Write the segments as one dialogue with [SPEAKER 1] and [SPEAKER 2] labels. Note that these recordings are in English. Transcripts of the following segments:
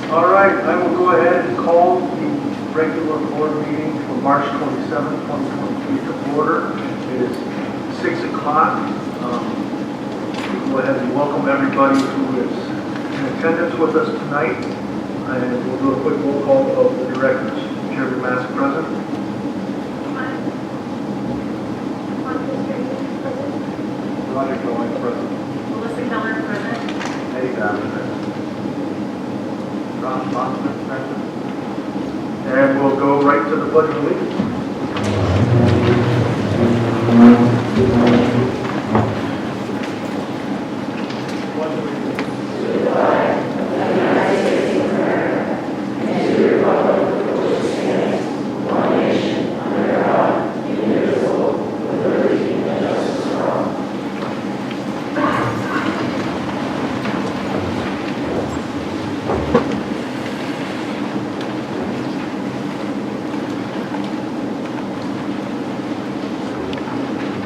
[SPEAKER 1] All right, I will go ahead and call the regular board meeting for March 27, 2023 to order. It is 6 o'clock. We'll go ahead and welcome everybody who is in attendance with us tonight. And we'll do a quick roll call of the directors. Jerry Mask present. Roger Cohen present.
[SPEAKER 2] Melissa Keller present.
[SPEAKER 1] Eddie Bassett present. Ron Boston present. And we'll go right to the pledge of allegiance.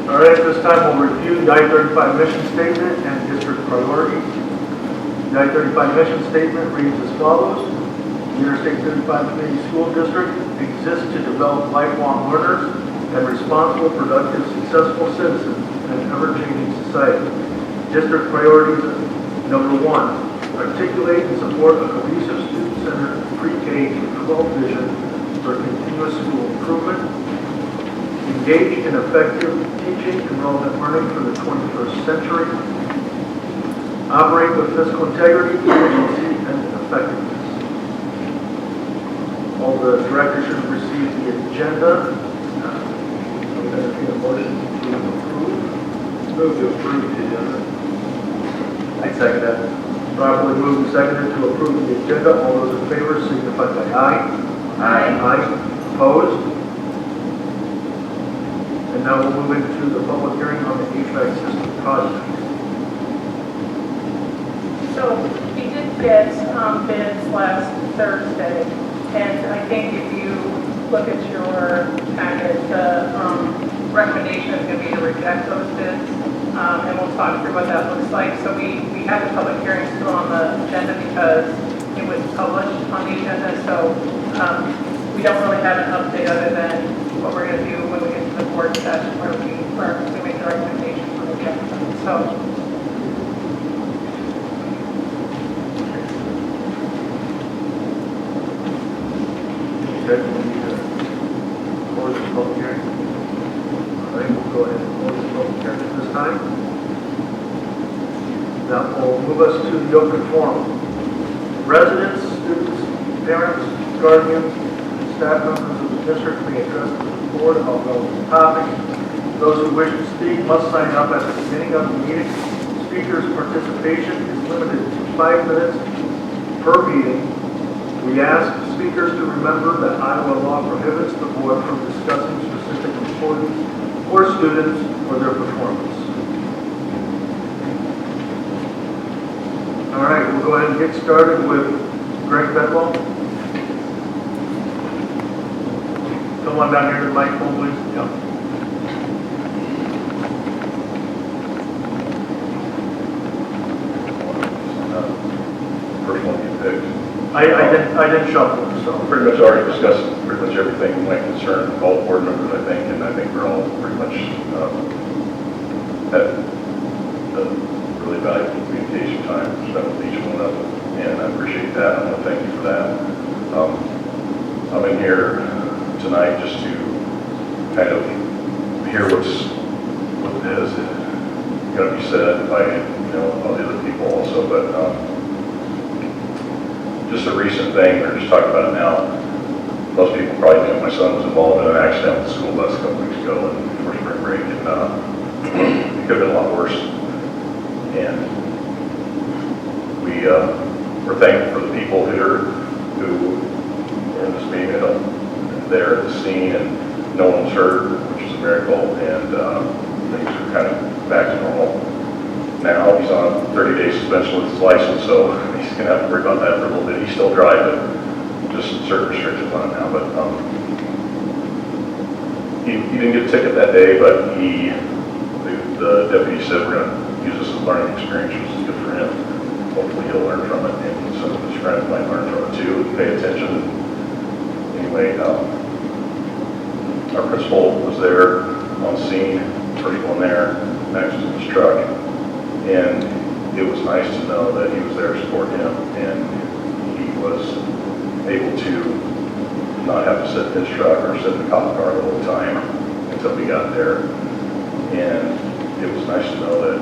[SPEAKER 1] All right, at this time we'll review the I-35 mission statement and district priorities. The I-35 mission statement reads as follows. The Interstate 35 Community School District exists to develop lifelong learners and responsible, productive, successful citizens in an ever-changing society. District priorities, number 1, articulate and support a cohesive student-centered pre-K through 12 vision for continuous school improvement. Engage in effective teaching and relevant learning for the 21st century. Operate with fiscal integrity, efficiency, and effectiveness. All the directors should receive the agenda. I'm going to need a motion to approve. Move to approve the agenda. I second that. Properly moved and seconded to approve the agenda. All those in favor signify by aye.
[SPEAKER 2] Aye.
[SPEAKER 1] Aye. Opposed? And now we'll move into the public hearing on the HVAC system project.
[SPEAKER 3] So we did get bids last Thursday, and I think if you look at your packet, the recommendation is going to be to reject those bids, and we'll talk through what that looks like. So we have the public hearing still on the agenda because it was published on the agenda, so we don't really have an update other than what we're going to do when we get to the board session where we make the recommendation for rejection. So.
[SPEAKER 1] Okay, we need to close the public hearing. All right, we'll go ahead and close the public hearing at this time. That will move us to the open forum. Residents, students, parents, guardians, and staff members of the district may address the board about relevant topics. Those who wish to speak must sign up at the beginning of the meeting. Speakers' participation is limited to 5 minutes per meeting. We ask speakers to remember that Iowa law prohibits the board from discussing specific employees or students or their performance. All right, we'll go ahead and get started with Greg Bedwell. Come on down here to the microphone, please. Yep.
[SPEAKER 4] First one you picked.
[SPEAKER 1] I didn't shuffle, so.
[SPEAKER 4] Pretty much already discussed pretty much everything my concern, all board members, I think, and I think we're all pretty much had really valuable communication time spent with each one of them, and I appreciate that. I want to thank you for that. I'm in here tonight just to kind of hear what is going to be said by all the other people also, but just a recent thing, we're just talking about it now. Most people probably know my son was involved in an accident with the school bus a couple weeks ago before spring break, and it could have been a lot worse. And we're thankful for the people who were in this meeting, there at the scene, and no one was hurt, which is a miracle, and things are kind of back to normal. Now he's on a 30-day suspension with his license, so he's going to have to worry about that for a little bit. He still drives, but just certain restrictions on it now. But he didn't get a ticket that day, but the deputy said we're going to use this as a learning experience, which is good for him. Hopefully he'll learn from it, and some of his friends might learn from it too. pay attention. Anyway, our principal was there on scene, pretty on there, next to his truck, and it was nice to know that he was there to support him, and he was able to not have to sit in his truck or sit in the cop car the whole time until we got there. And it was nice to know that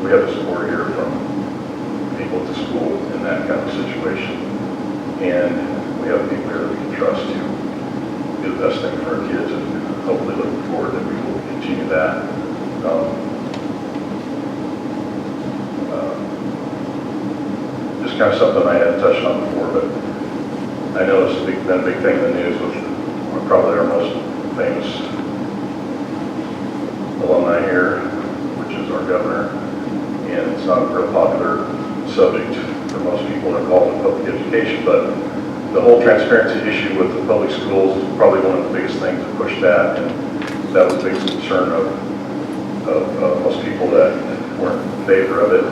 [SPEAKER 4] we have the support here from people at the school in that kind of situation. And we have people here that we can trust to do the best thing for our kids, and hopefully looking forward that we will continue that. Just kind of something I hadn't touched on before, but I know it's been a big thing in the news with probably our most famous alumni here, which is our governor, and it's not a real popular subject for most people that are involved in public education, but the whole transparency issue with the public schools is probably one of the biggest things that pushed that, and that was the biggest concern of most people that weren't in favor of it.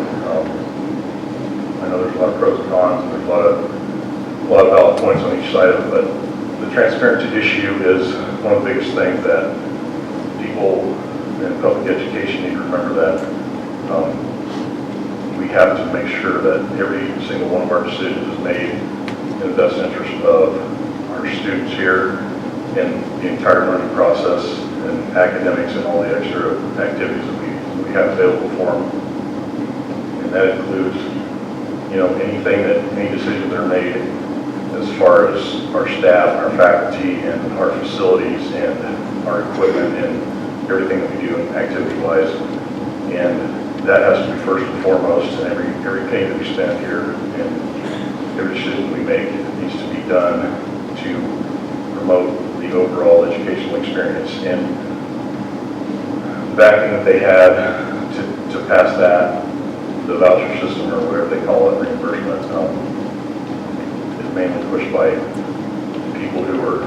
[SPEAKER 4] I know there's a lot of pros and cons, and there's a lot of valid points on each side of it, but the transparency issue is one of the biggest things that people in public education need to remember, that we have to make sure that every single one of our decisions is made in the best interest of our students here and the entire learning process and academics and all the extra activities that we have available for them. And that includes, anything any decisions that are made as far as our staff, our faculty, and our facilities, and our equipment, and everything that we do activity-wise. And that has to be first and foremost, and every penny that we spend here and every decision we make needs to be done to promote the overall educational experience. And the backing that they had to pass that, the voucher system or whatever they call it, reimbursement, is mainly pushed by people who are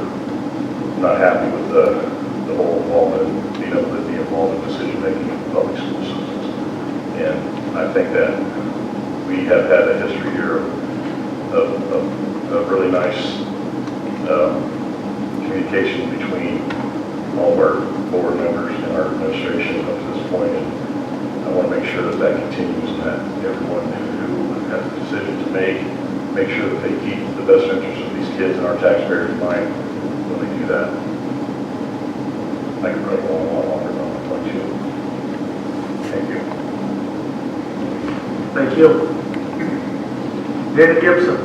[SPEAKER 4] not happy with the whole involvement and being able to be involved in decision making in public school systems. And I think that we have had a history here of really nice communication between all of our board members and our administration up to this point. And I want to make sure that that continues, and that everyone who has a decision to make sure that they keep the best interests of these kids and our taxpayers in mind when they do that. I could probably go on a lot longer than I'm going to. Thank you.
[SPEAKER 1] Thank you. David Gibson.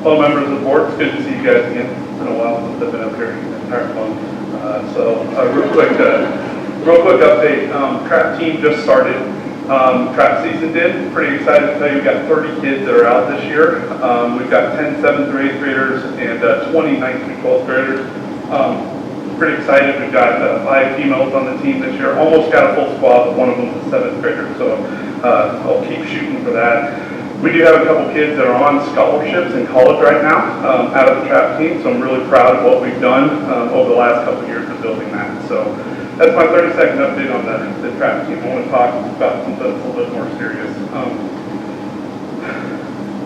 [SPEAKER 5] Hello, members of the board. It's good to see you guys again. It's been a while since I've been up here the entire month. Real quick update. Trap team just started. Trap season did. Pretty excited to tell you we've got 30 kids that are out this year. We've got 10 7th through 8th graders and 20 9th through 12th graders. Pretty excited. We've got 5 females on the team this year. Almost got a full squad, but one of them is a 7th grader. So I'll keep shooting for that. We do have a couple kids that are on scholarships in college right now out of the trap team, so I'm really proud of what we've done over the last couple of years of building that. So that's my 30-second update on the trap team. I want to talk about something that's a little bit more serious.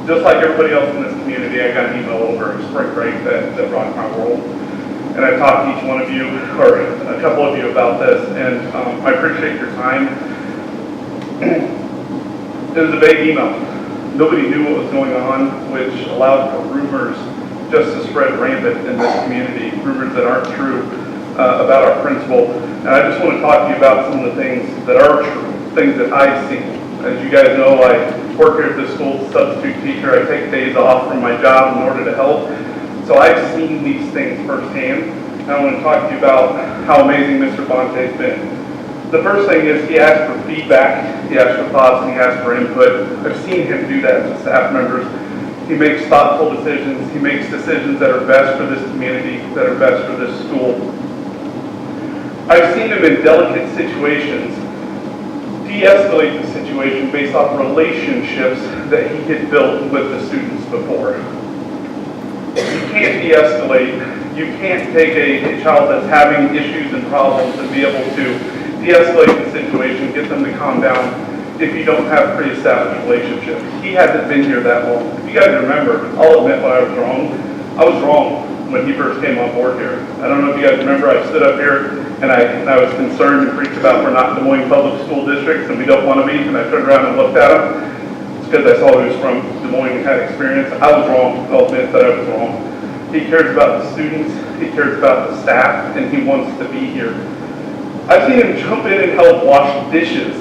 [SPEAKER 5] Just like everybody else in this community, I got an email over spring break that rocked my world. And I talked to each one of you, or a couple of you, about this, and I appreciate your time. It was a vague email. Nobody knew what was going on, which allowed for rumors just to spread rampant in this community, rumors that aren't true about our principal. And I just want to talk to you about some of the things that are true, things that I've seen. As you guys know, I work here at this school as a substitute teacher. I take days off from my job in order to help. So I've seen these things firsthand. And I want to talk to you about how amazing Mr. Bonte's been. The first thing is he asked for feedback, he asked for thoughts, and he asked for input. I've seen him do that with staff members. He makes thoughtful decisions. He makes decisions that are best for this community, that are best for this school. I've seen him in delicate situations de-escalate the situation based off relationships that he had built with the students before. You can't de-escalate You can't take a child that's having issues and problems and be able to de-escalate the situation, get them to calm down if you don't have pre-established relationships. He hasn't been here that long. If you guys remember, I'll admit when I was wrong when he first came on board here. I don't know if you guys remember, I stood up here and I was concerned and preached about we're not Des Moines public school districts and we don't want to be, and I turned around and looked at him. It's because I saw he was from Des Moines and had experience. I was wrong. I'll admit that I was wrong. He cares about the students, he cares about the staff, and he wants to be here. I've seen him jump in and help wash dishes.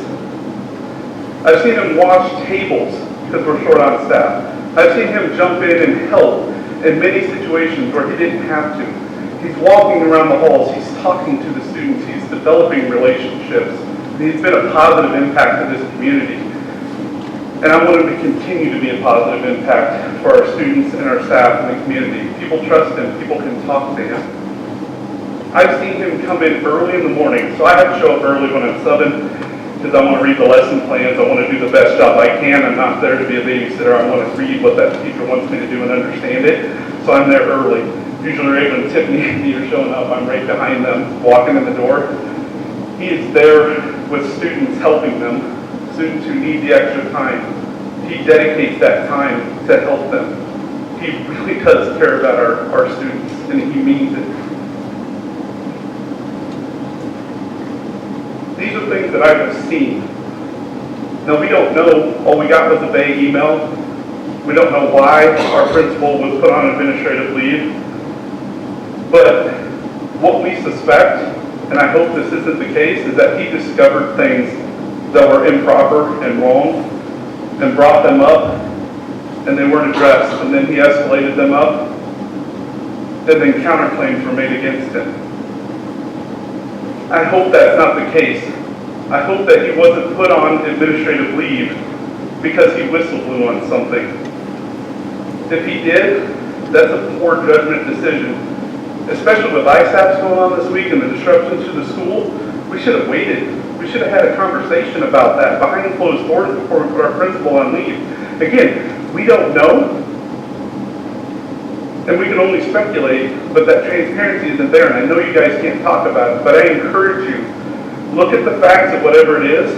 [SPEAKER 5] I've seen him wash tables because we're short on staff. I've seen him jump in and help in many situations where he didn't have to. He's walking around the halls, he's talking to the students, he's developing relationships. He's been a positive impact to this community. And I want him to continue to be a positive impact for our students and our staff and the community. People trust him, people can talk to him. I've seen him come in early in the morning, so I have to show up early when I'm subbing because I want to read the lesson plans, I want to do the best job I can. I'm not there to be a babysitter, I want to read what that teacher wants me to do and understand it. So I'm there early. Usually right when Tiffany and me are showing up, I'm right behind them, walking in the door. He is there with students, helping them. Students who need the extra time. He dedicates that time to help them. He really does care about our students, and he means it. These are things that I have seen. Now, we don't know, all we got was a vague email. We don't know why our principal was put on administrative leave. But what we suspect, and I hope this isn't the case, is that he discovered things that were improper and wrong and brought them up and they weren't addressed, and then he escalated them up and then counterclaims were made against him. I hope that's not the case. I hope that he wasn't put on administrative leave because he whistle blew on something. If he did, that's a poor judgment decision. Especially with ISAPs going on this week and the disruptions to the school, we should have waited. We should have had a conversation about that behind closed doors before we put our principal on leave. Again, we don't know, and we can only speculate, but that transparency isn't there, and I know you guys can't talk about it, but I encourage you, look at the facts of whatever it is,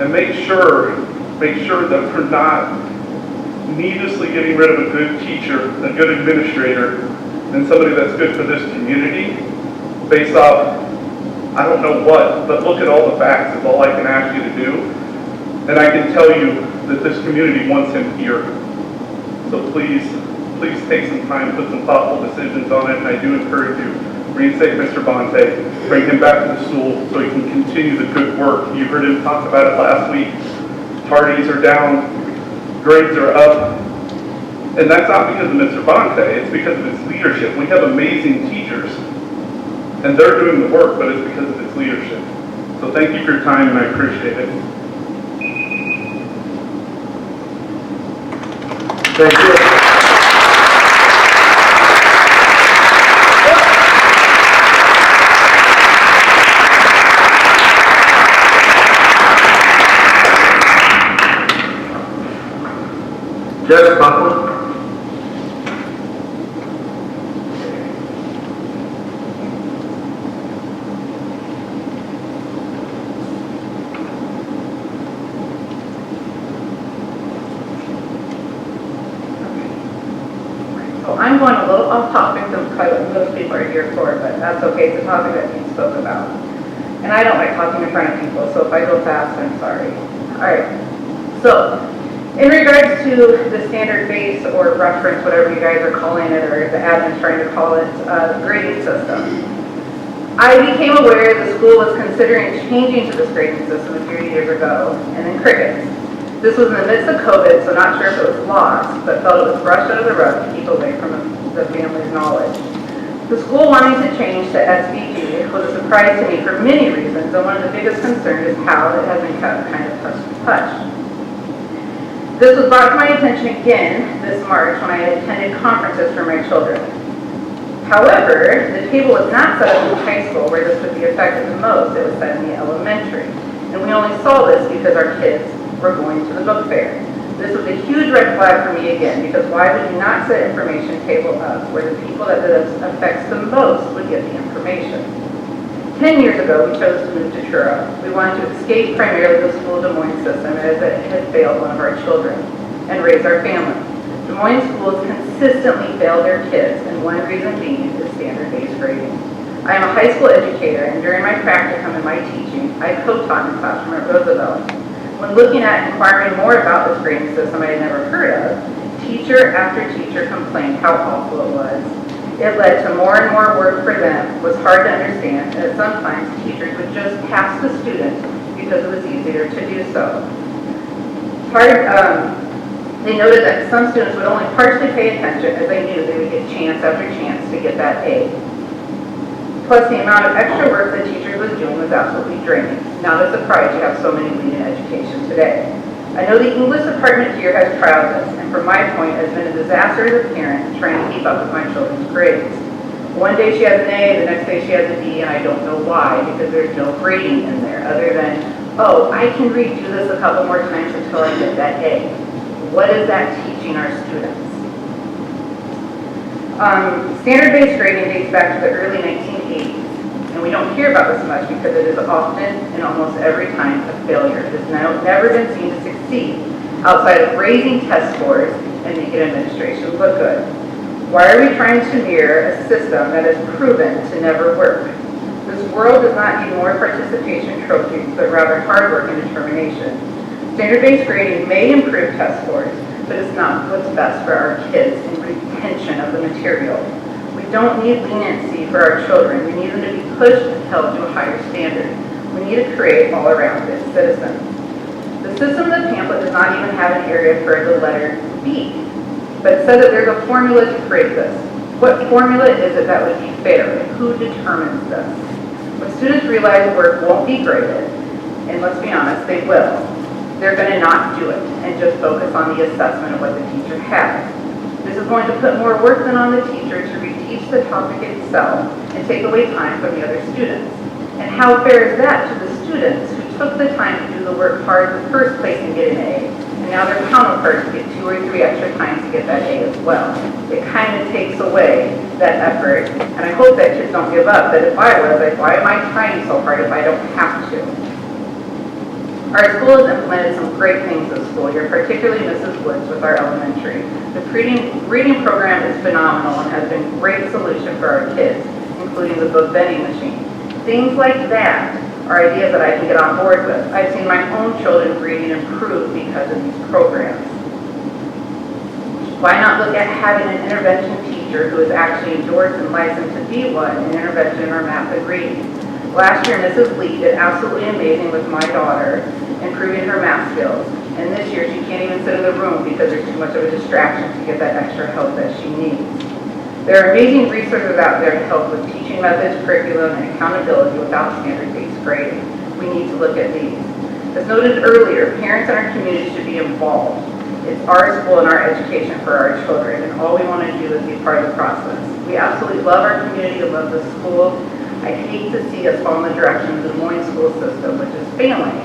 [SPEAKER 5] and make sure that we're not needlessly getting rid of a good teacher, a good administrator, and somebody that's good for this community based off I don't know what, but look at all the facts is all I can ask you to do. And I can tell you that this community wants him here. So please take some time, put some thoughtful decisions on it, and I do encourage you, reinstate Mr. Bonte, bring him back to the school so he can continue the good work. You heard him talk about it last week. Tardies are down, grades are up, and that's not because of Mr. Bonte, it's because of his leadership. We have amazing teachers. And they're doing the work, but it's because of its leadership. So thank you for your time, and I appreciate it.
[SPEAKER 1] Thank you. Jess Buckland.
[SPEAKER 6] I'm going a little off topic, that's probably what most people are here for, but that's okay, it's a topic that you spoke about. And I don't like talking in front of people, so if I go fast, I'm sorry. Alright, so, in regards to the standard base or reference, whatever you guys are calling it, or the admin's trying to call it, grading system. I became aware the school was considering changing to this grading system a few years ago, and then crickets. This was in the midst of COVID, so not sure if it was lost, but felt it was brushed under the rug to keep away from the family's knowledge. The school wanting to change to SVG was a surprise to me for many reasons, and one of the biggest concerns is how it has been kept kind of hush-hush. This was brought to my attention again this March when I attended conferences for my children. However, the table was not set up in high school where this would be affected the most. It was set in the elementary. And we only saw this because our kids were going to the book fair. This was a huge red flag for me again, because why would you not set information table up where the people that this affects the most would get the information? 10 years ago, we chose to move to Truro. We wanted to escape primarily the school Des Moines system as it had failed one of our children and raise our family. Des Moines schools consistently fail their kids, and one reason being is standard-based grading. I am a high school educator, and during my practicum and my teaching, I co-taught in a classroom at Roosevelt. When looking at and inquiring more about this grading system I had never heard of, teacher after teacher complained how awful it was. It led to more and more work for them, was hard to understand, and sometimes teachers would just pass the student because it was easier to do so. They noted that some students would only partially pay attention as they knew they would get chance after chance to get that A. Plus, the amount of extra work the teacher was doing was absolutely draining. Not a surprise you have so many leading education today. I know the English department here has tried this, and from my point, has been a disaster as a parent trying to keep up with my children's grades. One day she has an A, the next day she has a B, and I don't know why, because there's no grading in there, other than, oh, I can redo this a couple more times until I get that A. What is that teaching our students? Standard-based grading dates back to the early 1980s, and we don't hear about this much because it is often and almost every time a failure. It has never been seen to succeed outside of raising test scores and making administration look good. Why are we trying to mirror a system that is proven to never work? This world does not need more participation trophies, but rather hard work and determination. Standard-based grading may improve test scores, but it's not what's best for our kids in retention of the material. We don't need leniency for our children. We need them to be pushed and held to a higher standard. We need to create all-around good citizens. The system of the pamphlet does not even have an area for the letter B, but it says that there's a formula to create this. What formula is it that would be fair, and who determines this? When students realize work won't be graded, and let's be honest, they will, they're going to not do it and just focus on the assessment of what the teacher has. This is going to put more work than on the teacher to reteach the topic itself and take away time from the other students. And how fair is that to the students who took the time to do the work hard in the first place and get an A, and now their counterparts get 2 or 3 extra times to get that A as well? It kind of takes away that effort, and I hope that kids don't give up, that if I was, like, why am I trying so hard if I don't have to? Our school has implemented some great things this school year, particularly Mrs. Woods with our elementary. The reading program is phenomenal and has been a great solution for our kids, including the book vending machine. Things like that are ideas that I can get on board with. I've seen my own children's reading improve because of these programs. Why not look at having an intervention teacher who is actually endorsed and licensed to be one in intervention or math and reading? Last year, Mrs. Lee did absolutely amazing with my daughter, improving her math skills. And this year, she can't even sit in the room because there's too much of a distraction to get that extra help that she needs. There are amazing resources out there to help with teaching methods, curriculum, and accountability without standard-based grading. We need to look at these. As noted earlier, parents in our community should be involved. It's our school and our education for our children, and all we want to do is be part of the process. We absolutely love our community, love the school. I hate to see us fall in the direction of the Des Moines school system, which is failing.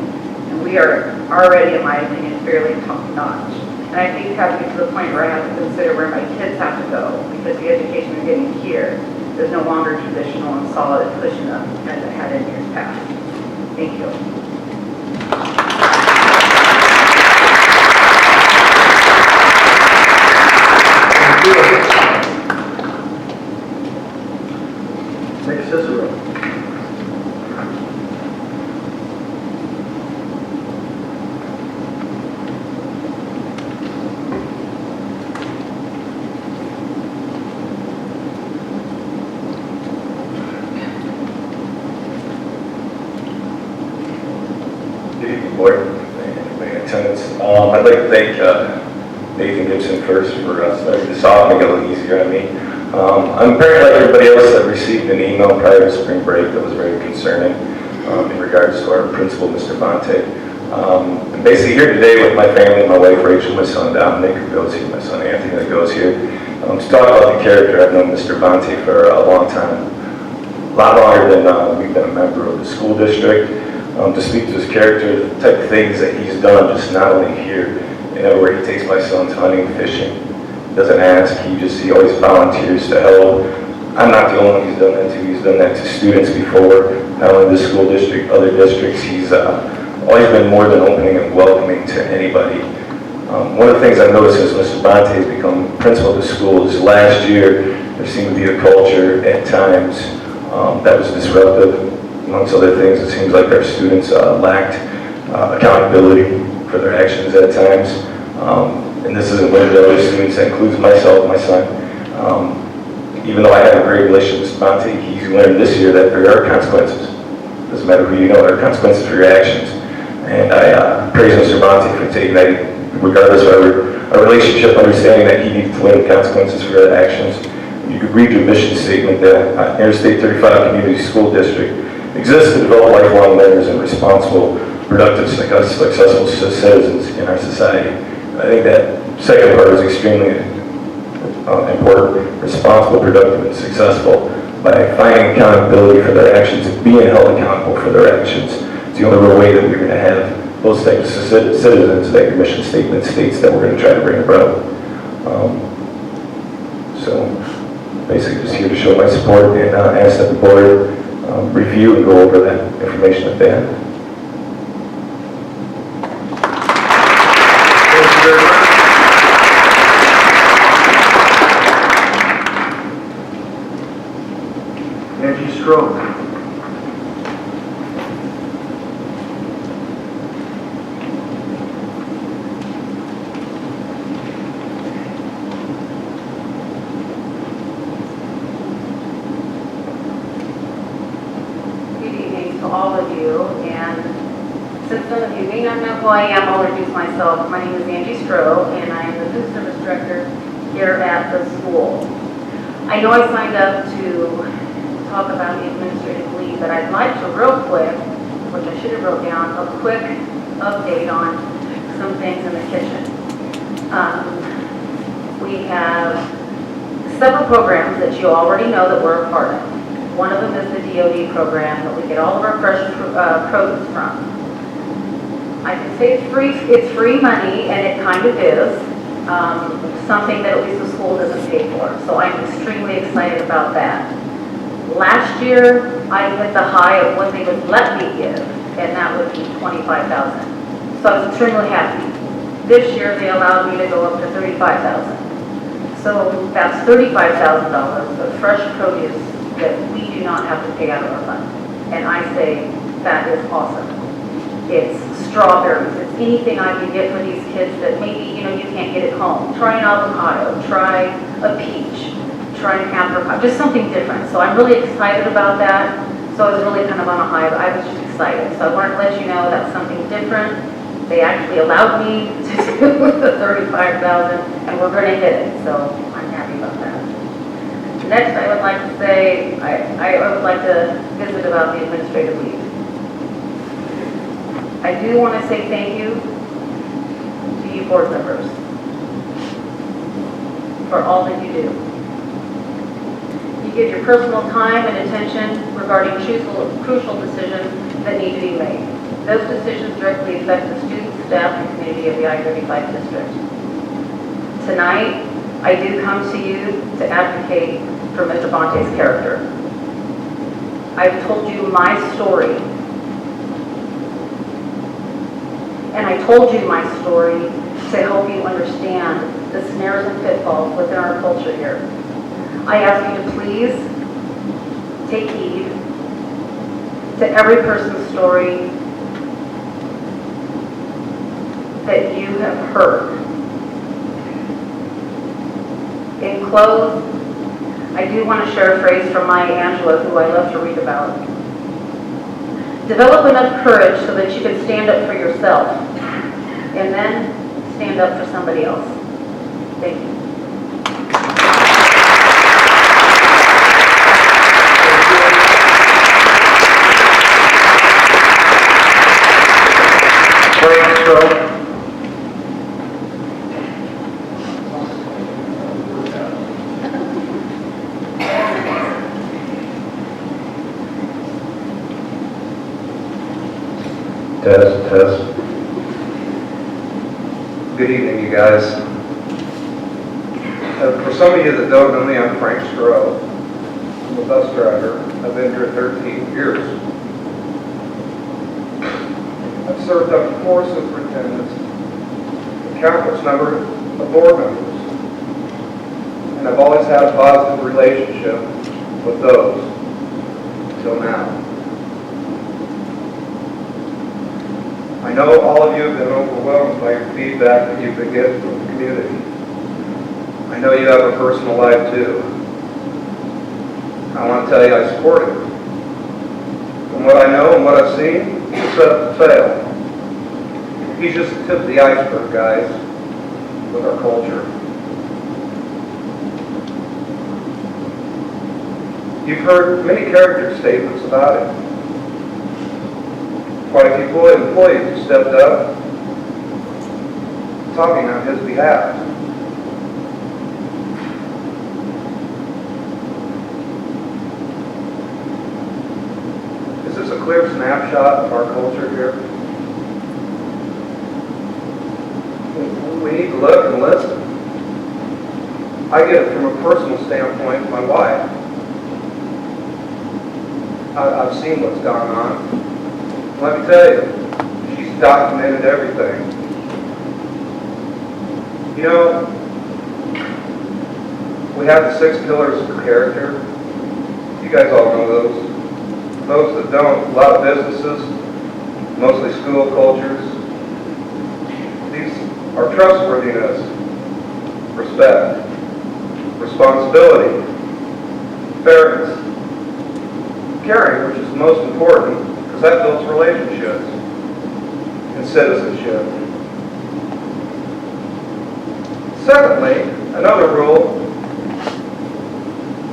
[SPEAKER 6] And we are already, in my opinion, fairly top-notch. And I hate to have to get to the point where I have to consider where my kids have to go, because the education they're getting here is no longer traditional and solid and pushing them as it had in years past. Thank you.
[SPEAKER 1] Nick Cicero.
[SPEAKER 7] Good evening, board and my attendants. I'd like to thank Nathan Gibson first for starting this off, make it a little easier on me. I'm apparently like everybody else that received an email prior to spring break that was very concerning in regards to our principal, Mr. Bonte. I'm basically here today with my family, my wife Rachel, my son Dominic who goes here, my son Anthony that goes here, to talk about the character. I've known Mr. Bonte for a long time, a lot longer than we've been a member of the school district. To speak to his character, the type of things that he's done, just not only here everywhere he takes my sons hunting, fishing. Doesn't ask, he always volunteers to help. I'm not the only one he's done that to. He's done that to students before, not only this school district, other districts. He's always been more than opening and welcoming to anybody. One of the things I've noticed as Mr. Bonte has become principal of the school is last year there seemed to be a culture at times that was disruptive. Amongst other things, it seems like our students lacked accountability for their actions at times. And this isn't limited to other students, that includes myself, my son. Even though I have a great relationship with Mr. Bonte, he's learned this year that there are consequences. Doesn't matter who you know, there are consequences for your actions. And I praise Mr. Bonte for taking that, regardless of our relationship, understanding that he needs to learn the consequences for his actions. You could read your mission statement that Interstate 35 Community School District exists to develop lifelong learners and responsible, productive, successful citizens in our society. I think that second part is extremely important. Responsible, productive, and successful. By finding accountability for their actions and being held accountable for their actions. It's the only real way that we're going to have those types of citizens that your mission statement states that we're going to try to bring about. So basically just here to show my support and ask that the board review and go over that information that they have.
[SPEAKER 1] Thank you very much. Angie Strow.
[SPEAKER 8] Good evening to all of you, and since some of you may not know who I am, I'll introduce myself. My name is Angie Strow, and I am the food service director here at the school. I know I signed up to talk about the administrative leave, but I'd like to real quick, which I should have wrote down, a quick update on some things in the kitchen. We have several programs that you already know that we're a part of. One of them is the DOD program that we get all of our fresh produce from. I can say it's free money, and it kind of is. Something that at least the school doesn't pay for. So I'm extremely excited about that. Last year, I hit the high of what they would let me give, and that would be $25,000. So I was extremely happy. This year, they allowed me to go up to $35,000. So that's $35,000 of fresh produce that we do not have to pay out of our fund. And I say that is awesome. It's strawberries, it's anything I can get for these kids that maybe, you can't get at home. Try an avocado, try a peach, try an apricot, just something different. So I'm really excited about that. So I was really kind of on a high, I was just excited. So I wanted to let you know that's something different. They actually allowed me to do the $35,000, and we're going to hit it. So I'm happy about that. Next, I would like to say, I would like to visit about the administrative leave. I do want to say thank you to you board members for all that you do. You give your personal time and attention regarding crucial decisions that need to be made. Those decisions directly affect the students, staff, and community of the I-35 district. Tonight, I do come to you to advocate for Mr. Bonte's character. I've told you my story. And I told you my story to help you understand the snares and pitfalls within our culture here. I ask you to please take heed to every person's story that you have heard. In close, I do want to share a phrase from Maya Angelou, who I love to read about. Develop enough courage so that you can stand up for yourself, and then stand up for somebody else. Thank you.
[SPEAKER 7] Test.
[SPEAKER 9] Good evening, you guys. For some of you that don't know me, I'm Frank Strow. I'm a bus driver. I've been here 13 years. I've served up to 4 superintendents, a countless number of board members, and I've always had a positive relationship with those until now. I know all of you have been overwhelmed by your feedback that you've been getting from the community. I know you have a personal life too. I want to tell you I support it. From what I know and what I've seen, it's set up to fail. He's just the tip of the iceberg, guys, with our culture. You've heard many character statements about it. Quite a few employees have stepped up, talking on his behalf. Is this a clear snapshot of our culture here? We need to look and listen. I get it from a personal standpoint with my wife. I've seen what's gone on. Let me tell you, she's documented everything. You know, we have the 6 pillars of character. You guys all know those. Those that don't, a lot of businesses, mostly school cultures. These are trustworthiness, respect, responsibility, fairness, caring, which is the most important, because that builds relationships and citizenship. Secondly, another rule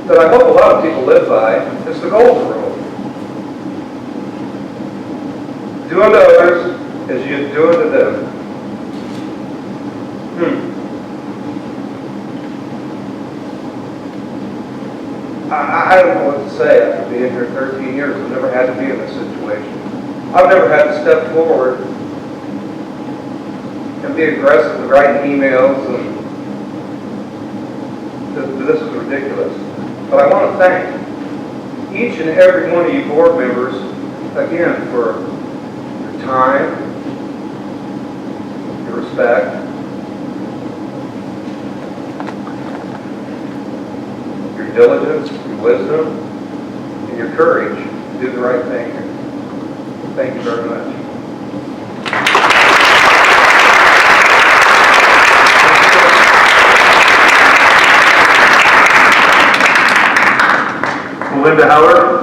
[SPEAKER 9] that I hope a lot of people live by is the golden rule. Do unto others as you do unto them. I don't know what to say after being here 13 years. I've never had to be in this situation. I've never had to step forward and be aggressive with writing emails, and this is ridiculous. But I want to thank each and every one of you board members, again, for your time, your respect, your diligence, your wisdom, and your courage to do the right thing. Thank you very much.
[SPEAKER 1] Linda Howard.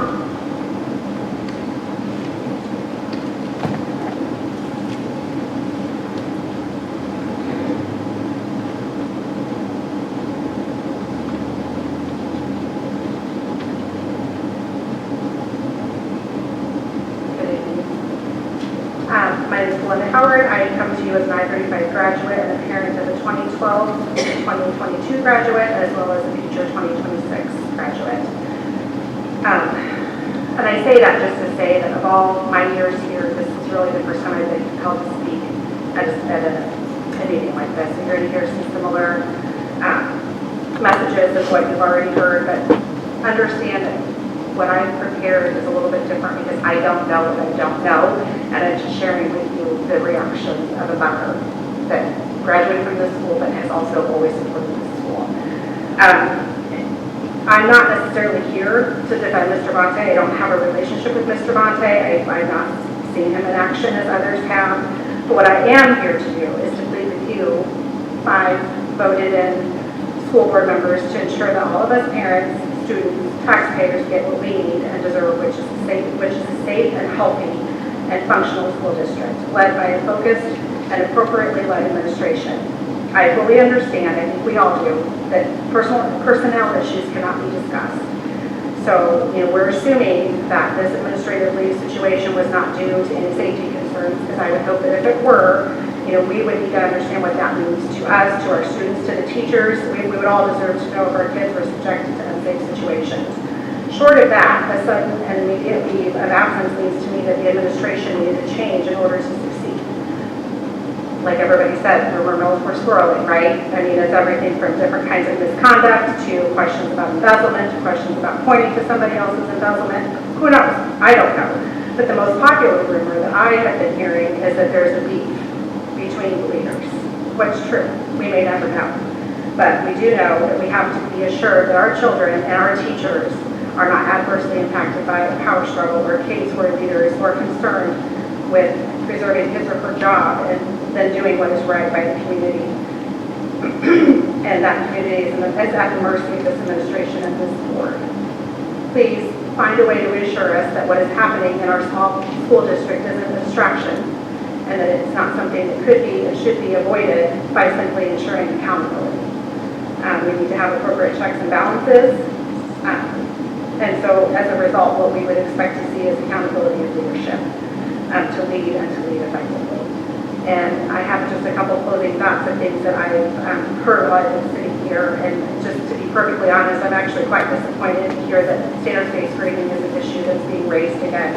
[SPEAKER 10] My name is Linda Howard. I come to you as an I-35 graduate and a parent of a 2012 and 2022 graduate, as well as a future 2026 graduate. And I say that just to say that of all my years here, this is really the first time I've been held to speak at a meeting like this. And you're going to hear some similar messages of what you've already heard, but understand that what I've prepared is a little bit different because I don't know what I don't know, and I'm just sharing with you the reactions of a mother that graduated from this school but has also always supported this school. I'm not necessarily here to defend Mr. Bonte. I don't have a relationship with Mr. Bonte. I've not seen him in action as others have. But what I am here to do is to plead with you, 5 voted in school board members, to ensure that all of us parents, students, taxpayers get what we need and deserve, which is a safe and healthy and functional school district, led by a focused and appropriately led administration. I fully understand, I think we all do, that personnel issues cannot be discussed. So, we're assuming that this administrative leave situation was not due to any safety concerns, because I would hope that if it were, we would need to understand what that means to us, to our students, to the teachers. We would all deserve to know if our kids were subjected to unsafe situations. Short of that, a sudden and immediate leave of absence means to me that the administration needed to change in order to succeed. like everybody said, rumor mills were swirling, right? I mean, it's everything from different kinds of misconduct to questions about embezzlement, to questions about pointing to somebody else's embezzlement. Who knows? I don't know. But the most popular rumor that I have been hearing is that there's a beef between the leaders. What's true? We may never know. But we do know that we have to be assured that our children and our teachers are not adversely impacted by a power struggle or a case where leaders are concerned with preserving his or her job and then doing what is right by the community. And that community is at the mercy of this administration and this board. Please find a way to reassure us that what is happening in our small school district isn't a distraction and that it's not something that could be and should be avoided by simply ensuring accountability. We need to have appropriate checks and balances. And so as a result, what we would expect to see is accountability of leadership to lead and to lead effectively. And I have just a couple closing thoughts of things that I've heard while I've been sitting here. And just to be perfectly honest, I'm actually quite disappointed to hear that standards-based grading is an issue that's being raised again.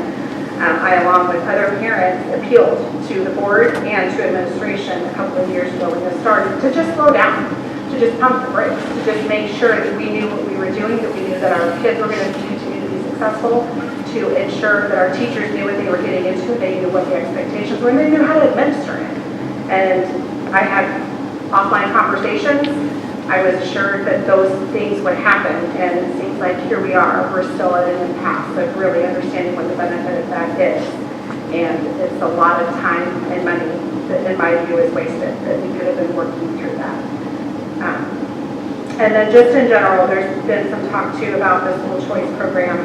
[SPEAKER 10] I, along with other parents, appealed to the board and to administration a couple of years ago when this started to just slow down, to just pump the brakes, to just make sure that we knew what we were doing, that we knew that our kids were going to continue to be successful, to ensure that our teachers knew what they were getting into, they knew what the expectations were, and they knew how to administer it. And I had offline conversations. I was assured that those things would happen, and it seems like here we are. We're still at an impasse of really understanding what the benefit of that is. And it's a lot of time and money that, in my view, is wasted, that we could have been working through that. And then just in general, there's been some talk too about the school choice program.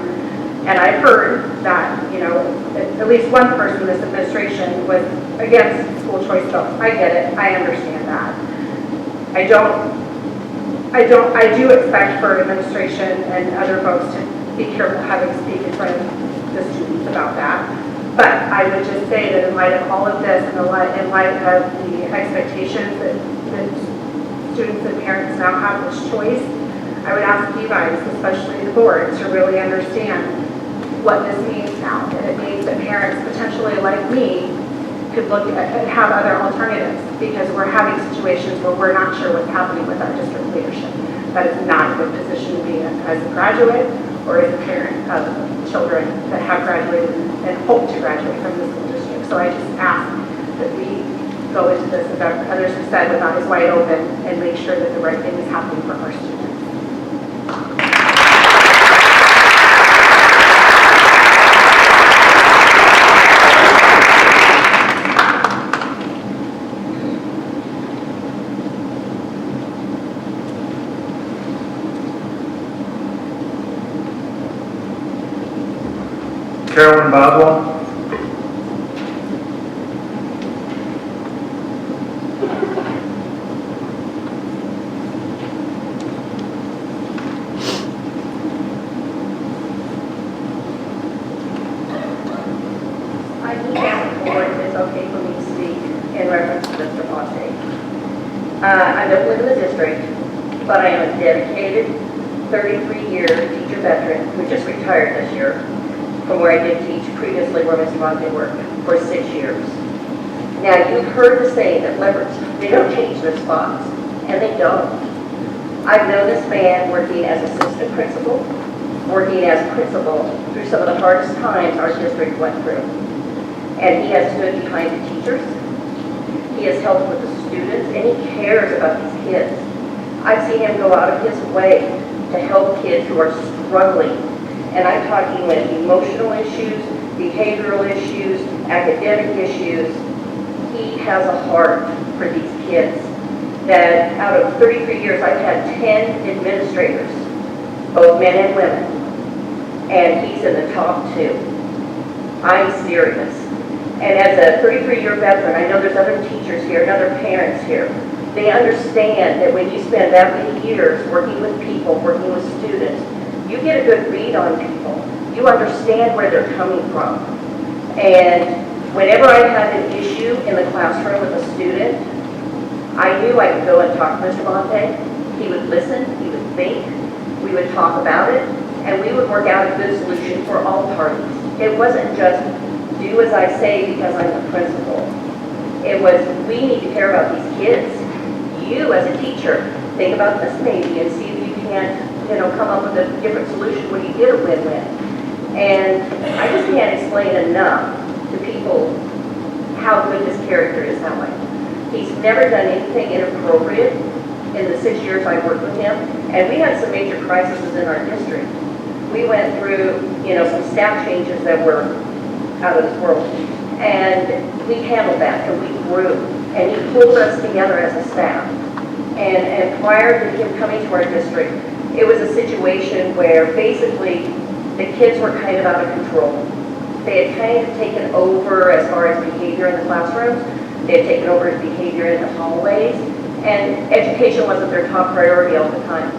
[SPEAKER 10] And I've heard that, you know, at least one person in this administration was against school choice bill. I get it. I understand that. I do expect for administration and other folks to be careful how they speak in front of the students about that. But I would just say that in light of all of this and in light of the expectations that students and parents now have this choice, I would ask you guys, especially the board, to really understand what this means now. And it means that parents potentially like me could look at have other alternatives because we're having situations where we're not sure what's happening with our district leadership. That is not a good position to be in as a graduate or as a parent of children that have graduated and hope to graduate from the school district. So I just ask that we go into this, as others have said, with eyes wide open and make sure that the right thing is happening for our students.
[SPEAKER 1] Carolyn Boswell.
[SPEAKER 11] I think as a board, it's okay for me to speak in reference to Mr. Fonte. I don't live in the district, but I am a dedicated 33-year teacher veteran who just retired this year from where I did teach previously where Mr. Fonte worked for 6 years. Now, you've heard the saying that leopards, they don't change their spots, and they don't. I've known this man working as assistant principal, working as principal through some of the hardest times our district went through. And he has stood behind the teachers. He has helped with the students, and he cares about these kids. I've seen him go out of his way to help kids who are struggling. And I'm talking with emotional issues, behavioral issues, academic issues. He has a heart for these kids. That out of 33 years, I've had 10 administrators, both men and women. And he's in the top 2. I'm serious. And as a 33-year veteran, I know there's other teachers here and other parents here. They understand that when you spend that many years working with people, working with students, you get a good read on people. You understand where they're coming from. And whenever I had an issue in the classroom with a student, I knew I could go and talk to Mr. Monte. He would listen, he would think, we would talk about it, and we would work out a good solution for all parties. It wasn't just do as I say because I'm the principal. It was, we need to care about these kids. You, as a teacher, think about this maybe and see if you can't, come up with a different solution when you get a win-win. And I just can't explain enough to people how good his character is that way. He's never done anything inappropriate in the 6 years I worked with him, and we had some major crises in our district. We went through, some staff changes that were out of this world, and we handled that, and we grew, and he pulled us together as a staff. And prior to him coming to our district, it was a situation where basically the kids were kind of out of control. They had kind of taken over as far as behavior in the classrooms. They had taken over his behavior in the hallways, and education wasn't their top priority all the time.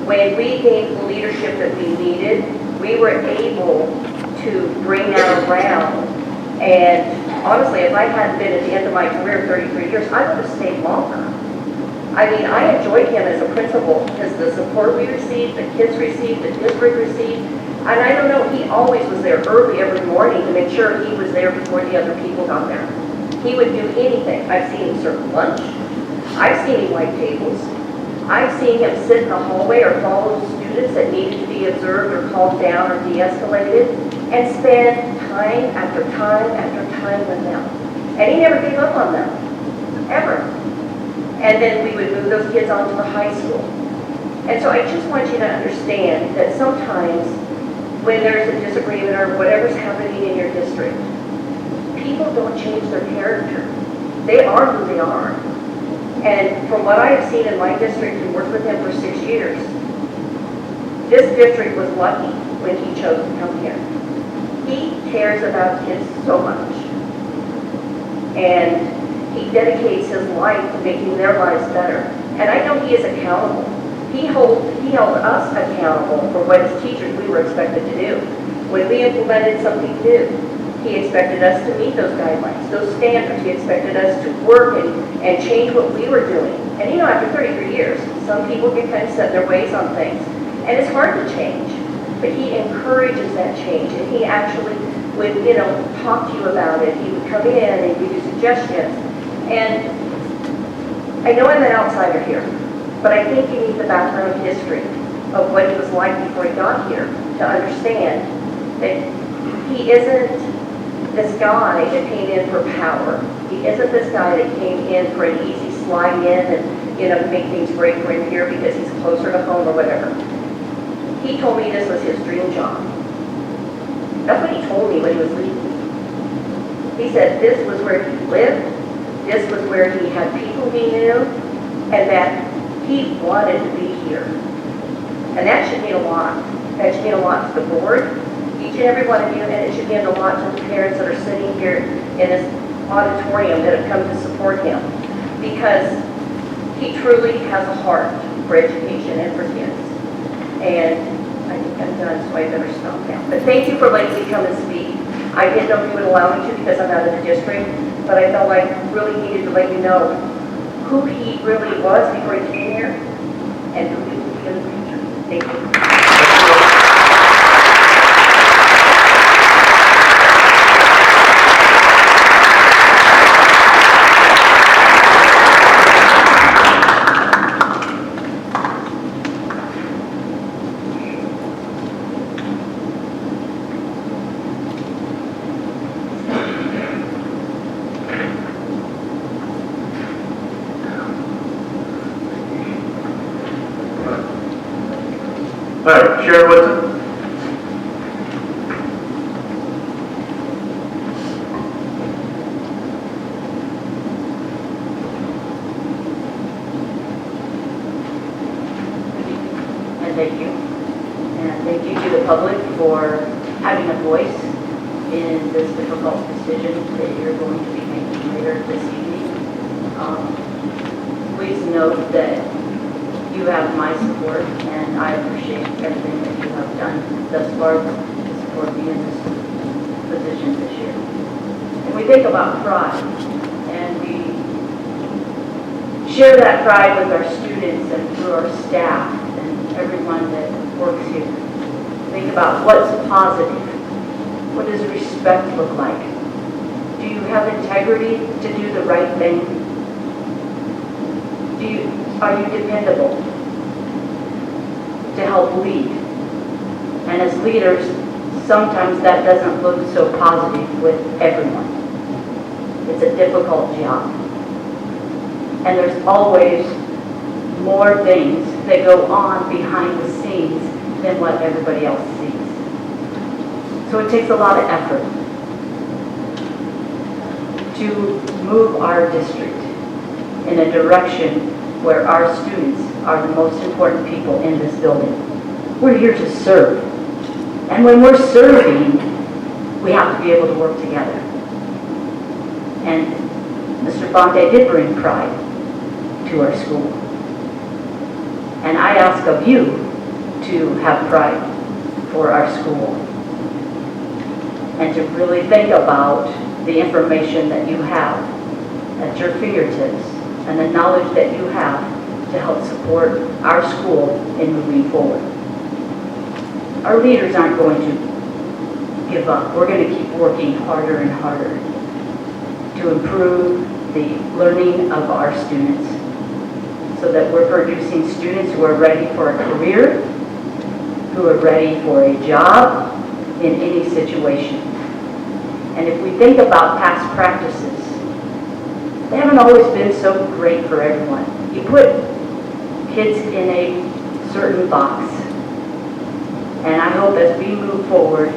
[SPEAKER 11] When we gained the leadership that we needed, we were able to bring that around. And honestly, if I hadn't been at the end of my career, 33 years, I would have stayed longer. I mean, I enjoyed him as a principal because the support we received, the kids received, the district received. And I don't know, he always was there early every morning to make sure he was there before the other people got there. He would do anything. I've seen him serve lunch. I've seen him wipe tables. I've seen him sit in the hallway or follow students that needed to be observed or calmed down or de-escalated and spend time after time after time with them. And he never gave up on them, ever. And then we would move those kids on to the high school. And so I just want you to understand that sometimes when there's a disagreement or whatever's happening in your district, people don't change their character. They are who they are. And from what I have seen in my district and worked with him for 6 years, this district was lucky when he chose to come here. He cares about kids so much. And he dedicates his life to making their lives better. And I know he is accountable. He held us accountable for what as teachers we were expected to do. When we implemented something new, he expected us to meet those guidelines, those standards. He expected us to work and change what we were doing. And after 33 years, some people get kind of set their ways on things. And it's hard to change. But he encourages that change. And he actually would, talk to you about it. He would come in and give you suggestions. And I know I'm an outsider here, but I think you need the background history of what he was like before he got here to understand that he isn't this guy that came in for power. He isn't this guy that came in for an easy slide in and, make things great for him here because he's closer to home or whatever. He told me this was his dream job. That's what he told me when he was leaving. He said this was where he lived. This was where he had people he knew, and that he wanted to be here. And that should mean a lot. That should mean a lot to the board, each and every one of you, and it should mean a lot to the parents that are sitting here in this auditorium that have come to support him. Because he truly has a heart for education and for kids. And I think I'm done, so I better stop now. But thank you for letting me come and speak. I didn't know if you would allow me to because I'm out of the district, but I felt like I really needed to let you know who he really was before he came here and who he will be in the future. Thank you.
[SPEAKER 1] All right, Sharon Woodson.
[SPEAKER 8] And thank you. And thank you to the public for having a voice in this difficult decision that you're going to be making later this evening. Please note that you have my support, and I appreciate everything that you have done thus far to support me in this position this year. And we think about pride, and we share that pride with our students and through our staff and everyone that works here. Think about what's positive. What does respect look like? Do you have integrity to do the right thing? Are you dependable to help lead? And as leaders, sometimes that doesn't look so positive with everyone. It's a difficult job. And there's always more things that go on behind the scenes than what everybody else sees. So it takes a lot of effort to move our district in a direction where our students are the most important people in this building. We're here to serve. And when we're serving, we have to be able to work together. And Mr. Bonte did bring pride to our school. And I ask of you to have pride for our school and to really think about the information that you have at your fingertips and the knowledge that you have to help support our school in moving forward. Our leaders aren't going to give up. We're going to keep working harder and harder to improve the learning of our students so that we're producing students who are ready for a career, who are ready for a job in any situation. And if we think about past practices, they haven't always been so great for everyone. You put kids in a certain box. And I hope as we move forward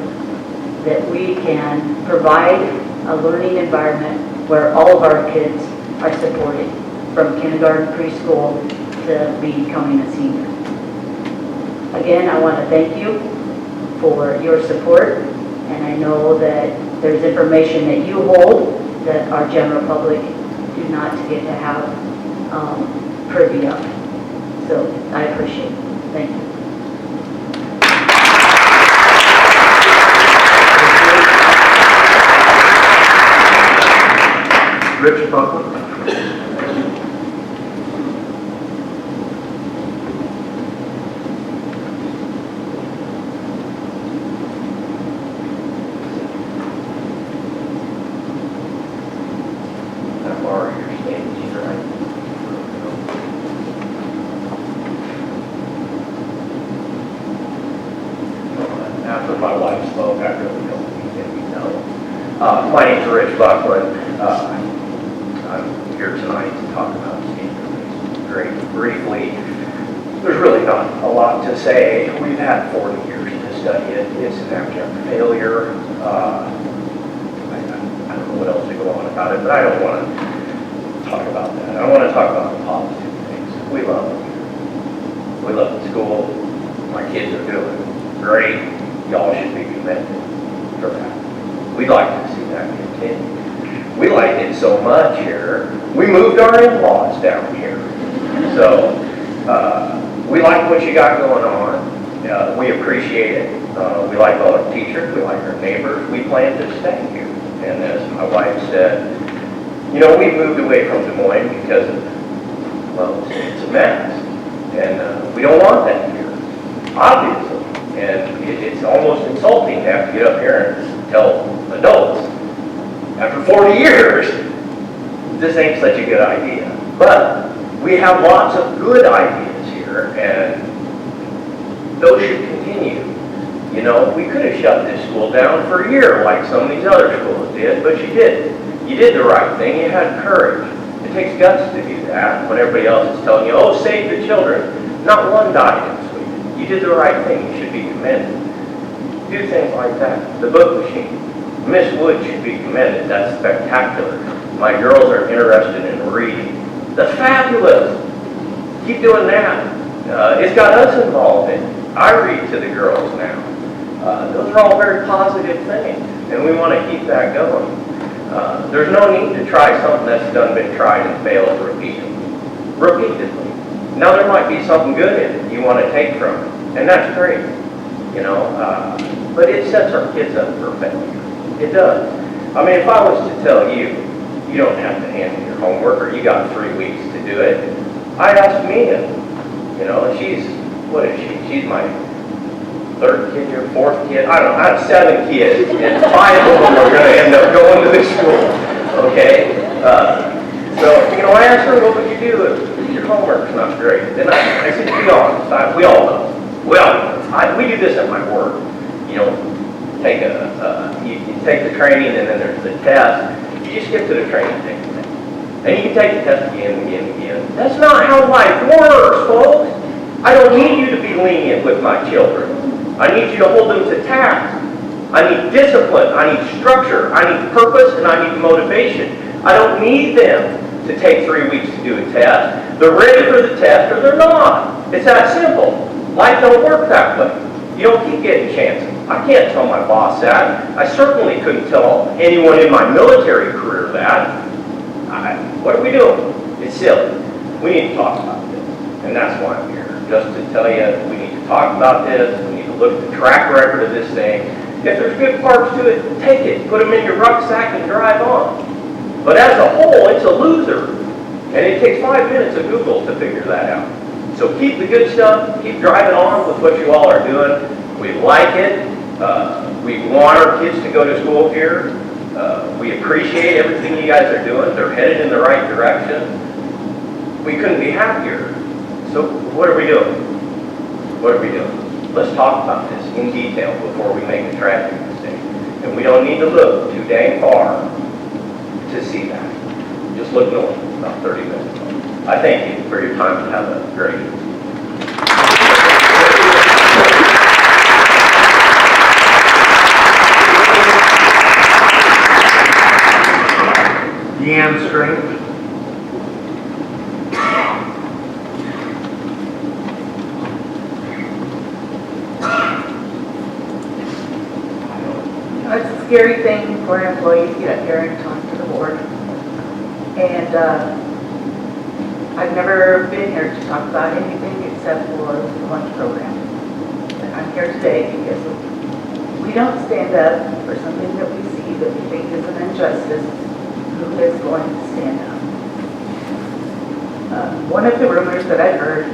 [SPEAKER 8] that we can provide a learning environment where all of our kids are supported, from kindergarten, preschool, to becoming a senior. Again, I want to thank you for your support, and I know that there's information that you hold that our general public do not get to have privy of. So I appreciate it. Thank you.
[SPEAKER 1] Rich Buckland.
[SPEAKER 12] I'm already your stage, right? After my wife spoke, I really don't need to know. My name's Rich Buckland. I'm here tonight to talk about standards. Very briefly, there's really not a lot to say. We've had 40 years to study it. It's an abject failure. I don't know what else to go on about it, but I don't want to talk about that. I want to talk about the positive things. We love it. We love the school. My kids are doing great. Y'all should be commended for that. We'd like to see that continue. We like it so much here, we moved our in-laws down here. So we like what you got going on. We appreciate it. We like all our teachers. We like our neighbors. We plan to stay here. And as my wife said, you know, we moved away from Des Moines because of, well, it's a mess. And we don't want that here, obviously. And it's almost insulting to have to get up here and tell adults, after 40 years, this ain't such a good idea. But we have lots of good ideas here, and those should continue. You know, we could have shut this school down for a year like some of these other schools did, but you didn't. You did the right thing. You had courage. It takes guts to do that when everybody else is telling you, oh, save the children. Not one died in Sweden. You did the right thing. You should be commended. Do things like that. The book machine. Miss Wood should be commended. That's spectacular. My girls are interested in reading. That's fabulous. Keep doing that. It's got us involved in it. I read to the girls now. Those are all very positive things, and we want to keep that going. There's no need to try something that's been tried and failed repeatedly. Now there might be something good in it you want to take from it, and that's great, you know, but it sets our kids up for failure. It does. I mean, if I was to tell you, you don't have to hand me your homework, or you got 3 weeks to do it, I'd ask Mia, you know, what is she? She's my third kid here, fourth kid, I don't know, I have 7 kids, and 5 of them are gonna end up going to this school, okay? So, you know, I asked her, what would you do if your homework's not great? And I said, to be honest, we all know. We do this at my work. You know, you take the training and then there's the test. You just get to the training, take the test. And you can take the test again and again and again. That's not how life works, folks. I don't need you to be lenient with my children. I need you to hold them to task. I need discipline, I need structure, I need purpose, and I need motivation. I don't need them to take 3 weeks to do a test. They're ready for the test or they're not. It's that simple. Life don't work that way. You don't keep getting chances. I can't tell my boss that. I certainly couldn't tell anyone in my military career that. What are we doing? It's silly. We need to talk about this. And that's why I'm here. Just to tell you, we need to talk about this. We need to look at the track record of this thing. If there's good parts to it, take it. Put them in your rucksack and drive on. But as a whole, it's a loser. And it takes 5 minutes of Google to figure that out. So keep the good stuff. Keep driving on with what you all are doing. We like it. We want our kids to go to school here. We appreciate everything you guys are doing. They're headed in the right direction. We couldn't be happier. So what are we doing? What are we doing? Let's talk about this in detail before we make a tragic mistake. And we don't need to look too dang far to see that. Just look north, about 30 minutes. I thank you for your time and have a great evening.
[SPEAKER 1] Deanne Strange.
[SPEAKER 6] It's a scary thing for employees to get up here and talk to the board. And I've never been here to talk about anything except for the lunch program. And I'm here today because we don't stand up for something that we see that we think is an injustice. Who is going to stand up? One of the rumors that I've heard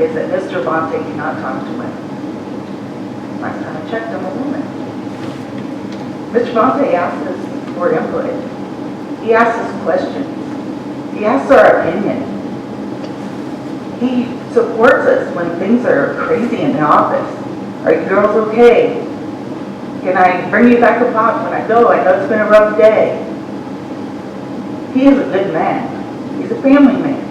[SPEAKER 6] is that Mr. Bonte cannot talk to women. Last time I checked, I'm a woman. Mr. Bonte asks us for input. He asks us questions. He asks our opinion. He supports us when things are crazy in the office. Are you girls okay? Can I bring you back a pot when I go? I know it's been a rough day. He is a good man. He's a family man.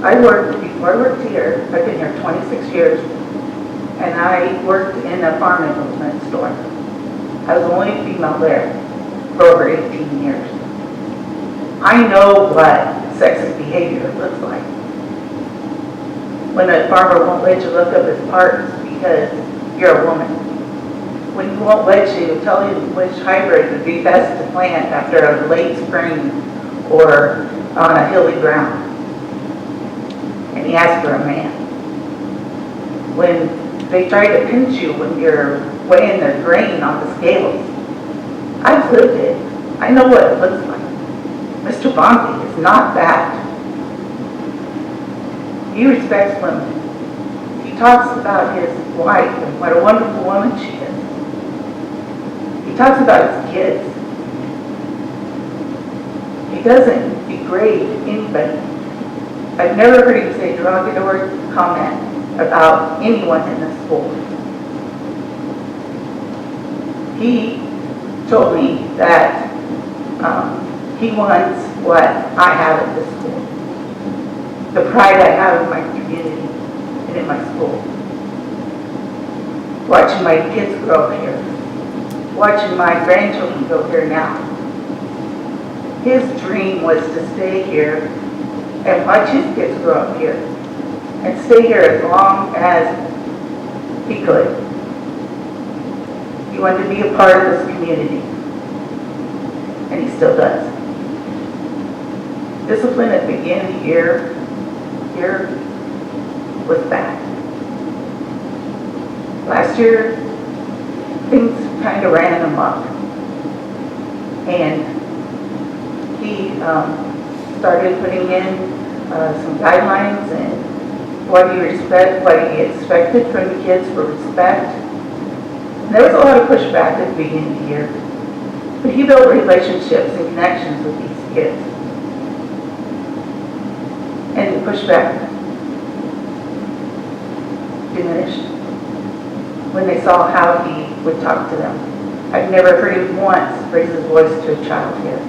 [SPEAKER 6] Before I worked here, I've been here 26 years, and I worked in a farm implement store. I was the only female there for over 18 years. I know what sexist behavior looks like. When a farmer won't let you look up his parts because you're a woman. When he won't let you tell you which hybrid would be best to plant after a late spring or on a hilly ground. And he asks for a man. When they try to pinch you when you're weighing their grain on the scales. I've lived it. I know what it looks like. Mr. Bonte is not that. He respects women. He talks about his wife and what a wonderful woman she is. He talks about his kids. He doesn't degrade anybody. I've never heard him say a derogatory comment about anyone in the school. He told me that he wants what I have at this school. The pride I have in my community and in my school. Watching my kids grow up here. Watching my grandchildren go here now. His dream was to stay here and watch his kids grow up here and stay here as long as he could. He wanted to be a part of this community, and he still does. Discipline at the beginning of the year here was bad. Last year, things kind of ran amok, and he started putting in some guidelines and what he expected from the kids for respect. And there was a lot of pushback at the beginning of the year, but he built relationships and connections with these kids. And the pushback diminished when they saw how he would talk to them. I've never heard him once raise his voice to a child here.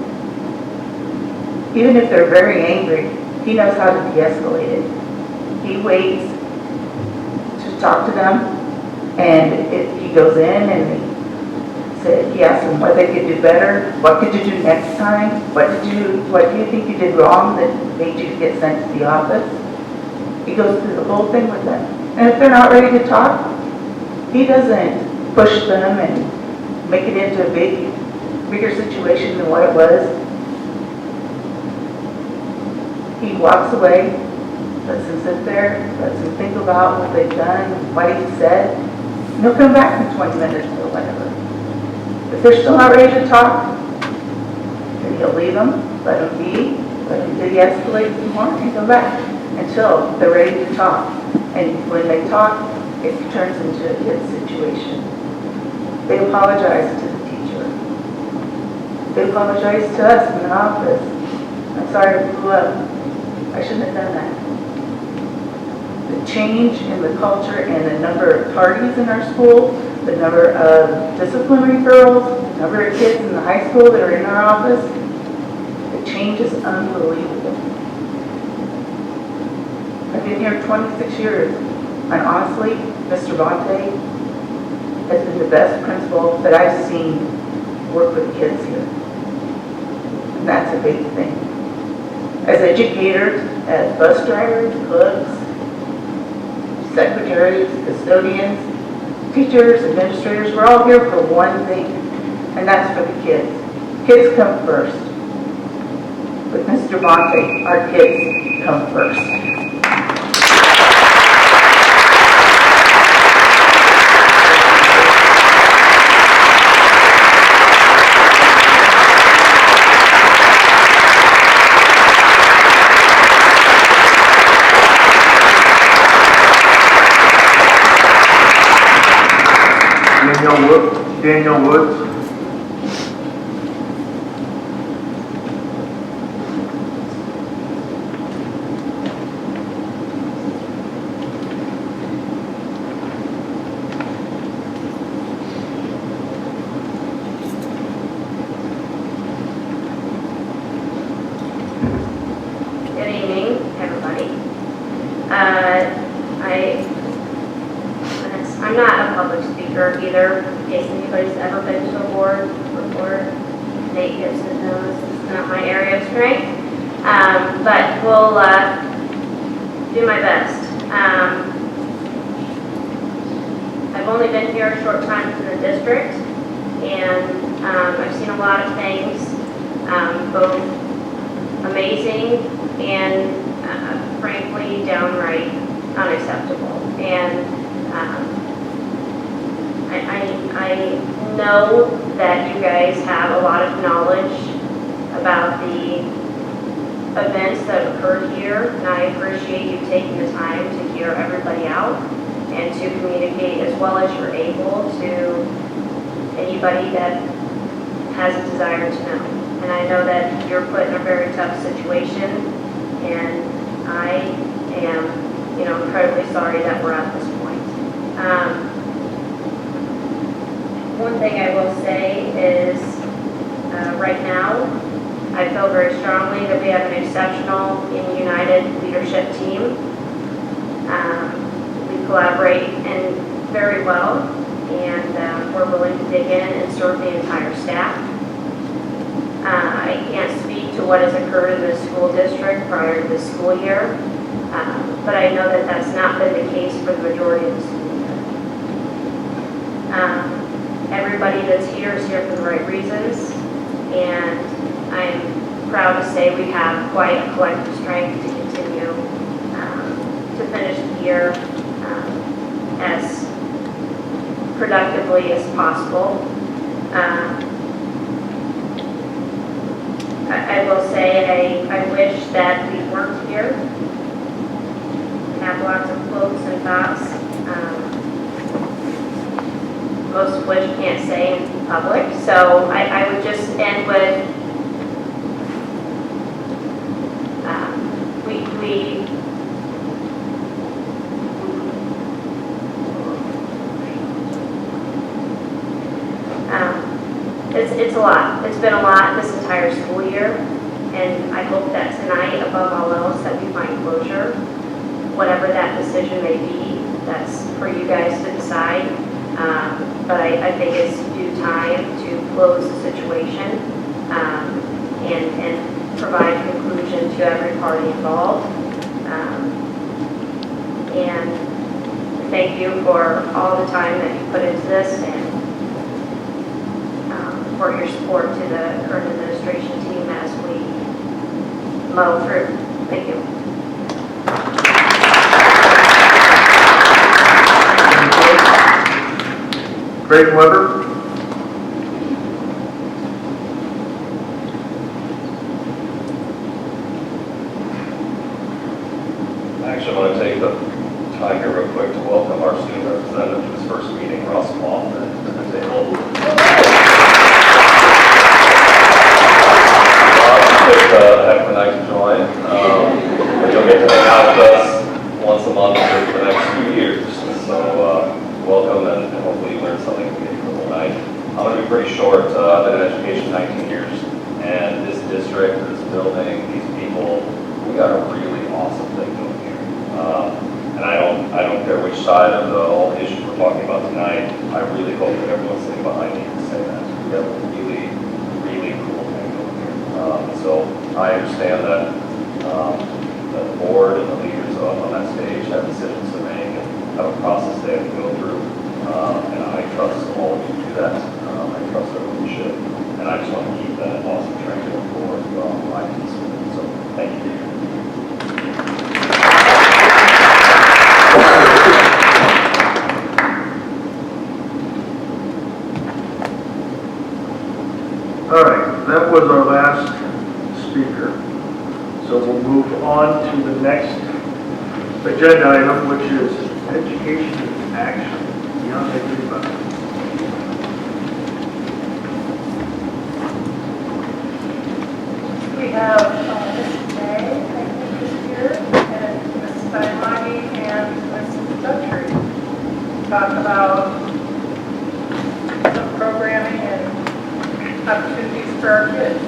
[SPEAKER 6] Even if they're very angry, he knows how to de-escalate it. He waits to talk to them, and he goes in and he asks them what they could do better, what could you do next time, what do you think you did wrong that made you get sent to the office? He goes through the whole thing with them. And if they're not ready to talk, he doesn't push them and make it into a bigger situation than what it was. He walks away, lets them sit there, lets them think about what they've done, what he said, and he'll come back in 20 minutes or whatever. If they're still not ready to talk, then he'll leave them, let them be, let them de-escalate some more, and go back until they're ready to talk. And when they talk, it turns into a hit situation. They apologize to the teacher. They apologize to us in the office. I'm sorry I blew up. I shouldn't have done that. The change in the culture and the number of parties in our school, the number of discipline referrals, the number of kids in the high school that are in our office, the change is unbelievable. I've been here 26 years, and honestly, Mr. Bonte has been the best principal that I've seen work with kids here. And that's a big thing. As educators, as bus drivers, cooks, secretaries, custodians, teachers, administrators, we're all here for one thing, and that's for the kids. Kids come first. With Mr. Bonte, our kids come first.
[SPEAKER 1] Daniel Woods.
[SPEAKER 11] Good evening, everybody. I'm not a public speaker either, in case anybody's ever been to a board before. Nate Gibson knows it's not my area of strength, but we'll do my best. I've only been here a short time in the district, and I've seen a lot of things, both amazing and frankly downright unacceptable. And I know that you guys have a lot of knowledge about the events that occurred here, and I appreciate you taking the time to hear everybody out and to communicate as well as you're able to anybody that has a desire to know. And I know that you're put in a very tough situation, and I am, incredibly sorry that we're at this point. One thing I will say is, right now, I feel very strongly that we have an exceptional and united leadership team. We collaborate very well, and we're willing to dig in and serve the entire staff. I can't speak to what has occurred in the school district prior to the school year, but I know that that's not been the case for the majority of the school year. Everybody that's here is here for the right reasons, and I'm proud to say we have quite a collective strength to continue to finish the year as productively as possible. I will say I wish that we weren't here. I have lots of quotes and thoughts, most of which you can't say in public. So I would just end with, it's a lot. It's been a lot this entire school year, and I hope that tonight, above all else, that we find closure. Whatever that decision may be, that's for you guys to decide. But I think it's due time to close the situation and provide conclusion to every party involved. And thank you for all the time that you put into this and for your support to the current administration team as we muddle through. Thank you.
[SPEAKER 1] Creighton Weber?
[SPEAKER 7] I actually want to take the time here real quick to welcome our student representative to his first meeting, Ross Kaufman, to the table. It's a heck of a night to join. You'll get to hang out with us once a month for the next few years. So welcome, and hopefully you learn something from tonight. I'm going to be pretty short. I've been in education 19 years, and this district, this building, these people, we got a really awesome thing going here. And I don't care which side of the whole issue we're talking about tonight. I really hope that everyone's sitting behind me to say that. We have a really, really cool thing going here. So I understand that the board and the leaders on that stage have decisions to make and have a process they have to go through. And I trust all of you to do that. I trust everyone should. And I just want to keep that awesome train going forward from my piece of it. So thank you.
[SPEAKER 1] All right, that was our last speaker. So we'll move on to the next agenda item, which is education in action. Beyond everybody.
[SPEAKER 3] We have Ms. May, I think, is here, and Ms. Steinlage and Ms. Dutry talk about some programming and opportunities for our kids.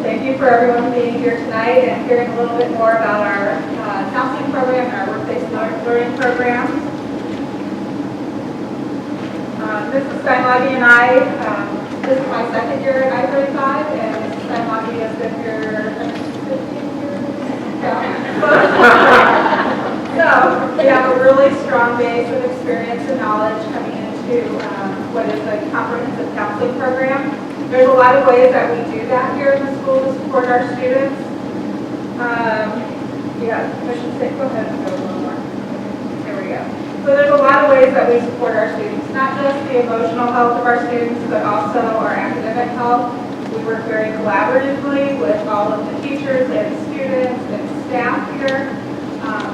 [SPEAKER 10] Thank you for everyone being here tonight and hearing a little bit more about our counseling program and our work-based learning program. Mrs. Steinlage and I, this is my second year at I-35, and Mrs. Steinlage has been here 15 years. So we have a really strong base of experience and knowledge coming into what is a comprehensive counseling program. There's a lot of ways that we do that here in the school to support our students. Commission six, go ahead and go a little more. There we go. So there's a lot of ways that we support our students, not just the emotional health of our students, but also our academic health. We work very collaboratively with all of the teachers and students and staff here.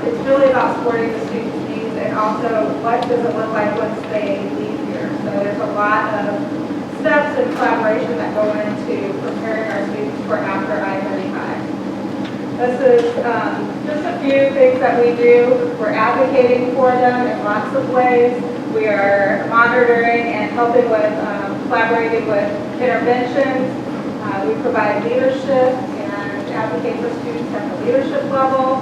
[SPEAKER 10] It's really about supporting the students' needs and also what does it look like once they leave here. So there's a lot of steps and collaboration that go into preparing our students for after I-35. This is just a few things that we do. We're advocating for them in lots of ways. We are monitoring and helping with, collaborating with interventions. We provide leadership and advocate for students at the leadership level.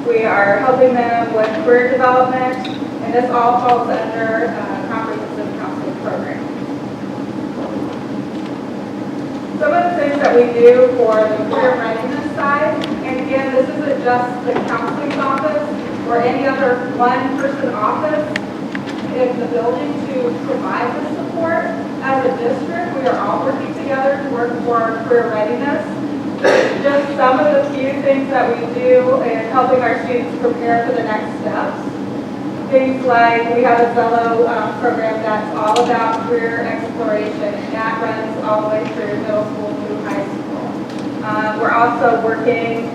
[SPEAKER 10] We are helping them with career development, and this all falls under comprehensive counseling program. Some of the things that we do for the career readiness side, and again, this isn't just the counseling office or any other one-person office.
[SPEAKER 3] in the building to provide this support. As a district, we are all working together to work for our career readiness. Just some of the few things that we do in helping our students prepare for the next steps. Things like we have a fellow program that's all about career exploration, and that runs all the way through middle school through high school. We're also working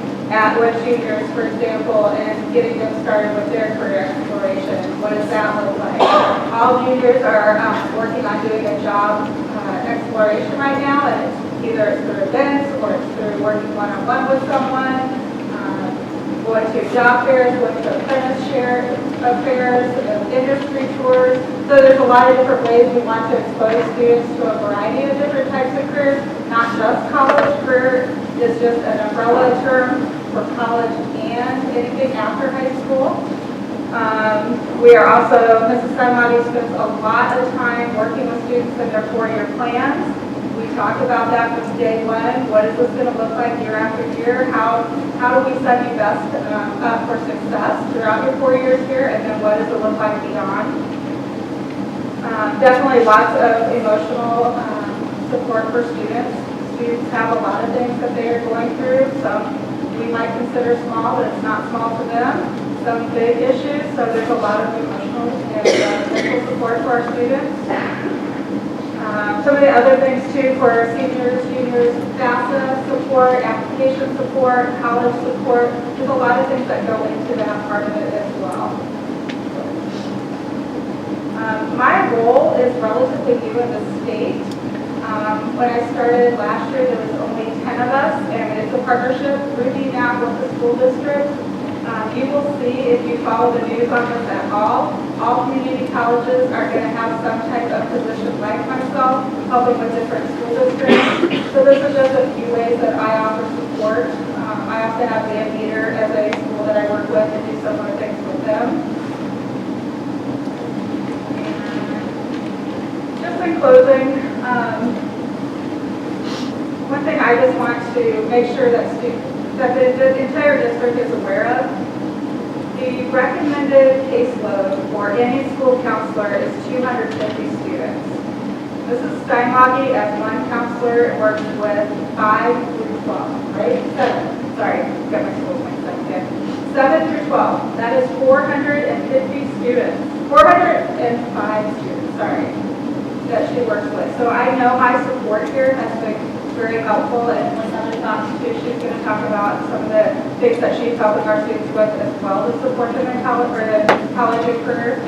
[SPEAKER 3] with juniors, for example, and getting them started with their career exploration. What does that look like? All juniors are working on doing a job exploration right now, and it's either through events or it's through working one-on-one with someone, going to job fairs, going to apprenticeship fairs, industry tours. So there's a lot of different ways we want to expose students to a variety of different types of careers, not just college. Career is just an umbrella term for college and anything after high school. We are also, Mrs. Steinmati spends a lot of time working with students in their four-year plans. We talk about that from day one. What is this going to look like year after year? How do we set you best up for success throughout your 4 years here? And then what does it look like beyond? Definitely lots of emotional support for students. Students have a lot of things that they are going through. Some we might consider small, but it's not small to them. Some big issues, so there's a lot of emotional and mental support for our students. Some of the other things too for seniors, juniors, FAFSA support, application support, college support. There's a lot of things that go into that part of it as well. My role is relatively new in the state. When I started last year, there was only 10 of us, and it's a partnership through DNAP with the school district. You will see, if you follow the news on this at all community colleges are going to have some type of position like myself, helping with different school districts. So this is just a few ways that I offer support. I also have Van Meter as a school that I work with and do similar things with them. Just in closing, one thing I just want to make sure that the entire district is aware of. The recommended caseload for any school counselor is 250 students. Mrs. Steinmati, as one counselor, works with 5 through 12, right? 7. Sorry, got my school mixed up again. 7 through 12. That is 450 students. 405 students, sorry, that she works with. So I know my support here has been very helpful, and when Summer talks too, she's going to talk about some of the things that she's helping our students with as well to support them in college or in college and career.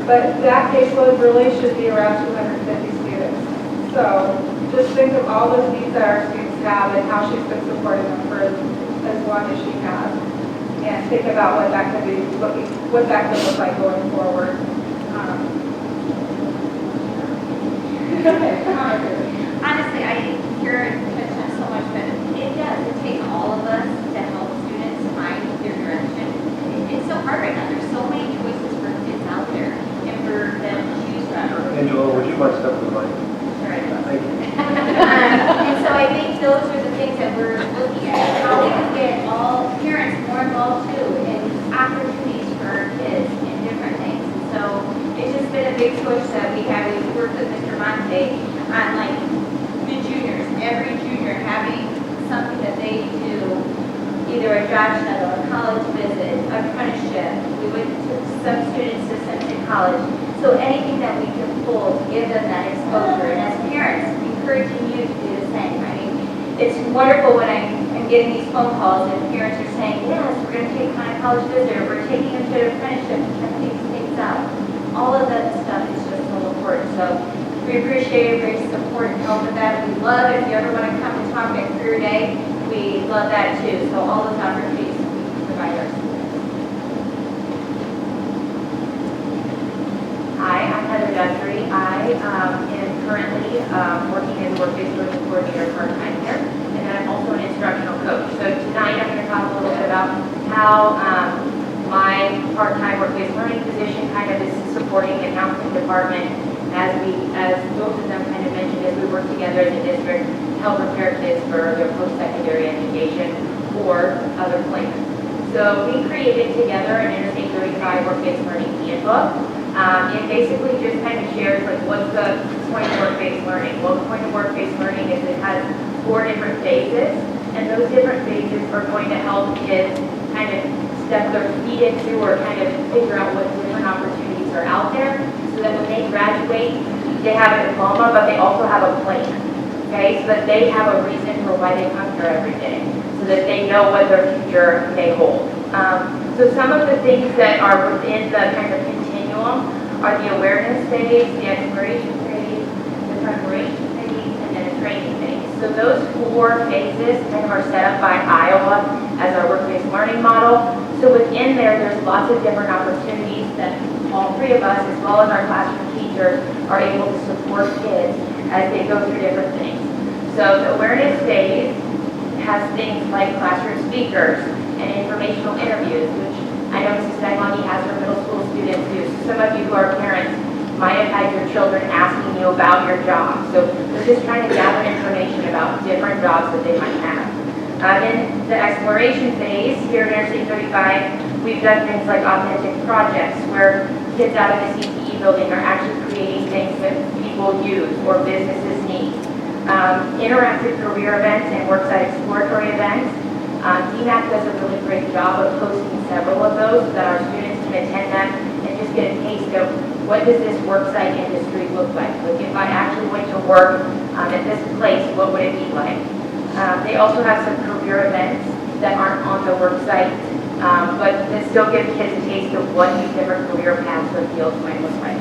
[SPEAKER 3] But that caseload really should be around 250 students. So just think of all those needs that our students have and how she's been supporting them for as long as she has, and think about what that could be what that could look like going forward.
[SPEAKER 13] Honestly, I hear and touch on so much, but it does. It takes all of us to help students find their direction. It's so hard right now. There's so many choices for kids out there, and for them to choose from.
[SPEAKER 1] Angela, would you mind stepping to the mic?
[SPEAKER 13] Sorry.
[SPEAKER 1] Thank you.
[SPEAKER 13] And so I think those are the things that we're looking at. How we can get all parents more involved too in opportunities for our kids in different things. And so it's just been a big push that we have. We've worked with Mr. Monte on like the juniors, every junior having something that they do, either a job shuttle, a college visit, apprenticeship. We went to some student systems in college. So anything that we can pull to give them that exposure, and as parents, encouraging you to do the same. I mean, it's wonderful when I'm getting these phone calls and parents are saying, yes, we're going to take them on a college visit, or we're taking them to an apprenticeship to check these things out. All of that stuff is just so important. So we appreciate everybody's support and help with that. We love if you ever want to come and talk at Career Day, we love that too. So all those opportunities we can provide our students.
[SPEAKER 8] Hi, I'm Heather Guthrie. I am currently working as a work-based learning coordinator part-time here, and then I'm also an instructional coach. So tonight I'm going to talk a little bit about how my part-time work-based learning position kind of is supporting the counseling department as both of them kind of mentioned, as we work together as a district to help prepare kids for their post-secondary education or other plans. So we created together an Interstate 35 work-based learning handbook. It basically just kind of shares like what's the point of work-based learning. Well, the point of work-based learning is it has 4 different phases, and those different phases are going to help kids kind of step their feet into or kind of figure out what different opportunities are out there, so that when they graduate, they have a diploma, but they also have a plan, okay? So that they have a reason for why they come here every day, so that they know what their future may hold. So some of the things that are within the kind of continuum are the awareness phase, the exploration phase, the preparation phase, and then a training phase. So those 4 phases kind of are set up by Iowa as our work-based learning model. So within there, there's lots of different opportunities that all 3 of us, as well as our classroom teachers, are able to support kids as they go through different things. So the awareness phase has things like classroom speakers and informational interviews, which I know Mrs. Steinloggy has for middle school students too. So some of you who are parents might have had your children asking you about your job. So they're just trying to gather information about different jobs that they might have. In the exploration phase, here at Interstate 35, we've done things like authentic projects where kids out of the CPE building are actually creating things that people use or businesses need. Interactive career events and worksite exploratory events. DMAC does a really great job of hosting several of those so that our students can attend them and just get a taste of what does this worksite industry look like. Like if I actually went to work at this place, what would it be like? They also have some career events that aren't on the worksite, but that still give kids a taste of what these different career paths or fields might look like.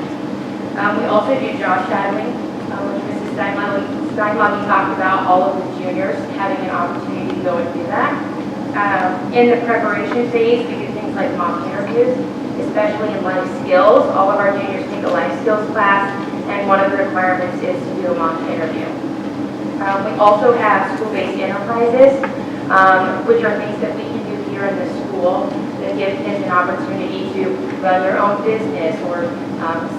[SPEAKER 8] We also do job shadowing, which Mrs. Steinloggy talked about, all of the juniors having an opportunity to go and do that. In the preparation phase, we do things like mock interviews, especially in life skills. All of our juniors take a life skills class, and one of the requirements is to do a mock interview. We also have school-based enterprises, which are things that we can do here in the school that give kids an opportunity to run their own business or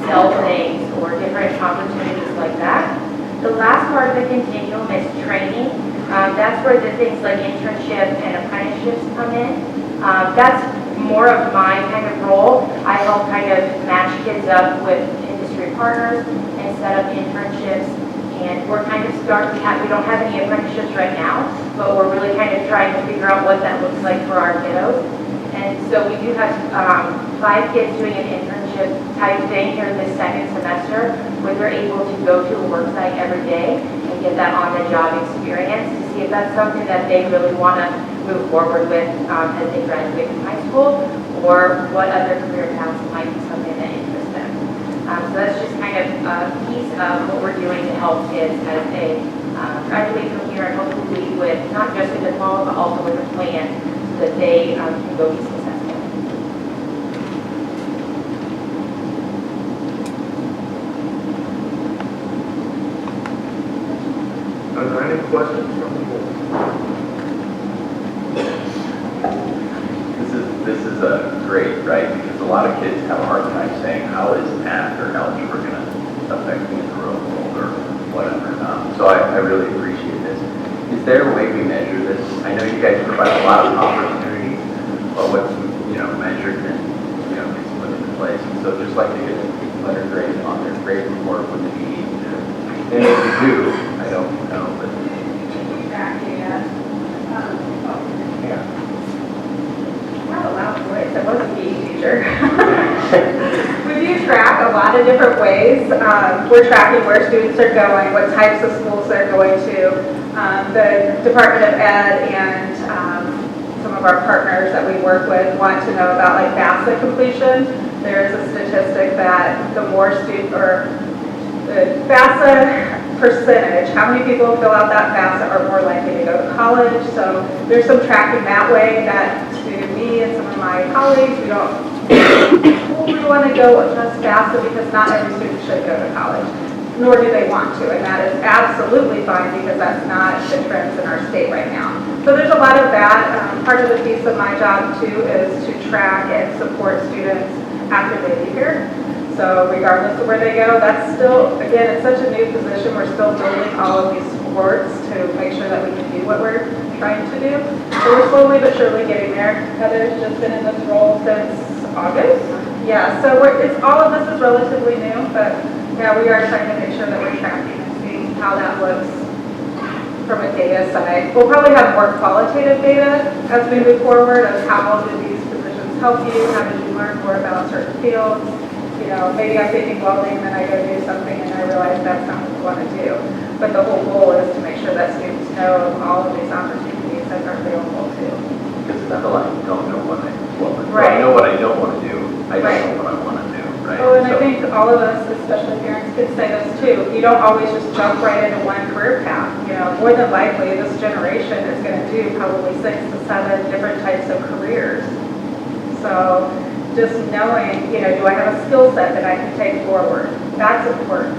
[SPEAKER 8] sell things or different opportunities like that. The last part of the continuum is training. That's where the things like internship and apprenticeships come in. That's more of my kind of role. I help kind of match kids up with industry partners and set up internships. And we're kind of starting, we don't have any apprenticeships right now, but we're really kind of trying to figure out what that looks like for our kiddos. And so we do have 5 kids doing an internship type thing here this second semester, where they're able to go to a work site every day and get that on-the-job experience to see if that's something that they really want to move forward with as they graduate from high school, or what other career paths might be something that interests them. So that's just kind of a piece of what we're doing to help kids as they graduate from here, and hopefully with not just a diploma, but also with a plan so that they can go be successful.
[SPEAKER 1] Are there any questions from the board?
[SPEAKER 12] This is great, right? Because a lot of kids have a hard time saying, how is math or algebra going to affect me in the real world or whatever. So I really appreciate this. Is there a way we measure this? I know you guys provide a lot of opportunities, but what's measured and gets put into place. And so just like to get a letter grade on their grade report, what do you need to do? And if you do, I don't know, but
[SPEAKER 6] Track data.
[SPEAKER 12] yeah.
[SPEAKER 6] Not a loud voice, I was a PE teacher. We do track a lot of different ways. We're tracking where students are going, what types of schools they're going to. The Department of Ed and some of our partners that we work with want to know about like FAFSA completion. There's a statistic that the more students, or the FAFSA percentage, how many people fill out that FAFSA are more likely to go to college. So there's some tracking that way that to me and some of my colleagues, we don't totally want to go just FAFSA because not every student should go to college, nor do they want to. And that is absolutely fine because that's not the trends in our state right now. So there's a lot of that. Part of the piece of my job too is to track and support students after they leave here. So regardless of where they go, that's still, again, it's such a new position. We're still building all of these supports to make sure that we can do what we're trying to do. So we're slowly but surely getting there. Heather's just been in this role since August.
[SPEAKER 3] Yeah, so all of this is relatively new, but yeah, we are trying to make sure that we're tracking and seeing how that looks from a data side. We'll probably have more qualitative data as we move forward of how do these positions help you, how did you learn more about certain fields. You know, maybe I'm taking welding and then I go do something and I realize that's not what I want to do. But the whole goal is to make sure that students know all of these opportunities that are available too.
[SPEAKER 12] Because it's not like I don't know what I want.
[SPEAKER 3] Right.
[SPEAKER 12] I know what I don't want to do. I don't
[SPEAKER 3] Right.
[SPEAKER 12] know what I want to do, right?
[SPEAKER 3] Oh, and I
[SPEAKER 12] So-
[SPEAKER 3] think all of us, especially parents, could say this too. You don't always just jump right into one career path. You know, more than likely, this generation is going to do probably 6 to 7 different types of careers. So just knowing, you know, do I have a skill set that I can take forward? That's important.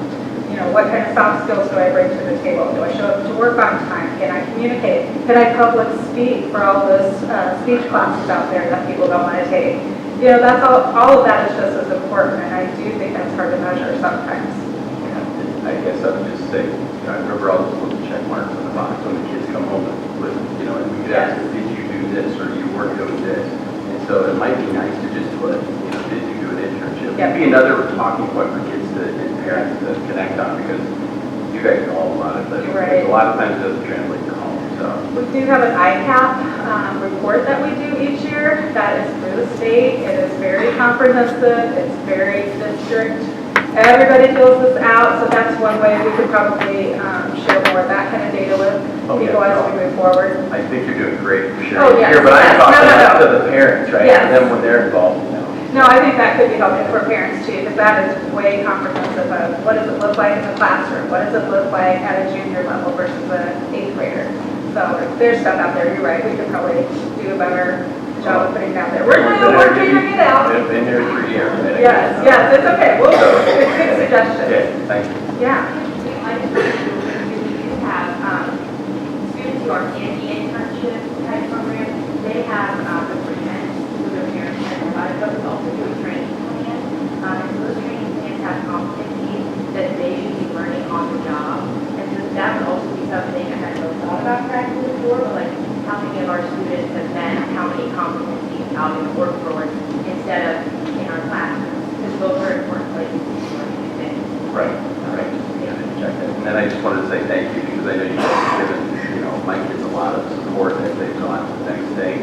[SPEAKER 3] You know, what kind of soft skills do I bring to the table? Do I show up to work on time? Can I communicate? Can I public speak for all those speech classes out there that people don't want to take? You know, that's all of that is just as important, and I do think that's hard to measure sometimes.
[SPEAKER 12] I guess I would just say, you know, I remember all those little check marks on the box when the kids come home with, you know, and we could ask them, did you do this, or you weren't doing this? And so it might be nice to just put, you know, did you do an internship?
[SPEAKER 3] Yep.
[SPEAKER 12] It'd be another talking point for kids and parents to connect on, because you guys know all about it, but
[SPEAKER 3] Right.
[SPEAKER 12] a lot of times it doesn't translate to home, so.
[SPEAKER 3] We do have an ICAP report that we do each year. That is through the state. It is very comprehensive. It's very district. Everybody fills this out, so that's one way we could probably share more of that kind of data with people as we move forward.
[SPEAKER 12] I think you're doing great for sharing
[SPEAKER 3] Oh,
[SPEAKER 12] it
[SPEAKER 3] yes,
[SPEAKER 12] here, but I'm
[SPEAKER 3] yes.
[SPEAKER 12] talking
[SPEAKER 3] No.
[SPEAKER 12] to the parents, right?
[SPEAKER 3] Yes.
[SPEAKER 12] And then when they're involved, you know.
[SPEAKER 3] No, I think that could be helpful for parents too, because that is way comprehensive of what does it look like in the classroom? What does it look like at a junior level versus an 8th grader? So there's stuff out there, you're right, we could probably do a better job of putting it out there. We're figuring it out.
[SPEAKER 12] I've been here for years. right?
[SPEAKER 3] Yes, it's okay, it's good suggestions.
[SPEAKER 12] Okay, thank you.
[SPEAKER 3] Yeah.
[SPEAKER 13] I just want to we do have students who are in the internship type program, they have agreements with their parents and provided, but we also do a training plan. And so those training plans have competencies that they should be learning on the job. And so that would also be something I hadn't really thought about practicing before, but like how many of our students have met how many competencies out in the workforce instead of in our classrooms. Because those are important places to learn new things.
[SPEAKER 12] Right. Yeah, check that. And then I just wanted to say thank you, because I know you guys have given, you know, my kids a lot of support as they've gone to the next day,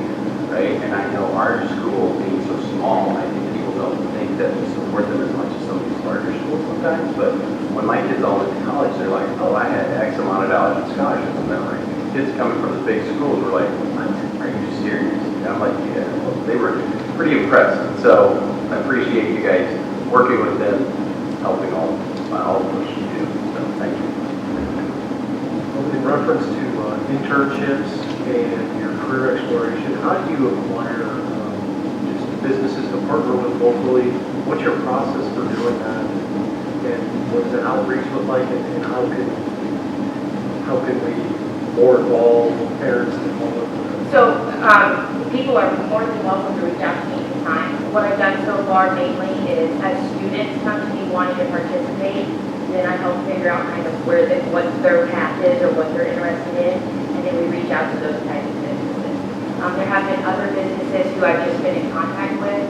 [SPEAKER 12] right? And I know our school being so small, I think people don't think that we support them as much as some of these larger schools sometimes, but when my kids all went to college, they're like, oh, I had X amount of dollars in scholarships, and then like, kids coming from the big schools were like, what? Are you serious? And I'm like, yeah, well, they were pretty impressed. So I appreciate you guys working with them, helping all of us you do. So thank you.
[SPEAKER 14] In reference to internships and your career exploration, how do you acquire just businesses to partner with locally? What's your process for doing that? And what does an outreach look like? And how can we more involve parents and all of that?
[SPEAKER 8] So, people are more than welcome to reach out to me anytime. What I've done so far mainly is as students come to me wanting to participate, then I help figure out kind of what their path is or what they're interested in, and then we reach out to those types of businesses. There have been other businesses who I've just been in contact with.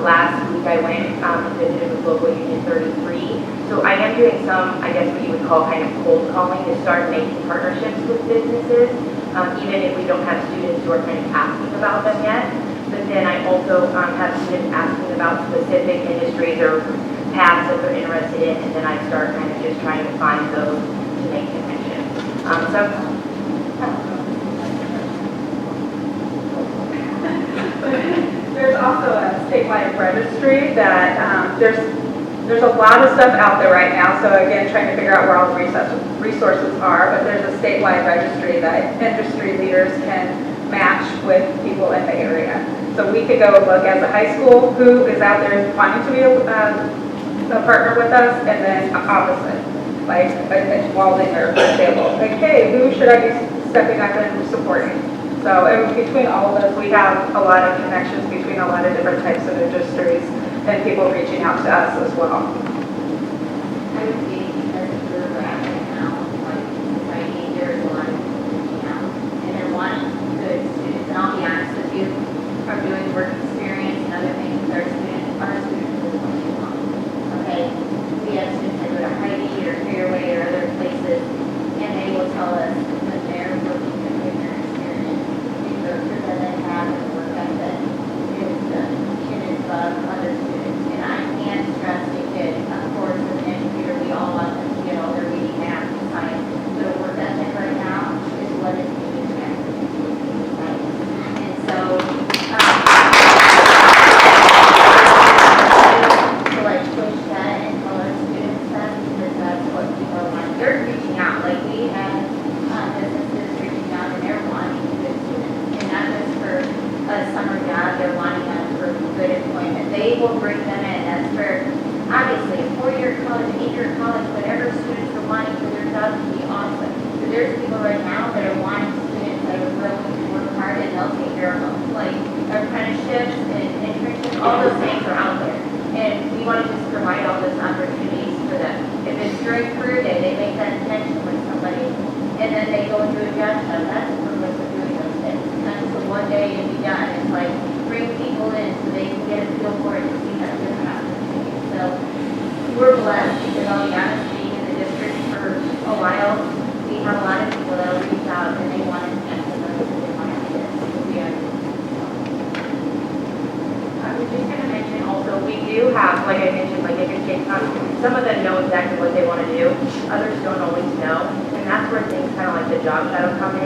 [SPEAKER 8] Last week I went and visited with Local Union 33. So I am doing some, I guess what you would call kind of cold calling to start making partnerships with businesses, even if we don't have students who are kind of asking about them yet. But then I also have students asking about specific industries or paths that they're interested in, and then I start kind of just trying to find those to make connections.
[SPEAKER 3] There's also a statewide registry that there's a lot of stuff out there right now. So again, trying to figure out where all the resources are. But there's a statewide registry that industry leaders can match with people in the area. So we could go look as a high school who is out there wanting to be a partner with us, and then opposite, like Walden or for example, like, hey, who should I be stepping up and supporting? So and between all of us, we have a lot of connections between a lot of different types of industries and people reaching out to us as well.
[SPEAKER 13] I would say because we're right now, like, society, there's a lot of reaching out. And then one good students, and I'll be honest with you, from doing work experience and other things with our students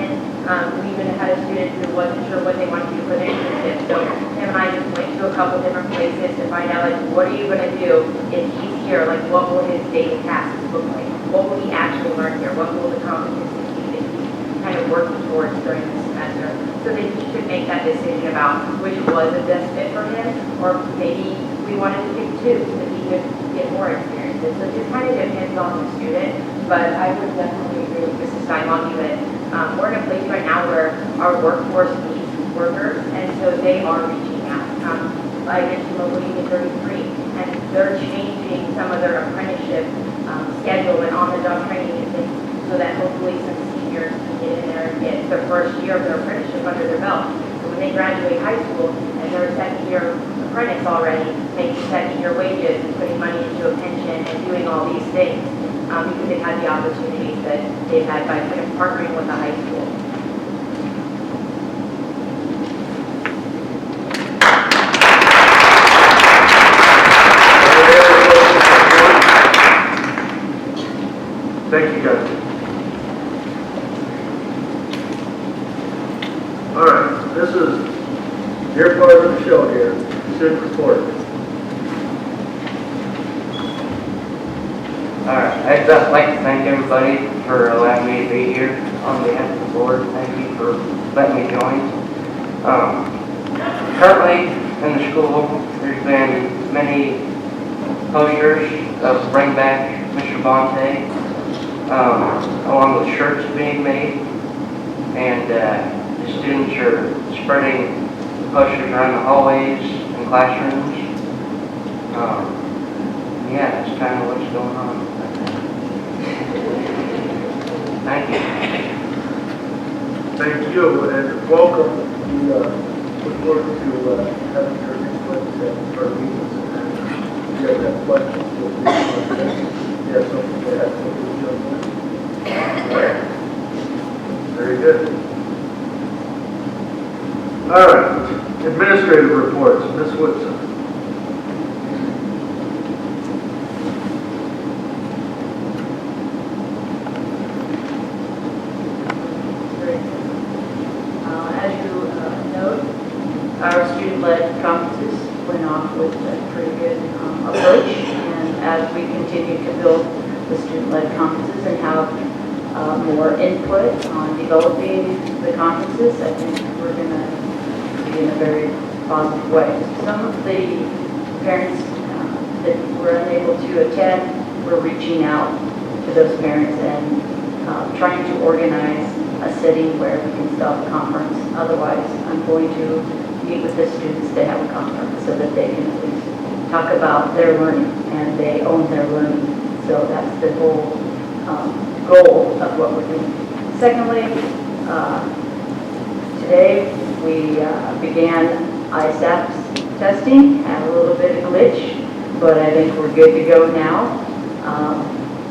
[SPEAKER 8] in. We even had a student who wasn't sure what they wanted to do for their internship. So him and I just went to a couple different places to find out, like, what are you going to do if he's here? Like, what will his daily tasks look like? What will he actually learn here? What will the competencies be that he's kind of working towards during the semester? So that he could make that decision about which was the best fit for him, or maybe we wanted to pick two so that he could get more experiences. So it just kind of depends on the student, but I would definitely agree with Mrs. Steinlocke that we're in a place right now where our workforce needs workers, and so they are reaching out. I mentioned Local Union 33, and they're changing some of their apprenticeship schedule and on-the-job training and things so that hopefully some seniors can get in there and get their first year of their apprenticeship under their belt. So when they graduate high school and they're a second-year apprentice already, making second-year wages and putting money into a pension and doing all these things, because they've had the opportunities that they've had by kind of partnering with the high school.
[SPEAKER 1] Thank you, guys. All right, this is your part of the show here, student report.
[SPEAKER 15] Alright, I'd just like to thank everybody for allowing me to be here on behalf of the board. Thank you for letting me join. Currently in the school, there's been many posters of Bring Back Mr. Bonte, along with shirts being made, and the students are spreading the posters around the hallways and classrooms. Yeah, that's kind of what's going on. Thank you.
[SPEAKER 1] Thank you, and welcome. We look forward to having your input at our meetings. And if you guys have questions, feel free to contact us. You have something to add to the Very good. All right, administrative reports, Ms. Woodson.
[SPEAKER 16] Our student-led conferences went off with a pretty good approach, and as we continue to build the student-led conferences and have more input on developing the conferences, I think we're going to be in a very positive way. Some of the parents that were unable to attend, we're reaching out to those parents and trying to organize a setting where we can still have a conference. Otherwise, I'm going to meet with the students to have a conference so that they can at least talk about their learning and they own their learning. So that's the whole goal of what we're doing. Secondly, today we began ISAPS testing, had a little bit of glitch, but I think we're good to go now.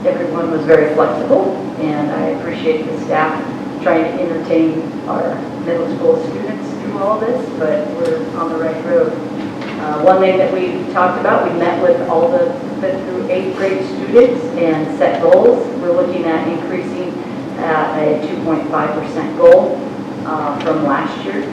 [SPEAKER 16] Everyone was very flexible, and I appreciate the staff trying to entertain our middle school students through all this, but we're on the right road. One thing that we talked about, we met with all the 5th through 8th grade students and set goals. We're looking at increasing a 2.5% goal from last year.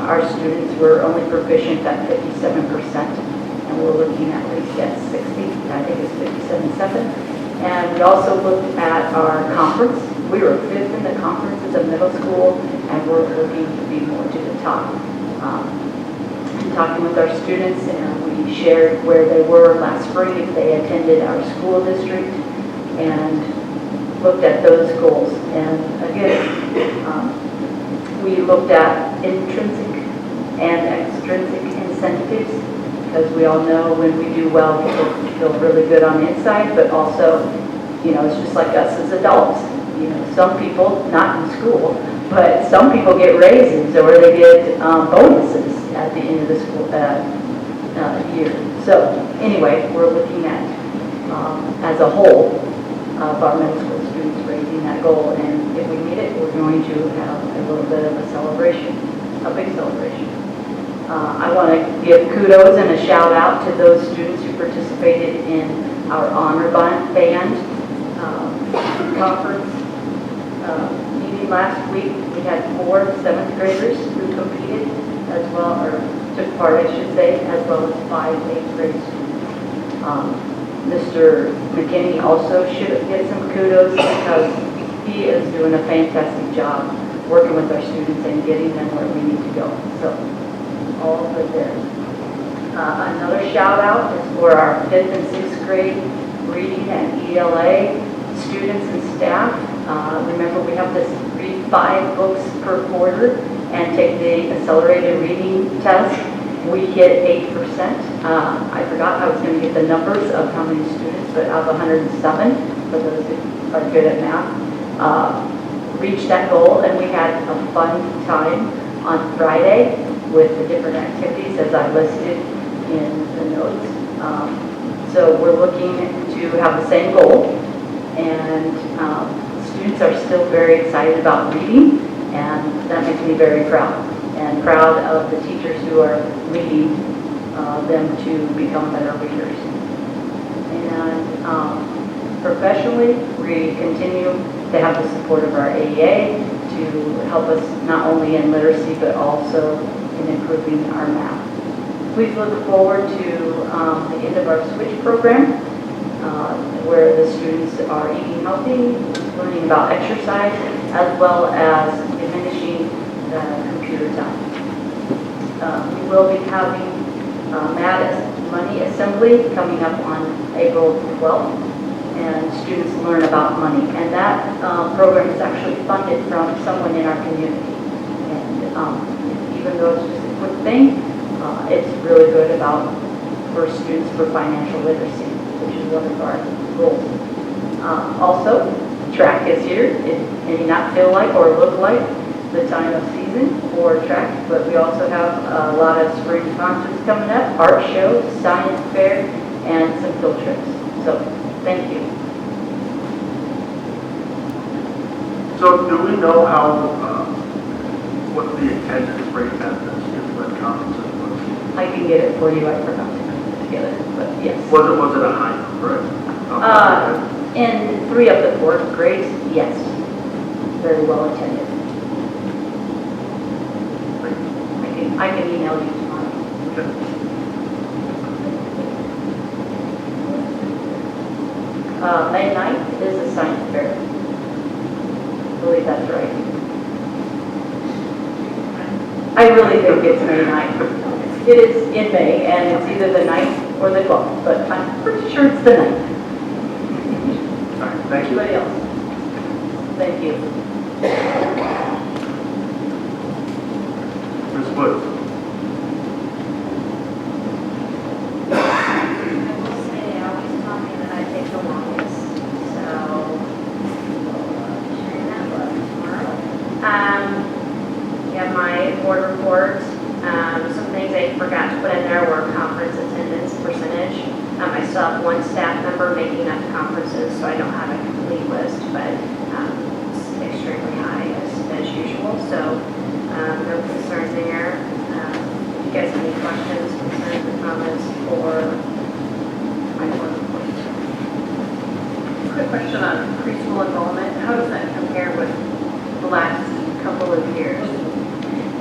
[SPEAKER 16] Our students were only proficient at 57%, and we're looking at least at 60. I think it's 57.7. And we also looked at our conference. We were 5th in the conference as a middle school, and we're looking to be more to the top. Talking with our students, and we shared where they were last spring if they attended our school district, and looked at those goals. And again, we looked at intrinsic and extrinsic incentives, because we all know when we do well, people feel really good on the inside, but also, you know, it's just like us as adults. You know, some people, not in school, but some people get raises or they get bonuses at the end of the school year. So anyway, we're looking at, as a whole, of our middle school students raising that goal. And if we meet it, we're going to have a little bit of a celebration, a big celebration. I want to give kudos and a shout out to those students who participated in our honor band conference meeting meeting last week, we had 4 7th graders who competed as well, or took part, I should say, as well as 5 8th grade students. Mr. McKinney also should get some kudos because he is doing a fantastic job working with our students and getting them where we need to go. So, all good there. Another shout out is for our 5th and 6th grade reading and ELA students and staff. Remember, we have this read 5 books per quarter and take the accelerated reading test. We get 8%. I forgot I was going to get the numbers of how many students, but out of 107, for those who are good at math, reached that goal. And we had a fun time on Friday with the different activities as I listed in the notes. So we're looking to have the same goal, and students are still very excited about reading, and that makes me very proud, and proud of the teachers who are leading them to become better readers. And professionally, we continue to have the support of our AEA to help us not only in literacy but also in improving our math. Please look forward to the end of our switch program, where the students are eating healthy, learning about exercise, as well as diminishing the computer time. We will be having money assembly coming up on April 12th, and students learn about money. And that program is actually funded from someone in our community. And even though it's just a quick thing, it's really good for students for financial literacy, which is one of our goals. Also, track is here. It may not feel like or look like the time of season for track, but we also have a lot of spring concerts coming up, art show, science fair, and some field trips. So, thank you.
[SPEAKER 1] So do we know how, what the attendance rate at the student conferences was?
[SPEAKER 16] I can get it for you. I forgot to put it together, but yes.
[SPEAKER 1] Was it a high number?
[SPEAKER 16] In 3 of the 4 grades, yes. Very well attended. I can email you tomorrow.
[SPEAKER 1] Okay.
[SPEAKER 16] May 9th is a science fair. I believe that's right. I really think it's May 9th. It is in May, and it's either the 9th or the 12th, but I'm pretty sure it's the 9th.
[SPEAKER 1] All right, thank you.
[SPEAKER 16] Anybody else? Thank you.
[SPEAKER 1] Ms. Woods?
[SPEAKER 13] I will say, they always tell me that I take the longest, so sharing that book tomorrow. Yeah, my board report, some things I forgot to put in there were conference attendance percentage. I still have 1 staff member making up conferences, so I don't have a complete list, but it's extremely high as usual, so no concerns there. If you guys have any questions, concerns, or comments for my board report?
[SPEAKER 2] Quick question on preschool enrollment. How does that compare with the last couple of years?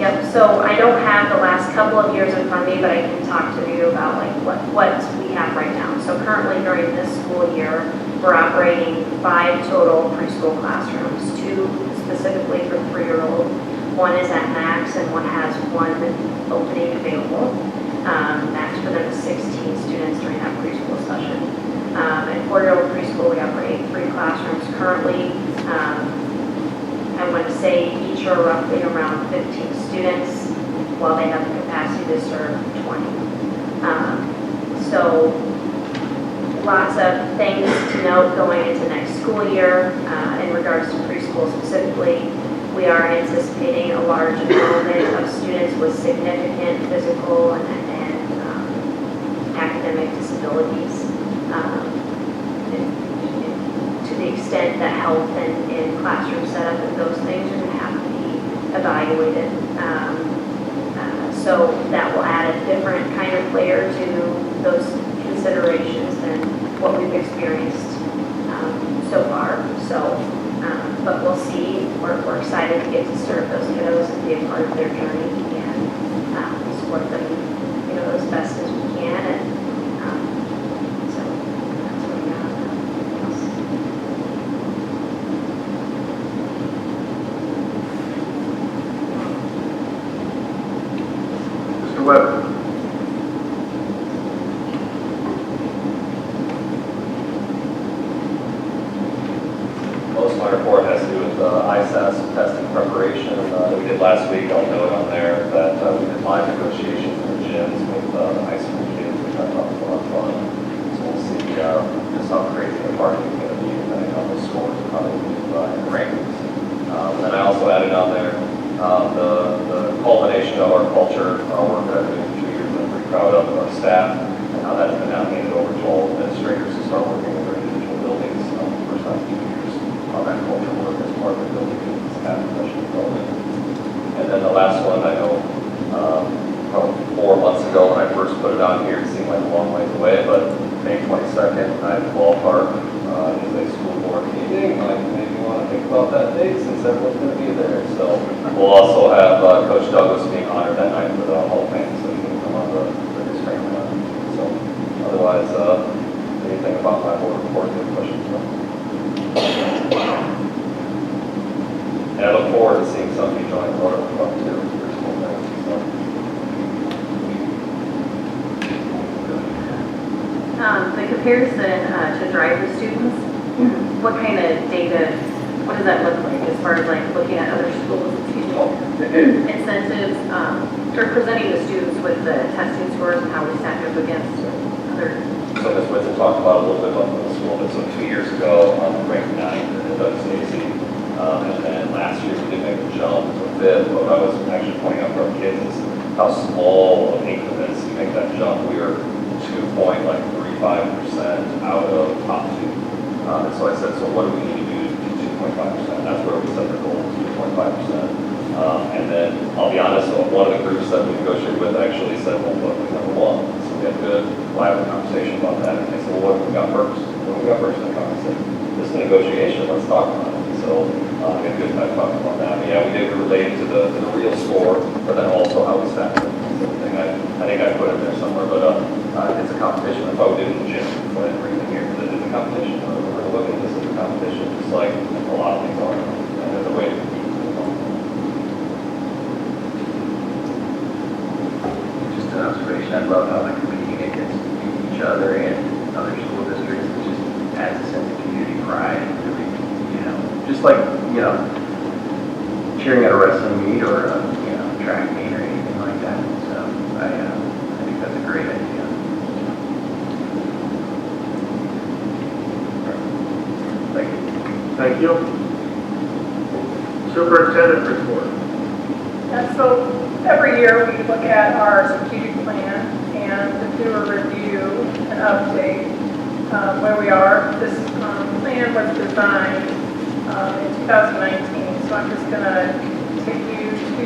[SPEAKER 13] Yep, so I don't have the last couple of years in front of me, but I can talk to you about like what we have right now. So currently during this school year, we're operating 5 total preschool classrooms, 2 specifically for 3-year-old. 1 is at max and 1 has 1 opening available. Max for them is 16 students during that preschool session. At 4-year-old preschool, we operate 3 classrooms currently. I want to say each are roughly around 15 students, while they have the capacity to serve 20. So lots of things to note going into next school year. In regards to preschool specifically, we are anticipating a large enrollment of students with significant physical and academic disabilities. To the extent that health and classroom setup and those things are going to have to be evaluated. So that will add a different kind of layer to those considerations than what we've experienced so far. So
[SPEAKER 10] but we'll see. We're excited to get to serve those kiddos and be a part of their journey and support them, as best as we can. And so that's what we got.
[SPEAKER 1] Mr. Weber.
[SPEAKER 17] Most of my report has to do with ISAS testing preparation that we did last week. I'll note on there that we did live negotiations in the gyms with the high school kids, which I thought was a lot of fun. So we'll see just how crazy the parking is going to be, depending on the scores and how they move in the rankings. And then I also added on there the culmination of our culture, our work that I've been doing for 2 years, and I'm pretty proud of our staff and how that's been now handed over to all administrators to start working in their individual buildings for the first time in 2 years. How that culture work as part of the building and staff professional development. And then the last one, I know probably 4 months ago when I first put it on here, it seemed like a long ways away, but May 22nd, I at the ballpark is a school board meeting. I maybe want to think about that date since everyone's going to be there. So we'll also have Coach Douglas being honored that night for the Hall of Fame, so he can come on the his family line. So otherwise, anything about my board report, any questions? And I look forward to seeing some of you join the Rotary Club too.
[SPEAKER 2] The comparison to driver students, what kind of data, what does that look like as far as like looking at other schools, incentives, or presenting the students with the testing scores and how we stack up against other?
[SPEAKER 17] So Ms. Whitson talked about a little bit about the school, but so 2 years ago, ranked 9th in WCAC, and then last year we did make a jump to 5th. What I was actually pointing out for our kids is how small of increments you make that jump. We are 2.35% out of top 2. And so I said, so what do we need to do to do 2.5%? That's where we set the goal, 2.5%. And then I'll be honest, one of the groups that we negotiated with actually said, well, what was number 1? So we had a good lively conversation about that. And they said, well, what have we got first? What have we got first in the conversation? This is a negotiation, let's talk about it. So we had a good time talking about that. But yeah, we did relate to the real score, but then also how we stack it. I think I put it there somewhere, but it's a competition. That's why we did it in the gym. So I didn't bring it here, because it is a competition. We're looking at this as a competition, just like a lot of things are. And there's a way to compete.
[SPEAKER 12] Just an observation, I love how they're competing against each other and other school districts. It just adds a sense of community pride and really, just like, cheering at a wrestling meet or a, track meet or anything like that. So I think that's a great idea. Thank you.
[SPEAKER 1] Thank you. Superintendent report.
[SPEAKER 3] And so every year we look at our strategic plan and do a review and update where we are. This plan was designed in 2019, so I'm just going to take you to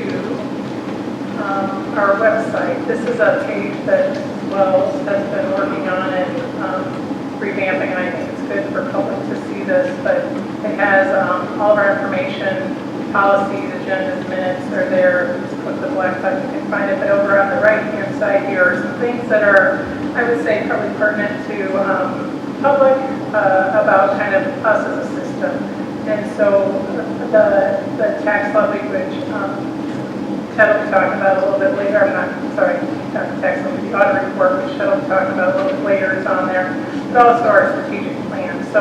[SPEAKER 3] our website. This is a page that Wells has been working on and revamping, and I think it's good for public to see this, but it has all of our information, policies, agendas, minutes are there. Just click the black button, you can find it. But over on the right-hand side here are some things that are, I would say, probably pertinent to public about kind of us as a system. And so the tax levy, which Ted will be talking about a little bit later, not the tax levy, the audit report, which Ted will be talking about a little bit later, is on there, but also our strategic plan. So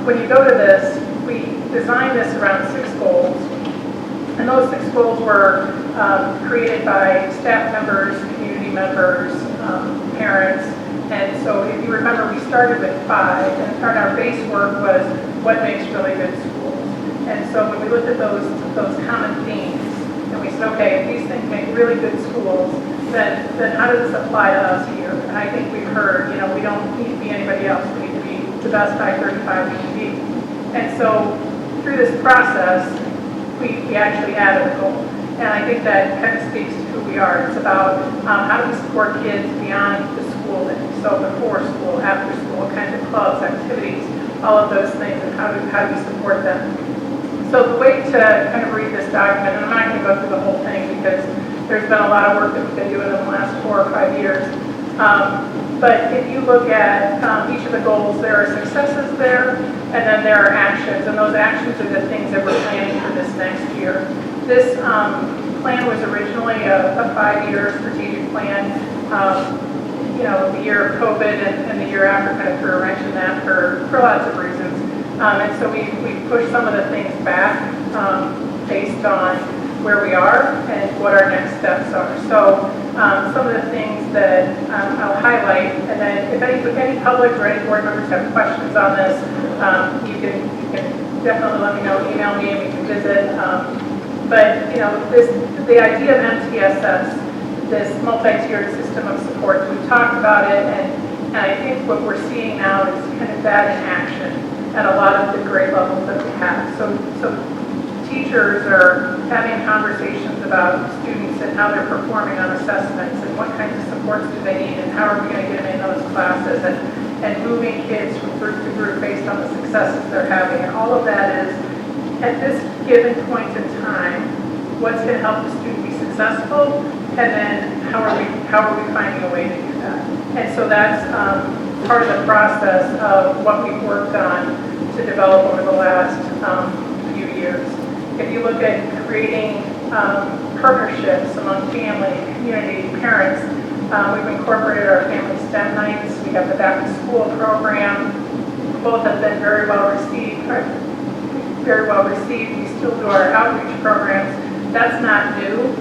[SPEAKER 3] when you go to this, we designed this around 6 goals, and those 6 goals were created by staff members, community members, parents, and so if you remember, we started with 5, and our base work was what makes really good schools. And so when we looked at those common themes, and we said, okay, if these things make really good schools, then how does this apply to us here? And I think we've heard, we don't need to be anybody else, we need to be the best I-35 we can be. And so through this process, we actually added a goal. And I think that kind of speaks to who we are. It's about how do we support kids beyond the school day. So before school, after school, what kinds of clubs, activities, all of those things, and how do we support them. So the way to kind of read this document, and I'm not going to go through the whole thing because there's been a lot of work that we've been doing in the last 4 or 5 years. But if you look at each of the goals, there are successes there, and then there are actions, and those actions are the things that we're planning for this next year. This plan was originally a 5-year strategic plan. You know, the year of COVID and the year after kind of threw a wrench in that for lots of reasons. And so we pushed some of the things back based on where we are and what our next steps are. So some of the things that I'll highlight, and then if any public or any board members have questions on this, you can definitely let me know, email me, and we can visit. But you know, the idea of MTSS, this multi-tiered system of support, we've talked about it, and I think what we're seeing now is kind of that in action at a lot of the grade levels that we have. So teachers are having conversations about students and how they're performing on assessments and what kinds of supports do they need and how are we going to get them in those classes, and moving kids from group to group based on the successes they're having. And all of that is, at this given point in time, what's going to help the student be successful, and then how are we finding a way to do that. And so that's part of the process of what we've worked on to develop over the last few years. If you look at creating partnerships among family, community, parents, we've incorporated our family STEM nights. We have the back to school program. Both have been very well received. We still do our outreach programs. That's not new,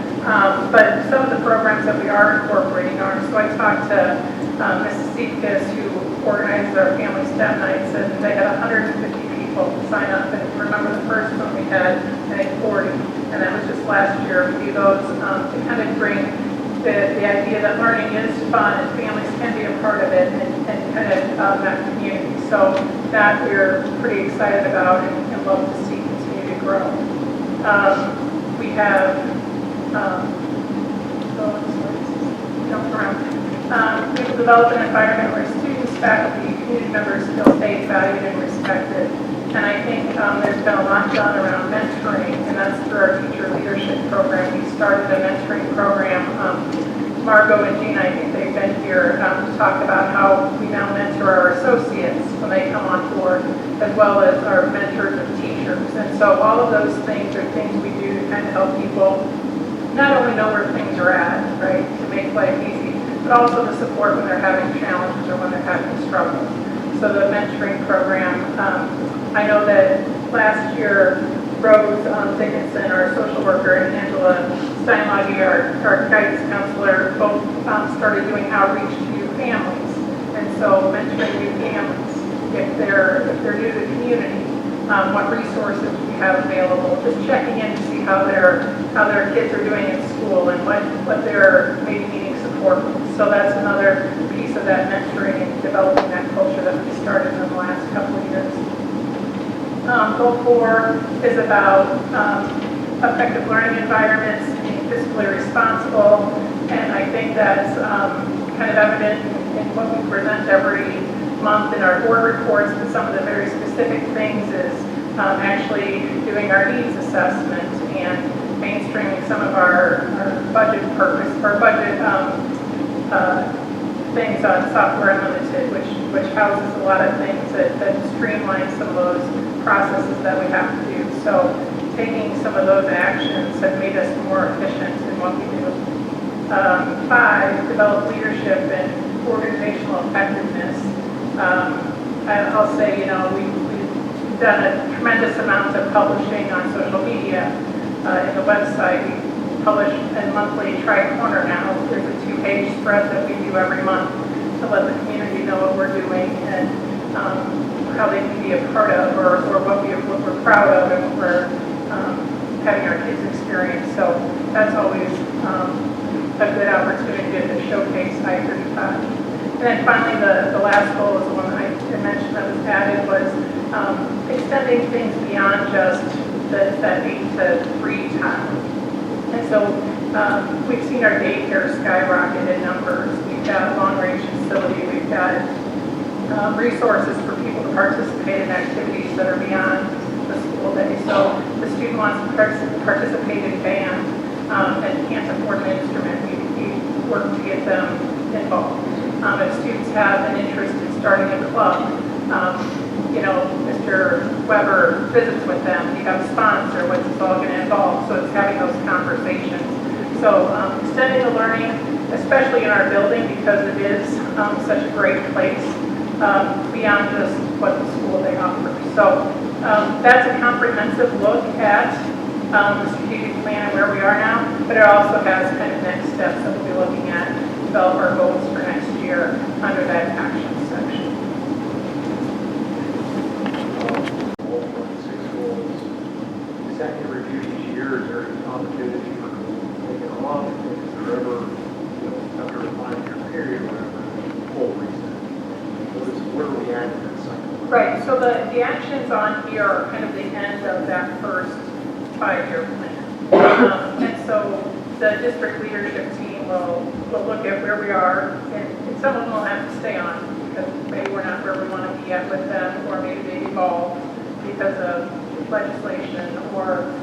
[SPEAKER 3] but some of the programs that we are incorporating are. So I talked to Mrs. Seepkis, who organizes our family STEM nights, and they had 150 people sign up. And remember the first one we had, I think 40, and that was just last year. We do those to kind of bring the idea that learning is fun and families can be a part of it, and kind of that community. So that we're pretty excited about and love to see continue to grow. We have we will develop an environment where students, faculty, community members feel safe, valued, and respected. And I think there's been a lot done around mentoring, and that's through our teacher leadership program. We started a mentoring program. Margot and Gina, I think they've been here to talk about how we now mentor our associates when they come on board, as well as our mentors of teachers. And so all of those things are things we do to kind of help people not only know where things are at, right, to make life easy, but also the support when they're having challenges or when they're having struggles. So the mentoring program, I know that last year, Rose Dickinson, our social worker, and Angela Steinlage, our guidance counselor, both started doing outreach to families. And so mentoring new families, if they're new to the community, what resources we have available, just checking in to see how their kids are doing in school and what they're maybe needing support with. So that's another piece of that mentoring and developing that culture that we started in the last couple of years. Goal 4 is about effective learning environments, being fiscally responsible, and I think that's kind of evident in what we present every month in our board reports. But some of the very specific things is actually doing our needs assessment and mainstreaming some of our budget things on Software Unlimited, which houses a lot of things that streamline some of those processes that we have to do. So taking some of those actions have made us more efficient in what we do. 5, develop leadership and organizational effectiveness. I'll say, we've done a tremendous amount of publishing on social media, in the website. We publish a monthly Tri-Corner now. There's a 2-page spread that we do every month to let the community know what we're doing and how they can be a part of, or what we're proud of and what we're having our kids experience. So that's always a good opportunity to showcase I-35. And then finally, the last goal is the one that I mentioned that was added, was extending things beyond just that 8 to 3 time. And so we've seen our daycare skyrocket in numbers. We've got a long-range facility. We've got resources for people to participate in activities that are beyond the school school day. So the student wants to participate in band and can't afford an instrument, we work to get them involved. If students have an interest in starting a club, you know, Mr. Weber visits with them, become a sponsor, what's this all going to involve? So it's having those conversations. So extending the learning, especially in our building, because it is such a great place, beyond just what the school day offers. So that's a comprehensive look at the strategic plan and where we are now, but it also has kind of next steps that we'll be looking at, develop our goals for next year under that action section.
[SPEAKER 14] All 6 goals. Is that your review each year? Is there an opportunity for taking them off? Is there ever, you know, after a 5-year period, whatever, full reset? Where are we at in that cycle?
[SPEAKER 3] Right, so the actions on here are kind of the end of that first 5-year plan. And so the district leadership team will look at where we are, and some of them will have to stay on because maybe we're not where we want to be at with them, or maybe they evolve because of legislation or,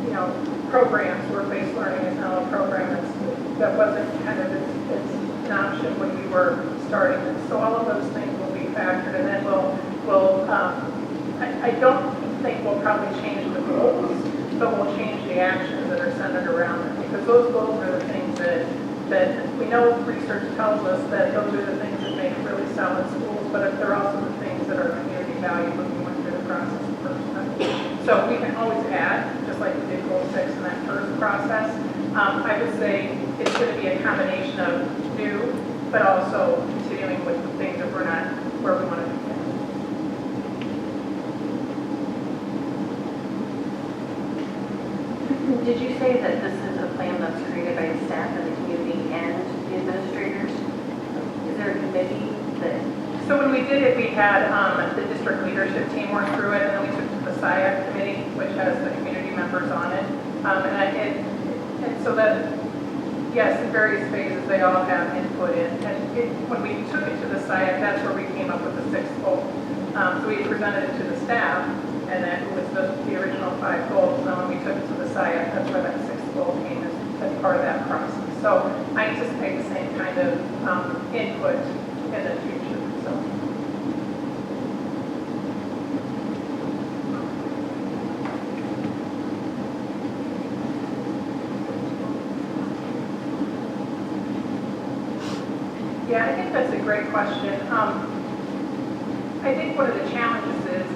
[SPEAKER 3] you know, programs. Work-based learning is now a program that wasn't kind of it's an option when we were starting this. So all of those things will be factored, and then I don't think we'll probably change the goals, but we'll change the actions that are centered around them, because those goals are the things that we know research tells us that those are the things that make really solid schools, but they're also the things that are community value when we went through the process the first time. So we can always add, just like we did goal 6 in that first process. I would say it's going to be a combination of new, but also continuing with the things that we're not where we want to be.
[SPEAKER 2] Did you say that this is a plan that's created by the staff and the community and the administrators? Is there a committee that?
[SPEAKER 3] So when we did it, we had the district leadership team work through it, and then we took to the SIAC committee, which has the community members on it. And so that, yes, in various phases, they all have input in. And when we took it to the SIAC, that's where we came up with the 6th goal. So we presented it to the staff, and that was the original 5 goals. And then when we took it to the SIAC, that's where that 6th goal came as part of that process. So I anticipate the same kind of input in the future. So. Yeah, I think that's a great question. I think one of the challenges is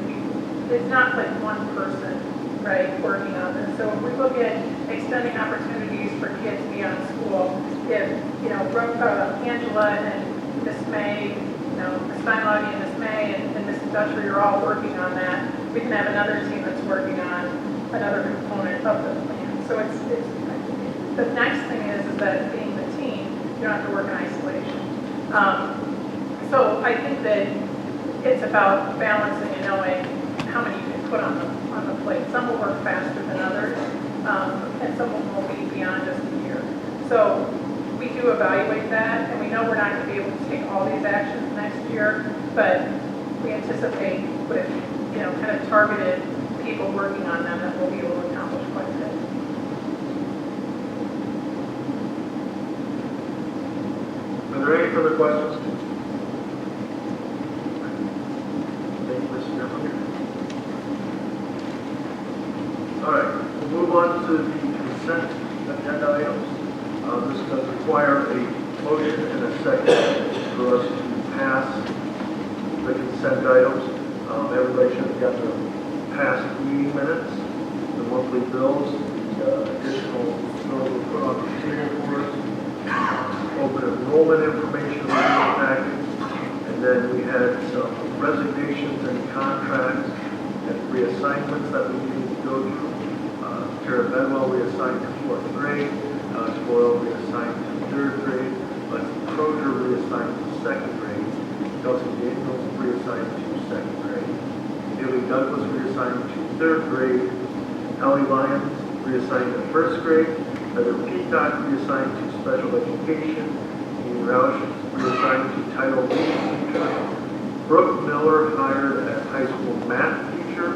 [SPEAKER 3] it's not like one person, right, working on this. So if we look at extending opportunities for kids beyond school, if, you know, Angela and Miss May, you know, Miss Steinlage and Miss May and Miss Dutcher, you're all working on that. We can have another team that's working on another component of the plan. So it's the next thing is that being the team, you don't have to work in isolation. So I think that it's about balancing and knowing how many you can put on the plate. Some will work faster than others, and some will be beyond just a year. So we do evaluate that, and we know we're not going to be able to take all these actions next year, but we anticipate with, you know, kind of targeted people working on them that we'll be able to accomplish quite a bit.
[SPEAKER 1] Are there any further questions? Thank you, Mr. Chairman. All right, we'll move on to the consent agenda items. This does require a motion and a second for us to pass the consent items. Everybody should have got the past meeting minutes, the monthly bills, the additional bills we put on the table for us, open enrollment information in the packet, and then we had some resignations and contracts and reassignments that we needed to go through. Tara Bedwell reassigned to 4th grade, Alex Boyle reassigned to 3rd grade, Leslie Crozier reassigned to 2nd grade, Kelsey Daniels reassigned to 2nd grade, Haley Douglas reassigned to 3rd grade, Ellie Lyons reassigned to 1st grade, Heather Peacock reassigned to special education, Amy Roush reassigned to Title I teacher, Brooke Miller hired as high school math teacher,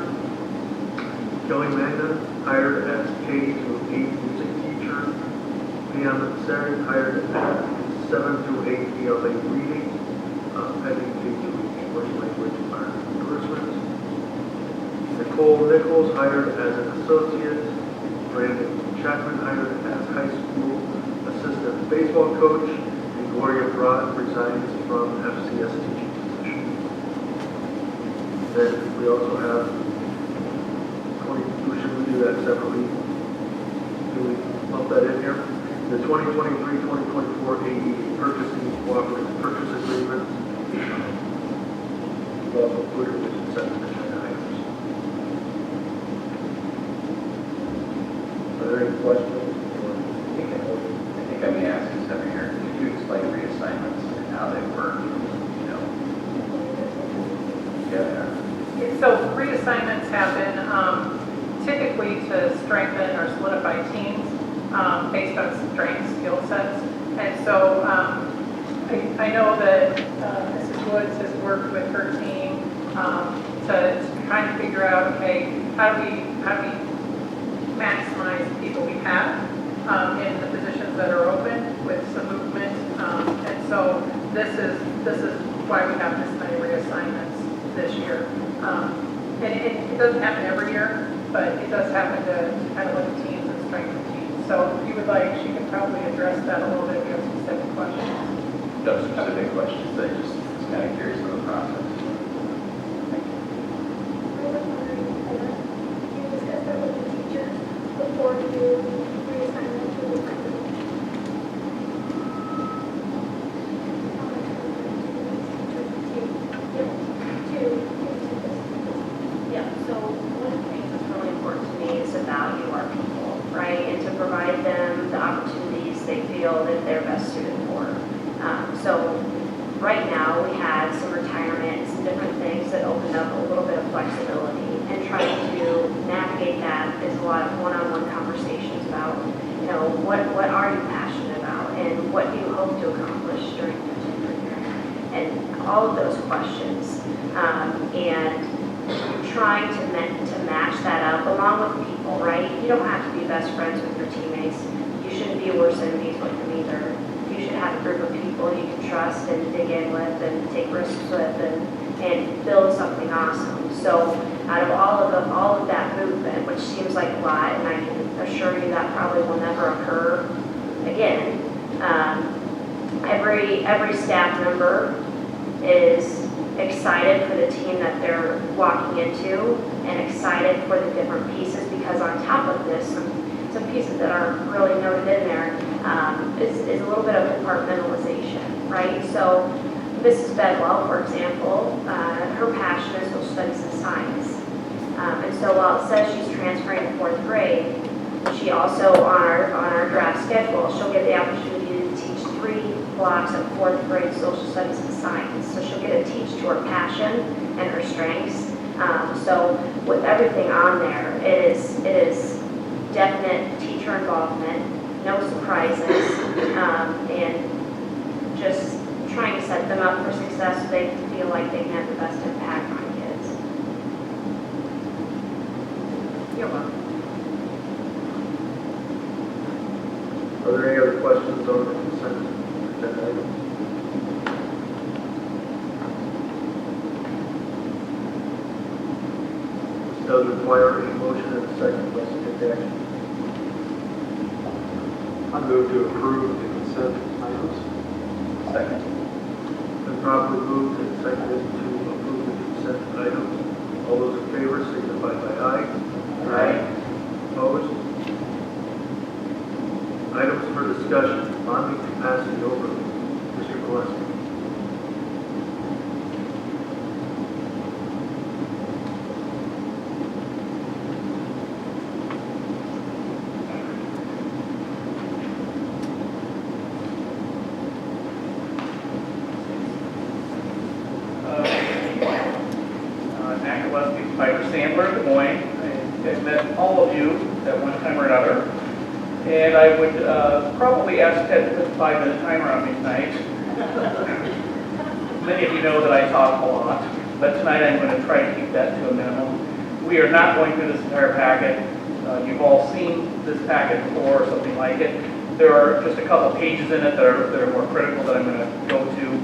[SPEAKER 1] Kelly Magna, hired as K-8 music teacher. Leon Sarin, hired as 7 to 8 ELA reading, pending K-2 English language endorsement. Nicole Nichols, hired as an associate. Brandon Chapman, hired as high school assistant baseball coach. And Gloria Broad resigns from FCS teaching position. Then we also have, should we do that separately? Do we bump that in here? The 2023-2024 AE purchasing cooperative purchase agreement. We also included the consent agenda items. Are there any questions?
[SPEAKER 12] I think I may ask this every year. Could you explain reassignments and how they work? You know? Yeah.
[SPEAKER 3] So reassignments happen typically to strengthen or solidify teams based on strengths, skill sets. And so I know that Mrs. Woods has worked with her team to try to figure out, okay, how do we maximize the people we have in the positions that are open with some movement. And so this is why we have this many reassignments this year. And it doesn't happen every year, but it does happen to kind of look at teams and strengthen teams. So if you would like, she could probably address that a little bit if you have specific questions.
[SPEAKER 12] No specific questions, I just was kind of curious about the process.
[SPEAKER 13] You discussed that with the teachers before you reassign them to the department.
[SPEAKER 8] Yeah, so one of the things that's really important to me is to value our people, right? And to provide them the opportunities they feel that they're best suited for. So right now we had some retirements and different things that opened up a little bit of flexibility, and trying to navigate that is a lot of one-on-one conversations about, you know, what are you passionate about and what do you hope to accomplish during your tenure here? And all of those questions. And trying to match that up along with people, right? You don't have to be best friends with your teammates. You shouldn't be worse enemies with them either. You should have a group of people you can trust and dig in with and take risks with and build something awesome. So out of all of that movement, which seems like a lot, and I can assure you that probably will never occur again, every staff member is excited for the team that they're walking into and excited for the different pieces, because on top of this, some pieces that aren't really noted in there is a little bit of compartmentalization, right? So Mrs. Bedwell, for example, her passion is social studies and science. And so while it says she's transferring to 4th grade, she also, on our draft schedule, she'll get the opportunity to teach 3 blocks of 4th grade social studies and science. So she'll get to teach to her passion and her strengths. So with everything on there, it is definite teacher involvement, no surprises, and just trying to set them up for success so they feel like they can have the best impact on kids. You're welcome.
[SPEAKER 1] Are there any other questions on the consent agenda items? This does require a motion and a second. Let's take action.
[SPEAKER 14] I move to approve the consent items.
[SPEAKER 12] Second.
[SPEAKER 1] Been properly moved and seconded to approve the consent items. All those in favor signify by aye.
[SPEAKER 12] Aye.
[SPEAKER 1] Opposed? Items for discussion, bonding capacity overview. Mr. Gillespie.
[SPEAKER 5] Matt Gillespie, Piper Sandler, Des Moines. I've met all of you at one time or another. And I would probably ask Ted to put a 5-minute timer on me tonight. Many of you know that I talk a lot, but tonight I'm going to try to keep that to a minimum. We are not going through this entire packet. You've all seen this packet before or something like it. There are just a couple pages in it that are more critical that I'm going to go to.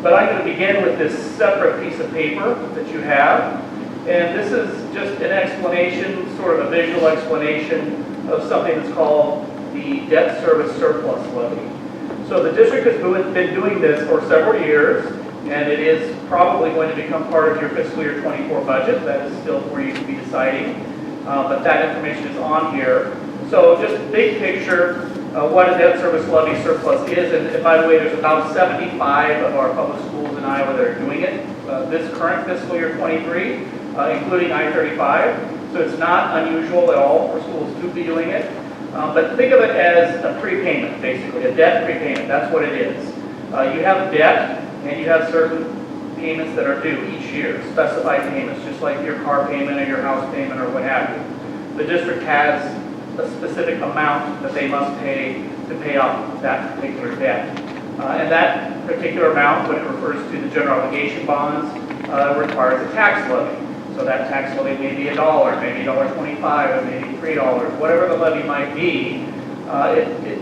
[SPEAKER 5] But I'm going to begin with this separate piece of paper that you have. And this is just an explanation, sort of a visual explanation of something that's called the debt service surplus levy. So the district has been doing this for several years, and it is probably going to become part of your fiscal year 24 budget. That is still for you to be deciding, but that information is on here. So just big picture, what a debt service levy surplus is, and by the way, there's about 75 of our public schools in Iowa that are doing it this current fiscal year 23, including I-35. So it's not unusual at all for schools to be doing it. But think of it as a prepayment, basically, a debt prepayment. That's what it is. You have debt, and you have certain payments that are due each year, specified payments, just like your car payment or your house payment or what have you. The district has a specific amount that they must pay to pay off that particular debt. And that particular amount, when it refers to the general obligation bonds, requires a tax levy. So that tax levy may be $1, maybe $1.25, or maybe $3, whatever the levy might be.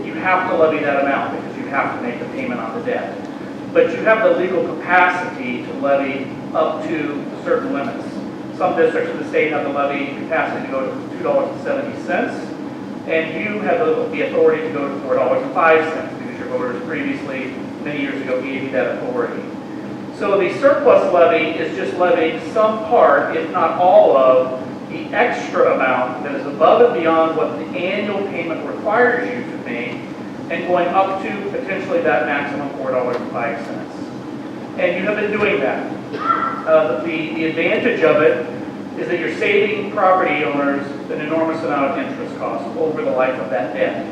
[SPEAKER 5] You have to levy that amount because you have to make the payment on the debt. But you have the legal capacity to levy up to certain limits. Some districts in the state have the levy capacity to go to $2.70, and you have the authority to go to $4.05 because your voters previously, many years ago, gave you that authority. So the surplus levy is just levying some part, if not all of, the extra amount that is above and beyond what the annual payment requires you to make, and going up to potentially that maximum $4.05. And you have been doing that. The advantage of it is that you're saving property owners an enormous amount of interest costs over the life of that debt.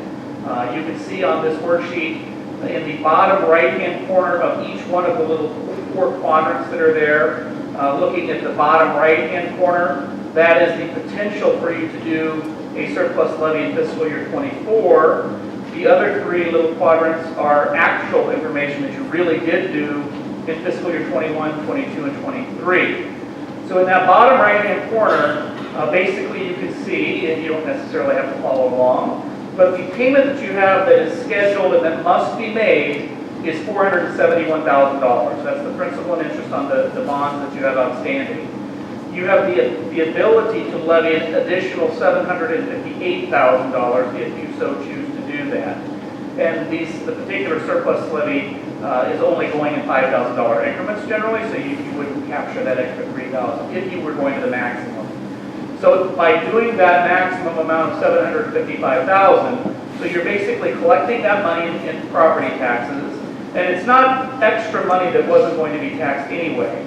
[SPEAKER 5] You can see on this worksheet in the bottom right-hand corner of each one of the little 4 quadrants that are there, looking at the bottom right-hand corner, that is the potential for you to do a surplus levy in fiscal year 24. The other 3 little quadrants are actual information that you really did do in fiscal year 21, 22, and 23. So in that bottom right-hand corner, basically you can see, and you don't necessarily have to follow along, but the payment that you have that is scheduled and that must be made is $471,000. That's the principal and interest on the bonds that you have outstanding. You have the ability to levy an additional $758,000 if you so choose to do that. And the particular surplus levy is only going in $5,000 increments generally, so you wouldn't capture that extra $3,000 if you were going to the maximum. So by doing that maximum amount of $755,000, so you're basically collecting that money in property taxes, and it's not extra money that wasn't going to be taxed anyway.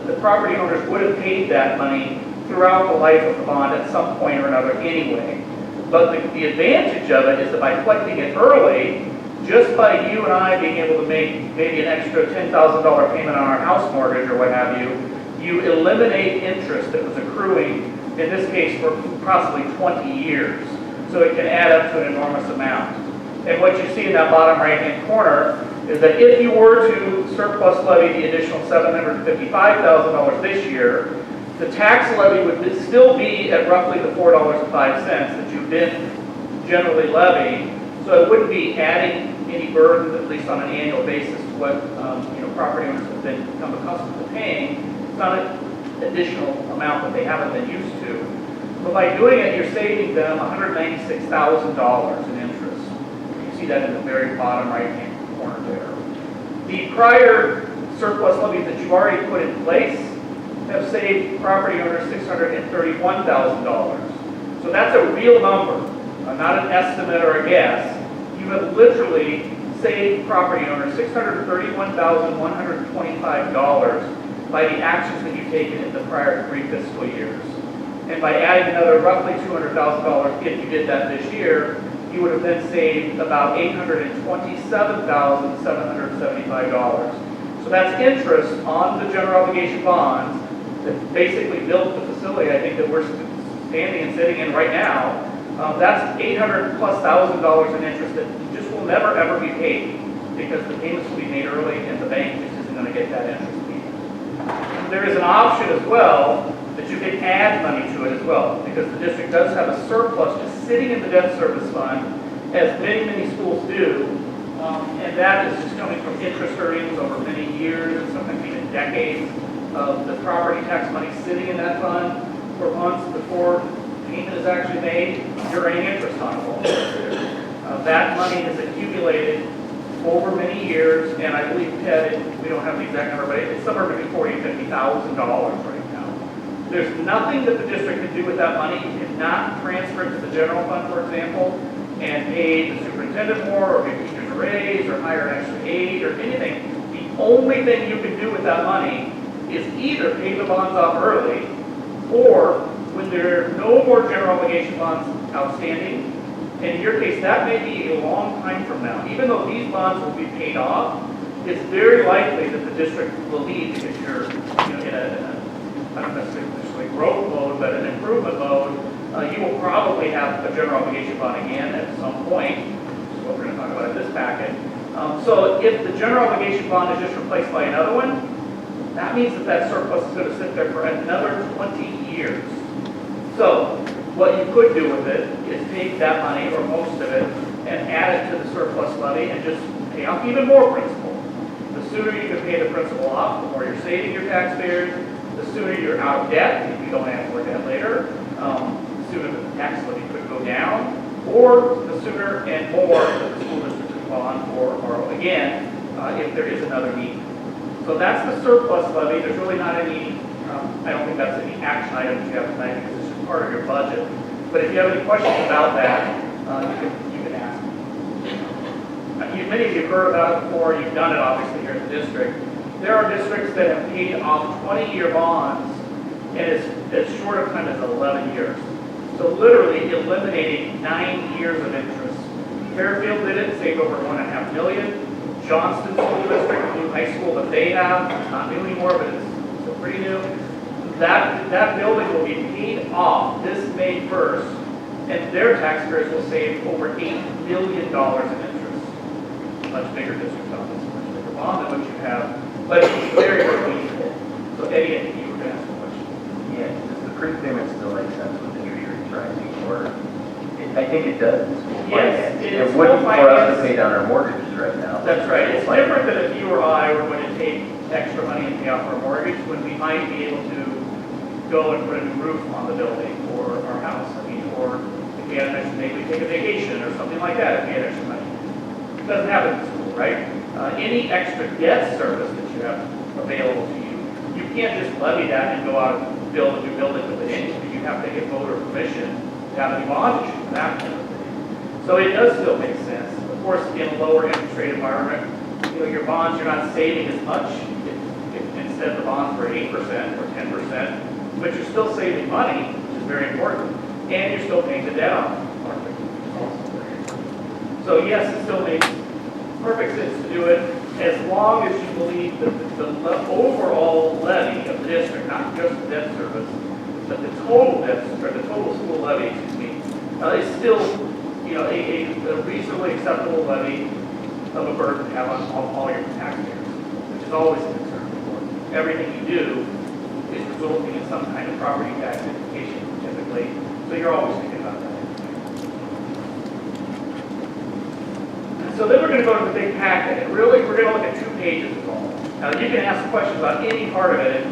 [SPEAKER 5] The property owners would have paid that money throughout the life of the bond at some point or another anyway. But the advantage of it is that by collecting it early, just by you and I being able to make maybe an extra $10,000 payment on our house mortgage or what have you, you eliminate interest that was accruing, in this case, for possibly 20 years. So it can add up to an enormous amount. And what you see in that bottom right-hand corner is that if you were to surplus levy the additional $755,000 this year, the tax levy would still be at roughly the $4.05 that you've been generally levying. So it wouldn't be adding any burden, at least on an annual basis, to what property owners have become accustomed to paying. It's not an additional amount that they haven't been used to. But by doing it, you're saving them $196,000 in interest. You see that in the very bottom right-hand corner there. The prior surplus levies that you've already put in place have saved property owners $631,000. So that's a real number, not an estimate or a guess. You have literally saved property owners $631,125 by the actions that you've taken in the prior 3 fiscal years. And by adding another roughly $200,000, if you did that this year, you would have then saved about $827,775. So that's interest on the general obligation bonds that basically built the facility, I think, that we're standing and sitting in right now. That's $800,000+ in interest that just will never, ever be paid because the payments will be made early and the bank just isn't going to get that interest payment. There is an option as well
[SPEAKER 18] that you can add money to it as well, because the district does have a surplus just sitting in the debt service fund, as many, many schools do, and that is just coming from interest earnings over many years, and sometimes even decades of the property tax money sitting in that fund for months before payment is actually made. You're earning interest on it. That money has accumulated over many years, and I believe, Ted, we don't have the exact number, but it's somewhere between $40,000 and $50,000 right now. There's nothing that the district can do with that money. You cannot transfer it to the general fund, for example, and pay the superintendent more, or give teachers a raise, or hire an extra aide, or anything. The only thing you can do with that money is either pay the bonds off early, or when there are no more general obligation bonds outstanding, and in your case, that may be a long time from now. Even though these bonds will be paid off, it's very likely that the district will need, if you're in a not necessarily growth mode, but an improvement mode, you will probably have a general obligation bond again at some point, which is what we're going to talk about in this packet. So if the general obligation bond is just replaced by another one, that means that that surplus is going to sit there for another 20 years. So what you could do with it is take that money, or most of it, and add it to the surplus levy and just pay off even more principal. The sooner you can pay the principal off, the more you're saving your taxpayers, the sooner you're out of debt, if you don't have more debt later, the sooner the tax levy could go down, or the sooner and more that the school district can bond or borrow again if there is another need. So that's the surplus levy. There's really not any, I don't think that's any action items you have tonight, because it's just part of your budget. But if you have any questions about that, you can ask. Many of you have heard about it before. You've done it obviously here in the district. There are districts that have paid off 20-year bonds, and it's as short of time as 11 years. So literally eliminating 9 years of interest. Fairfield did it, saved over $1.5 million. Johnston School District, the new high school that they have, it's not new anymore, but it's still pretty new. That building will be paid off this May 1st, and their taxpayers will save over $8 million in interest. Much bigger district office, much bigger bond than what you have, but it's very, very meaningful. So Eddie, I think you were going to ask a question.
[SPEAKER 12] Yeah, does the prepayment still make sense with interest rates rising, or I think it does.
[SPEAKER 18] Yes,
[SPEAKER 12] it wouldn't for us to pay down our mortgages right now.
[SPEAKER 18] That's right. It's different than if you or I were going to take extra money and pay off our mortgage, when we might be able to go and put a new roof on the building or our house. I mean, or if we had an extra, maybe take a vacation or something like that if we had extra money. It doesn't happen in school, right? Any extra debt service that you have available to you, you can't just levy that and go out and build a new building with it anyway. You have to get voter permission to have any bond issue for that kind of thing. So it does still make sense. Of course, in a lower interest rate environment, your bonds, you're not saving as much if instead the bonds were 8% or 10%, but you're still saving money, which is very important, and you're still paying the debt off. So yes, it still makes perfect sense to do it, as long as you believe that the overall levy of the district, not just the debt service, but the total debt, or the total school levy, excuse me, is still, a reasonably acceptable levy of a burden to have on all your taxpayers, which is always a concern for. Everything you do is resulting in some kind of property tax implication, typically, so you're always thinking about that. So then we're going to go to the big packet, and really we're going to look at 2 pages of all. Now you can ask questions about any part of it.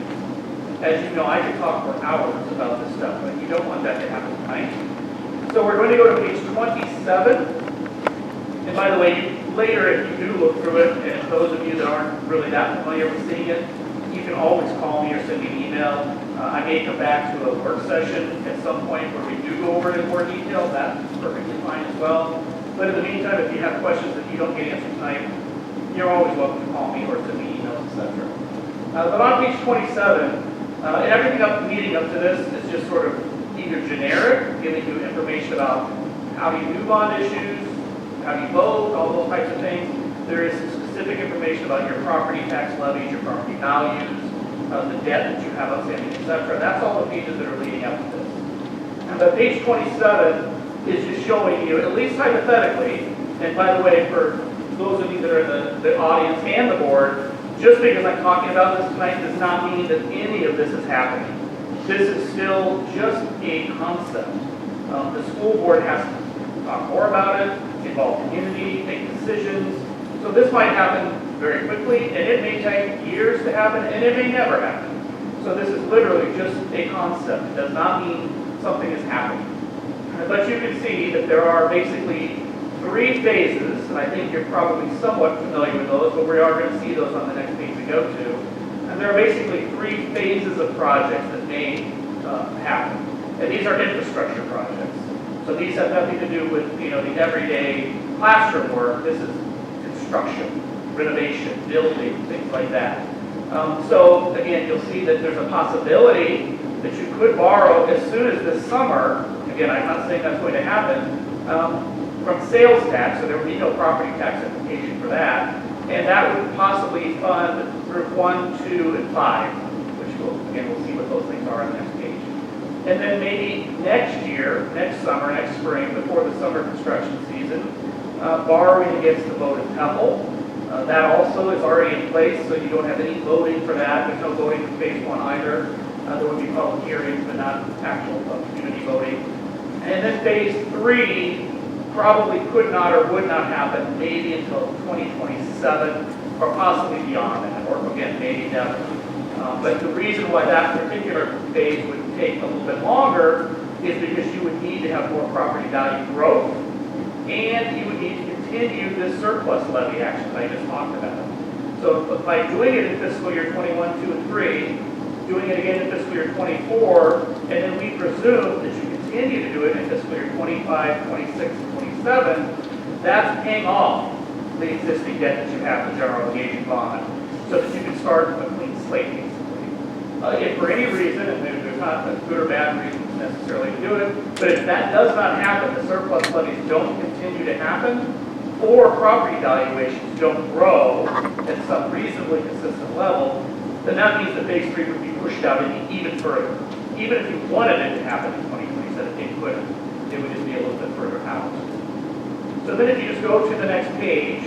[SPEAKER 18] As you know, I could talk for hours about this stuff, but you don't want that to happen tonight. So we're going to go to page 27. And by the way, later if you do look through it, and those of you that aren't really that familiar with seeing it, you can always call me or send me an email. I may come back to a work session at some point where we do go over it in more detail. That's perfectly fine as well. But in the meantime, if you have questions that you don't get answered tonight, you're always welcome to call me or send me emails, etc. But on page 27, and everything leading up to this is just sort of either generic, giving you information about how do you do bond issues, how do you vote, all those types of things. There is specific information about your property tax levies, your property values, the debt that you have outstanding, etc. That's all the pages that are leading up to this. But page 27 is just showing you, at least hypothetically, and by the way, for those of you that are in the audience and the board, just because I'm talking about this tonight does not mean that any of this is happening. This is still just a concept. The school board has to talk more about it, involve community, make decisions. So this might happen very quickly, and it may take years to happen, and it may never happen. So this is literally just a concept. It does not mean something is happening. But you can see that there are basically 3 phases, and I think you're probably somewhat familiar with those, but we are going to see those on the next page we go to. And there are basically 3 phases of projects that may happen. And these are infrastructure projects. So these have nothing to do with, the everyday classroom work. This is construction, renovation, building, things like that. So again, you'll see that there's a possibility that you could borrow as soon as this summer. Again, I'm not saying that's going to happen, from sales tax, so there would be no property tax implication for that. And that would possibly fund group 1, 2, and 5, which we'll see what those things are on the next page. And then maybe next year, next summer, next spring, before the summer construction season, borrowing against the voted temple. That also is already in place, so you don't have any voting for that. There's no voting for phase 1 either. There would be public hearings, but not actual community voting. And then phase 3 probably could not or would not happen maybe until 2027 or possibly beyond that, or again, maybe never. But the reason why that particular phase would take a little bit longer is because you would need to have more property value growth, and you would need to continue this surplus levy action that I just talked about. So by doing it in fiscal year 21, 2, and 3, doing it again in fiscal year 24, and then we presume that you continue to do it in fiscal year 25, 26, and 27, that's paying off the existing debt that you have, the general obligation bond, so that you can start a clean slate, basically. If for any reason, and there's not a good or bad reason necessarily to do it, but if that does not happen, the surplus levies don't continue to happen, or property valuations don't grow at some reasonably consistent level, then that means that phase 3 would be pushed out even further. Even if you wanted it to happen in 2027, it couldn't. It would just be a little bit further out. So then if you just go to the next page,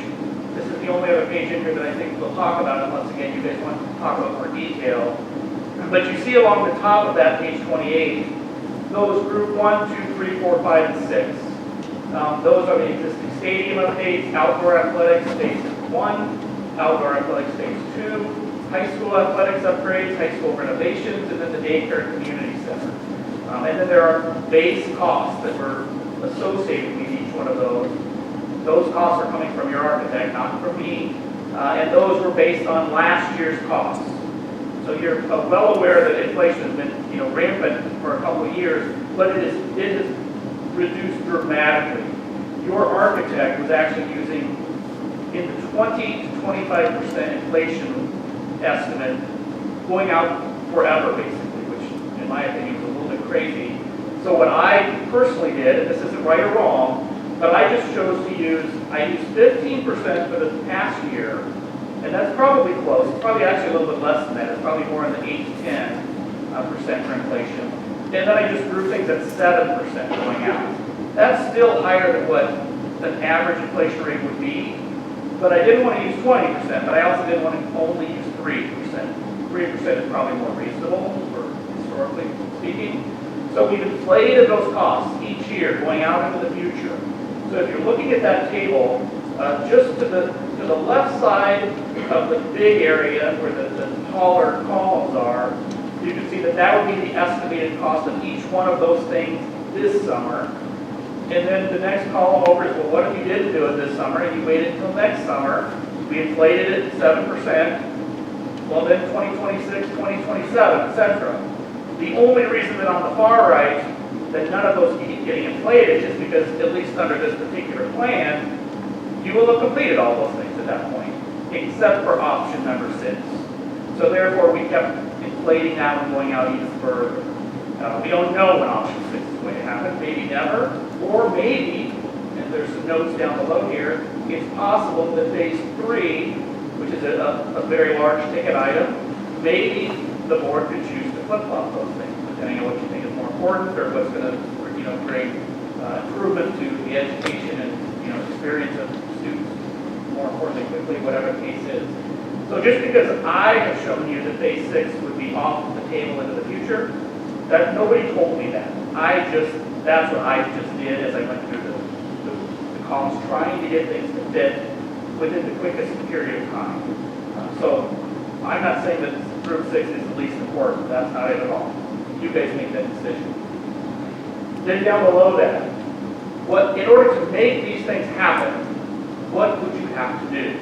[SPEAKER 18] this is the only other page in here that I think we'll talk about, unless again you guys want to talk about more detail. But you see along the top of that, page 28, those group 1, 2, 3, 4, 5, and 6. Those are the existing stadium updates, outdoor athletics phase 1, outdoor athletics phase 2, high school athletics upgrades, high school renovations, and then the daycare community center. And then there are base costs that were associated with each one of those. Those costs are coming from your architect, not from me. And those were based on last year's costs. So you're well aware that inflation has been, rampant for a couple of years, but it has reduced dramatically. Your architect was actually using in the 20 to 25% inflation estimate going out forever, basically, which in my opinion is a little bit crazy. So what I personally did, and this isn't right or wrong, but I just chose to I used 15% for the past year, and that's probably close. It's probably actually a little bit less than that. It's probably more in the 8 to 10% for inflation. And then I just grew things at 7% going out. That's still higher than what an average inflation rate would be, but I didn't want to use 20%, but I also didn't want to only use 3%. 3% is probably more reasonable, historically speaking. So we've inflated those costs each year going out into the future. So if you're looking at that table, just to the left side of the big area where the taller columns are, you can see that would be the estimated cost of each one of those things this summer. And then the next column over is, well, what if you didn't do it this summer and you waited until next summer? We inflated it 7%. Well, then 2026, 2027, etc. The only reason that on the far right that none of those keep getting inflated is because, at least under this particular plan, you will have completed all those things at that point, except for option number 6. So therefore, we kept inflating that one going out even further. We don't know when option 6 is going to happen, maybe never, or maybe, and there's some notes down below here, it's possible that phase 3, which is a very large ticket item, maybe the board could choose to flip-flop those things, depending on what you think is more important or what's going to bring improvement to the education and experience of students, more importantly, quickly, whatever the case is. So just because I have shown you that phase 6 would be off the table into the future, That, nobody told me that. That's what I just did as I went through the columns, trying to get things to fit within the quickest period of time. So I'm not saying that Group 6 is the least important. That's not it at all. You guys make that decision. Then down below that, in order to make these things happen, what would you have to do?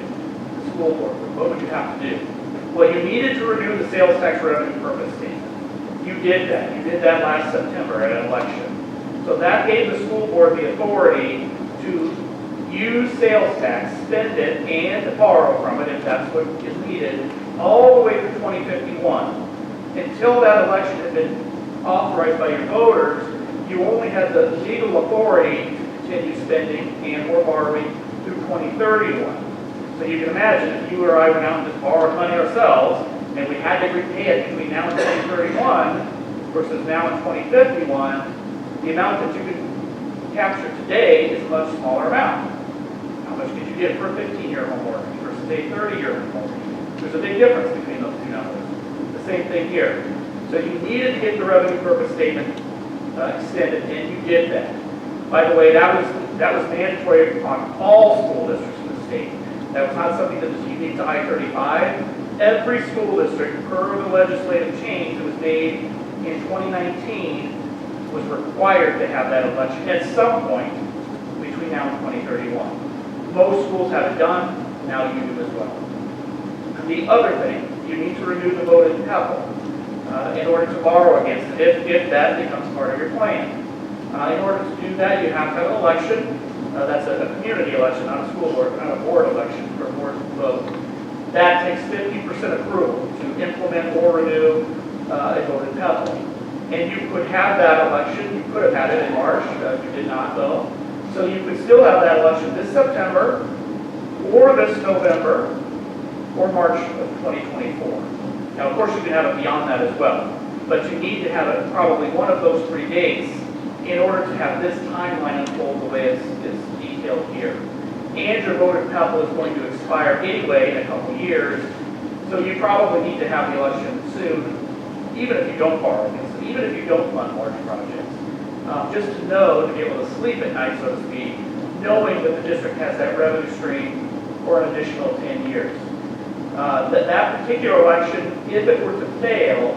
[SPEAKER 18] The school board, what would you have to do? Well, you needed to renew the sales tax revenue purpose statement. You did that. You did that last September at an election. So that gave the school board the authority to use sales tax, spend it, and borrow from it if that's what is needed, all the way through 2051. Until that election had been authorized by your voters, you only had the legal authority to continue spending and or borrowing through 2031. So you can imagine if you or I went out and just borrowed money ourselves, and we had to repay it between now and 2031 versus now in 2051, the amount that you could capture today is a much smaller amount. How much could you get for a 15-year home mortgage versus a 30-year home mortgage? There's a big difference between those two numbers. The same thing here. So you needed to get the revenue purpose statement extended, and you did that. By the way, that was mandatory on all school districts in the state. That was not something that was unique to I-35. Every school district, per the legislative change that was made in 2019, was required to have that election at some point between now and 2031. Most schools have it done, now you do as well. And the other thing, you need to renew the vote in Pebble in order to borrow against it, if that becomes part of your plan. In order to do that, you have to have an election. That's a community election, not a school board, not a board election for a board vote. That takes 50% approval to implement or renew a vote in Pebble. And you could have that election, you could have had it in March, you did not though. So you could still have that election this September, or this November, or March of 2024. Now, of course, you can have it beyond that as well, but you need to have it probably one of those 3 dates in order to have this timeline unfold the way it's detailed here. And your vote in Pebble is going to expire anyway in a couple years, so you probably need to have the election soon, even if you don't borrow against it, even if you don't fund large projects. Just to know, to be able to sleep at night, so to speak, knowing that the district has that revenue stream for an additional 10 years. That particular election, if it were to fail,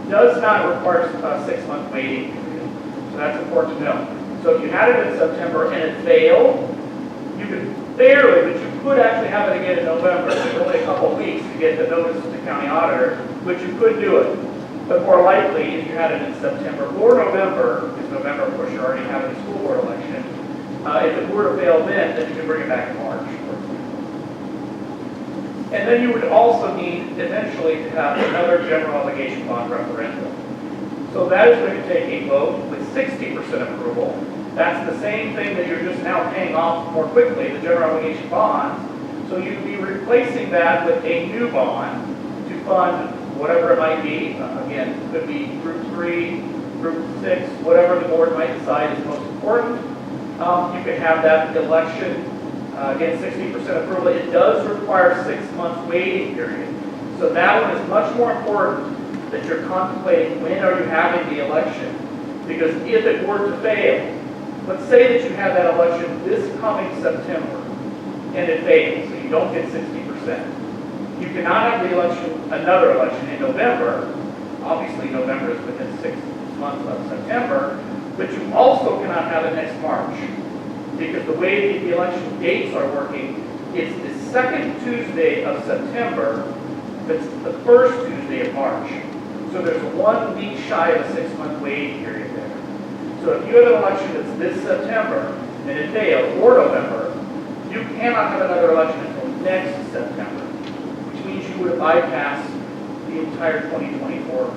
[SPEAKER 18] does not require a 6-month waiting period. So that's important to know. So if you had it in September and it failed, you could barely, but you could actually have it again in November. It's only a couple of weeks to get the notice to the county auditor, but you could do it. But more likely, if you had it in September or November, because November, of course, you're already having a school board election, if it were to fail then you can bring it back in March. And then you would also need, eventually, to have another general obligation bond referendum. So that is going to take a vote with 60% approval. That's the same thing that you're just now paying off more quickly, the general obligation bonds. So you'd be replacing that with a new bond to fund whatever it might be. Again, it could be Group 3, Group 6, whatever the board might decide is most important. You could have that election, again, 60% approval. It does require a 6-month waiting period. So that one is much more important that you're contemplating when are you having the election. Because if it were to fail, let's say that you have that election this coming September, and it fails, so you don't get 60%. You cannot have the election, another election in November. Obviously, November is within 6 months of September, but you also cannot have it next March. Because the way the election dates are working, it's the second Tuesday of September, but it's the first Tuesday of March. So there's 1 week shy of a 6-month waiting period there. So if you have an election that's this September, and it fails, or November, you cannot have another election until next September, which means you would have bypassed the entire 2024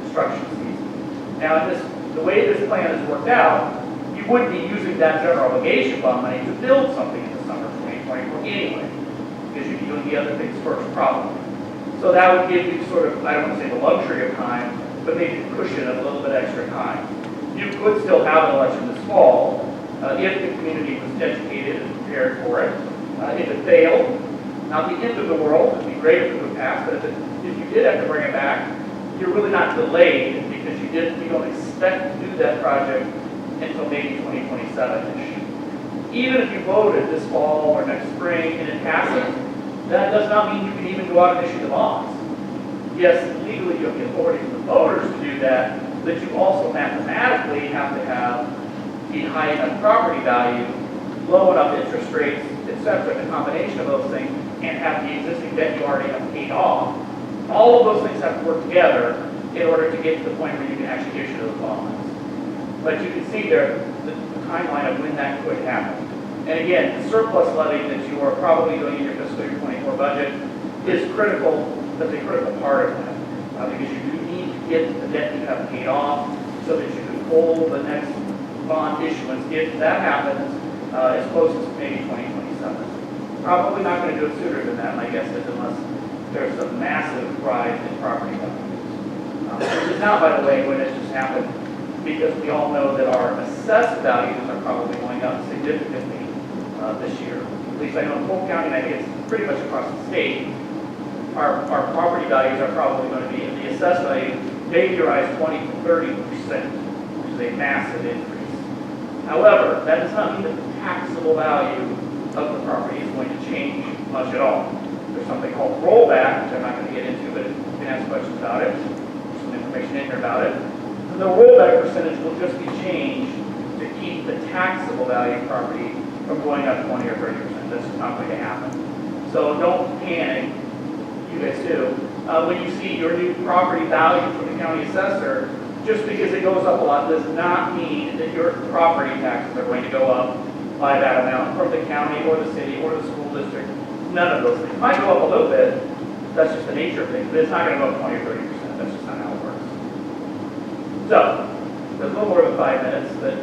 [SPEAKER 18] construction season. Now, the way this plan is worked out, you wouldn't be using that general obligation bond money to build something in the summer of 2024 anyway, because you'd be doing the other things first, probably. So that would give you sort of, I don't want to say the luxury of time, but maybe the cushion of a little bit extra time. You could still have an election this fall if the community was educated and prepared for it. If it failed, not the end of the world. It'd be great if it would pass, but if you did have to bring it back, you're really not delayed because we don't expect to do that project until maybe 2027-ish. Even if you voted this fall or next spring and it passes, that does not mean you can even go out and issue the bonds. Yes, legally you have the authority for the voters to do that, but you also mathematically have to have the high enough property value, low enough interest rates, etc., the combination of those things, and have the existing debt you already have paid off. All of those things have to work together in order to get to the point where you can actually issue those bonds. But you can see there the timeline of when that could happen. And again, the surplus levy that you are probably doing in your fiscal year 24 budget is critical, that's a critical part of that. Because you do need to get the debt you have paid off so that you can hold the next bond issuance, if that happens, as close as maybe 2027. Probably not going to do it sooner than that, my guess is, unless there's a massive rise in property values. Which is not, by the way, when it just happened, because we all know that our assessed values are probably going up significantly this year. At least I know in Polk County, and I think it's pretty much across the state, our property values are probably going to be, in the assessed value, maybe rise 20 to 30%, which is a massive increase. However, that does not mean that the taxable value of the property is going to change much at all. There's something called rollback, which I'm not going to get into, but if you can ask questions about it, there's some information in here about it. The rollback percentage will just be changed to keep the taxable value of property from going up 20 or 30%. That's just not going to happen. So don't panic, you guys do, when you see your new property value from the county assessor. Just because it goes up a lot does not mean that your property taxes are going to go up by that amount from the county or the city or the school district. None of those things. It might go up a little bit, that's just the nature of things, but it's not going to go up 20 or 30%. That's just not how it works. So, there's a little more than 5 minutes, but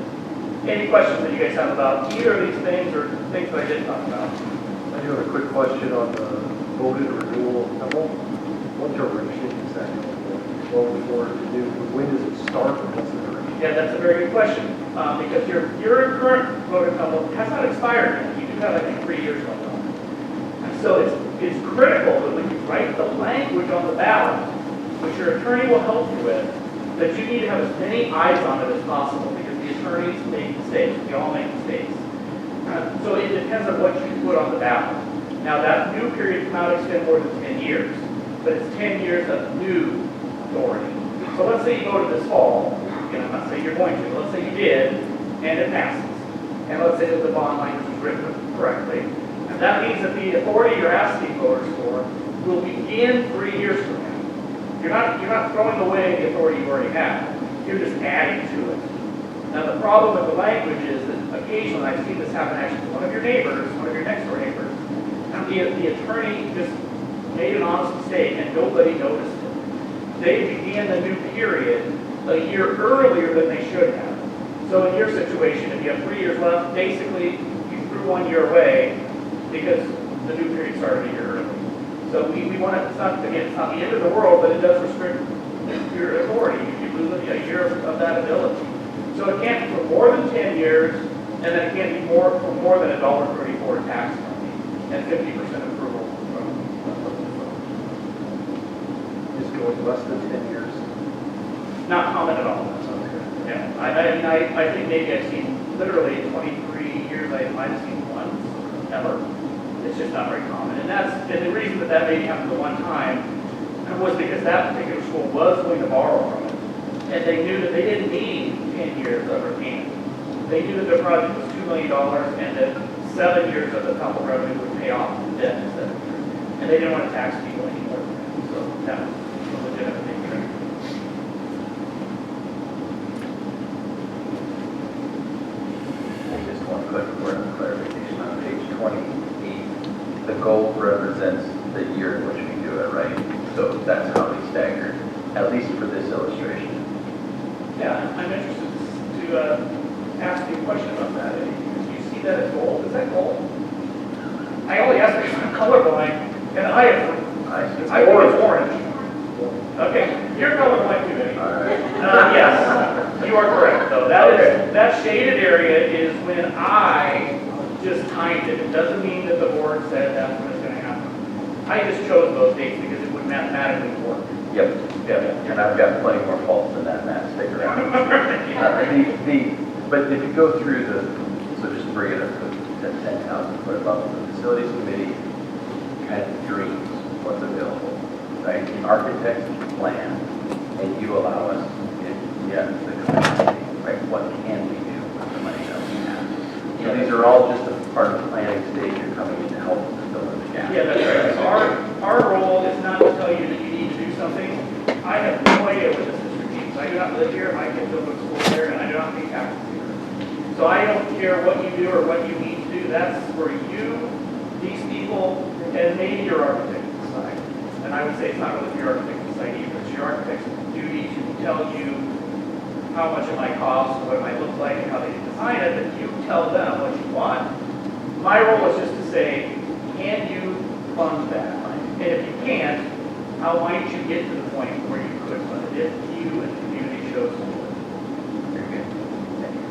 [SPEAKER 18] any questions that you guys have about either of these things or things that I didn't talk about?
[SPEAKER 14] I do have a quick question on the voted renewal. What duration is that going for to do? When does it start and what's the duration?
[SPEAKER 18] Yeah, that's a very good question, because your current voter council has not expired yet. You do have, I think, 3 years left on it. And so it's critical that when you write the language on the ballot, which your attorney will help you with, that you need to have as many eyes on it as possible, because the attorneys make mistakes. We all make mistakes. So it depends on what you put on the ballot. Now, that new period cannot extend more than 10 years, but it's 10 years of new authority. So let's say you voted this fall, and I'm not saying you're going to, but let's say you did, and it passes. And let's say that the bond language was written correctly. And that means that the authority you're asking voters for will begin 3 years from now. You're not throwing away the authority you already have. You're just adding to it. Now the problem with the language is that occasionally I've seen this happen actually to one of your neighbors, one of your next door neighbors. And the attorney just made an honest mistake and nobody noticed it. They began the new period a year earlier than they should have. So in your situation, if you have 3 years left, basically you threw 1 year away because the new period started a year early. So we want to, it's not the end of the world, but it does restrict your authority. You lose a year of that ability. So it can't be for more than 10 years, and then it can't be for more than $1.34 tax money, and 50% approval from
[SPEAKER 14] Is going less than 10 years?
[SPEAKER 18] Not common at all. Yeah, I think maybe I've seen literally 23 years, I might have seen once ever. It's just not very common. And the reason that maybe happened the one time was because that particular school was going to borrow from it. And they knew that they didn't need 10 years of repayment. They knew that their project was $2 million and that 7 years of the capital revenue would pay off the debt instead of 3. And they didn't want to tax people anymore. So that was a legitimate thing.
[SPEAKER 19] Just one quick word of clarification on page 28. The gold represents the year in which we do it, right? So that's how we stagger, at least for this illustration.
[SPEAKER 18] Yeah, I'm interested to ask you a question about that. Do you see that as gold? Is that gold? I only ask because I'm colorblind, and I think it's orange. Okay, you're colorblind too, Eddie. Yes, you are correct, though. That shaded area is when I just timed it. It doesn't mean that the board said that's when it's going to happen. I just chose those dates because it would mathematically work.
[SPEAKER 19] Yep. And I've got plenty more faults than that, Matt, stick around. But if you go through so just bring it up to 10,000 foot above, the facilities committee kind of dreams what's available, right? The architect's plan, and you allow us, the capacity, right? What can we do with the money that we have? So these are all just a part of the planning stage. You're coming in to help fill in the gap.
[SPEAKER 18] Yeah, that's right. So our role is not to tell you that you need to do something. I have no idea what this district needs. I do not live here, my kids don't go to school here, and I do not pay taxes here. So I don't care what you do or what you need to do. That's for you, these people, and maybe your architect to decide. And I would say it's not really for your architect to decide either. It's your architect's duty to tell you how much it might cost, what it might look like, and how they design it, but you tell them what you want. My role is just to say, can you fund that? And if you can't, how might you get to the point where you could fund it if you and the community chose to do it?
[SPEAKER 19] Very good. Thank you.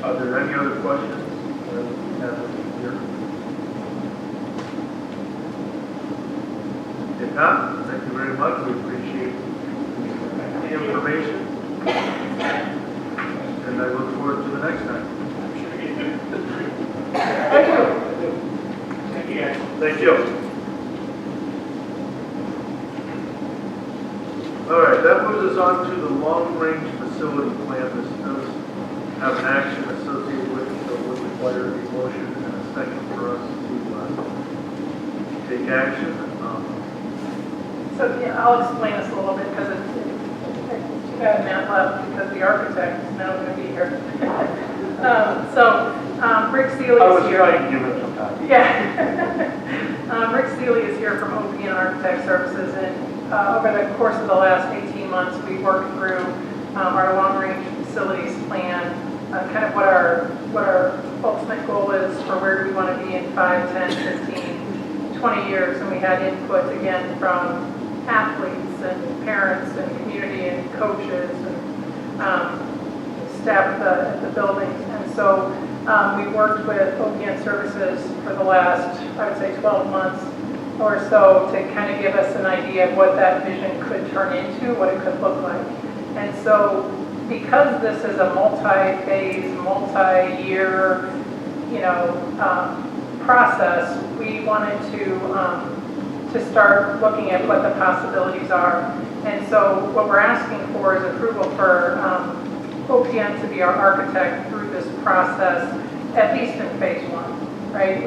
[SPEAKER 1] Are there any other questions that we have here? If not, thank you very much. We appreciate the information. And I look forward to the next time.
[SPEAKER 18] Thank you. Thank you, guys.
[SPEAKER 1] Thank you. All right, that moves us on to the long-range facility plan. This does have an action associated with it, so it would require a motion and a second for us to take action.
[SPEAKER 3] So, yeah, I'll explain this a little bit because it's too bad Matt left because the architect is now going to be here. Rick Seeley
[SPEAKER 1] I was
[SPEAKER 3] is here.
[SPEAKER 1] trying to give him some time.
[SPEAKER 3] Yeah. Rick Seeley is here from OPN Architect Services, and over the course of the last 18 months, we worked through our long-range facilities plan, kind of what our ultimate goal is for where do we want to be in 5, 10, 15, 20 years, and we had input again from athletes and parents and community and coaches and staff at the buildings. And so we worked with OPN Services for the last, I would say, 12 months or so to kind of give us an idea of what that vision could turn into, what it could look like. And so because this is a multi-phase, multi-year, process, we wanted to start looking at what the possibilities are. And so what we're asking for is approval for OPM to be our architect through this process, at least in phase 1, right?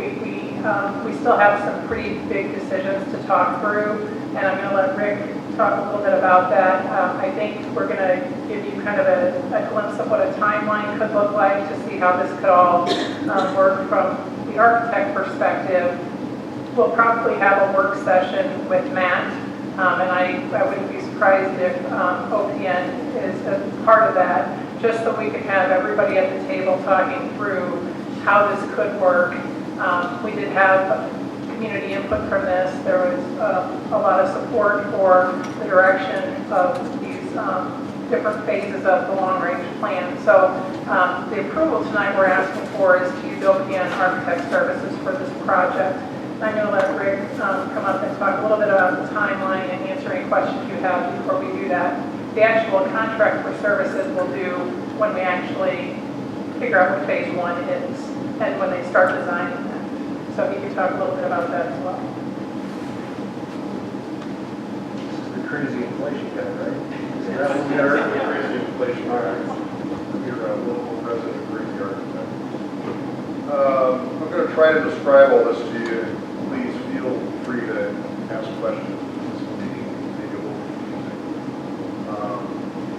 [SPEAKER 3] We still have some pretty big decisions to talk through, and I'm going to let Rick talk a little bit about that. I think we're going to give you kind of a glimpse of what a timeline could look like to see how this could all work from the architect perspective. We'll probably have a work session with Matt, and I wouldn't be surprised if OPN is a part of that, just so we can have everybody at the table talking through how this could work. We did have community input from this. There was a lot of support for the direction of these different phases of the long-range plan. So the approval tonight we're asking for is to use OPN Architect Services for this project. I'm going to let Rick come up and talk a little bit about the timeline and answer any questions you have before we do that. The actual contract for services we'll do when we actually figure out what phase 1 is and when they start designing that. So he can talk a little bit about that as well.
[SPEAKER 14] This is the crazy inflation guy, right? Is that what we are?
[SPEAKER 20] Crazy inflation. All right. You're a local president of Crazy Architect. I'm going to try to describe all this to you. Please feel free to ask questions. This meeting may be a little confusing.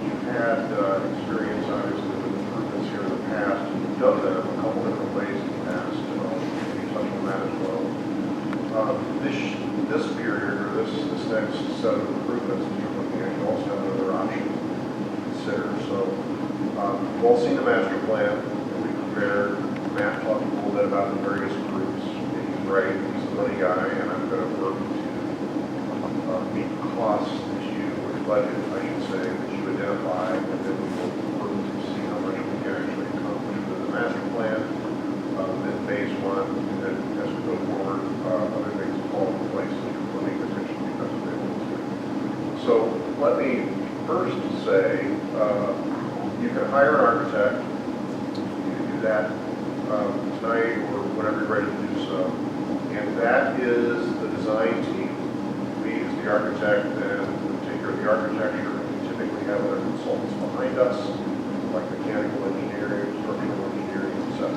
[SPEAKER 20] You've had experience, obviously, with improvements here in the past. You've done that a couple different ways in the past. Maybe touch on that as well. This period, or this next set of improvements that you're looking at, you also have another option to consider. So you've all seen the master plan that we prepared. Matt talked a little bit about the various groups. He's right, he's the money guy, and I'm going to work to meet the costs that you, or budget, I should say, that you identify, and then we will work to see how much we can actually accomplish with the master plan, then phase 1, and then as we go forward, first say, you can hire an architect. You can do that tonight or whenever you're ready to do so. And that is the design team. We, as the architect, then take care of the architecture. We typically have other consultants behind us, like mechanical engineering, structural engineering, etc.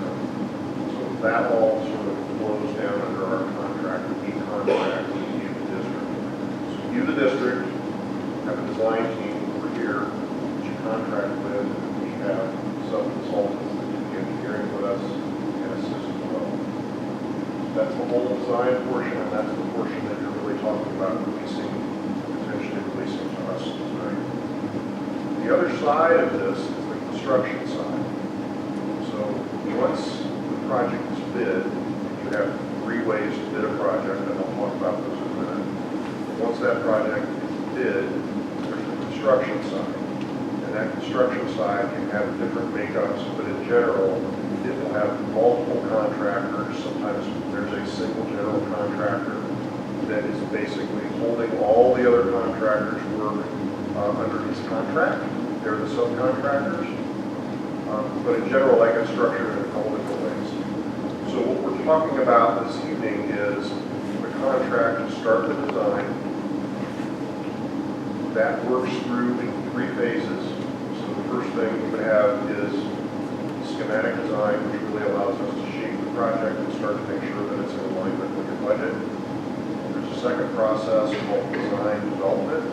[SPEAKER 20] So that all sort of flows down under our contract, we contract with you, the district. So you, the district, have a design team over here that you contract with, and we have some consultants that do the engineering with us and assist as well. That's the whole design portion, and that's the portion that you're really talking about releasing, potentially releasing to us tonight. The other side of this is the construction side. So once the project is bid, you have 3 ways to bid a project, and I'll talk about those in a minute. Once that project is bid, there's the construction side. And that construction side can have different makeups, but in general, it will have multiple contractors. Sometimes there's a single general contractor that is basically holding all the other contractors' work under his contract. They're the subcontractors. But in general, that gets structured in a couple different ways. So what we're talking about this evening is the contract to start the design. That works through 3 phases. So the first thing we would have is schematic design, which really allows us to shape the project and start to make sure that it's in alignment with your budget. There's a second process called design development,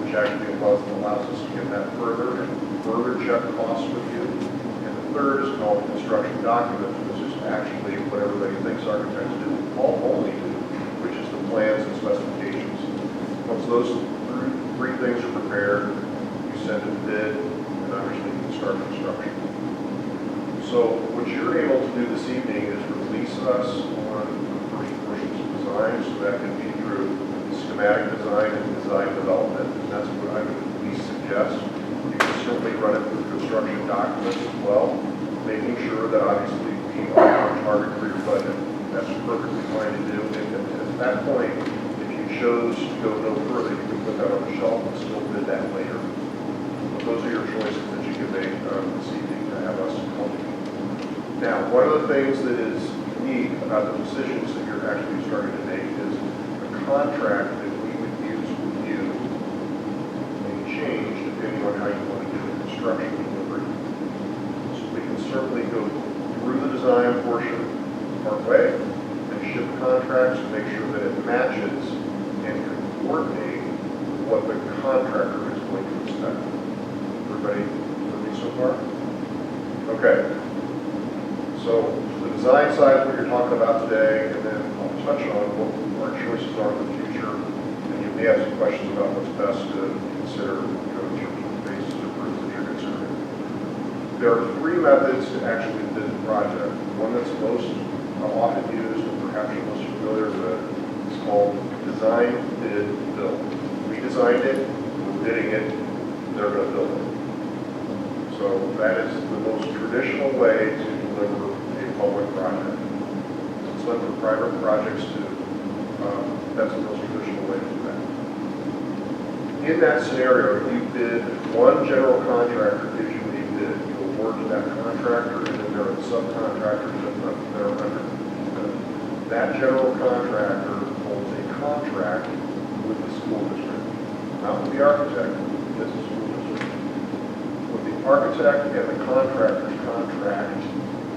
[SPEAKER 20] which actually allows us to get that further check costs with you. And the third is called construction documents, which is actually what everybody thinks architects do, only do, which is the plans and specifications. Once those 3 things are prepared, you send it to bid, and obviously you can start construction. So what you're able to do this evening is release us on the first portions of design, so that can be through schematic design and design development, and that's what I would at least suggest. You can certainly run it through construction documents as well, making sure that obviously we are on target for your budget. That's perfectly fine to do, and at that point, if you chose to go no further, you can put that on the shelf and still bid that later. But those are your choices that you can make this evening to have us help you. Now, one of the things that is unique about the decisions that you're actually starting to make is the contract that we would use with you may change depending on how you want to do the construction delivery. So we can certainly go through the design portion our way and ship contracts to make sure that it matches and can coordinate what the contractor is going to expect. Everybody with me so far? Okay. So the design side is what you're talking about today, and then I'll touch on what our choices are in the future, and you may have some questions about what's best to consider, in terms of basis or proofs that you're considering. There are 3 methods to actually bid the project. One that's most often used and perhaps you're most familiar with is called design, bid, build. We designed it, we're bidding it, they're going to build it. So that is the most traditional way to deliver a public project. It's done for private projects too. That's the most traditional way to do that. In that scenario, you bid, one general contractor gives you a bid. You award to that contractor, and then there are subcontractors that are under. That general contractor holds a contract with the school district, not with the architect, with the school district. With the architect and the contractor's contract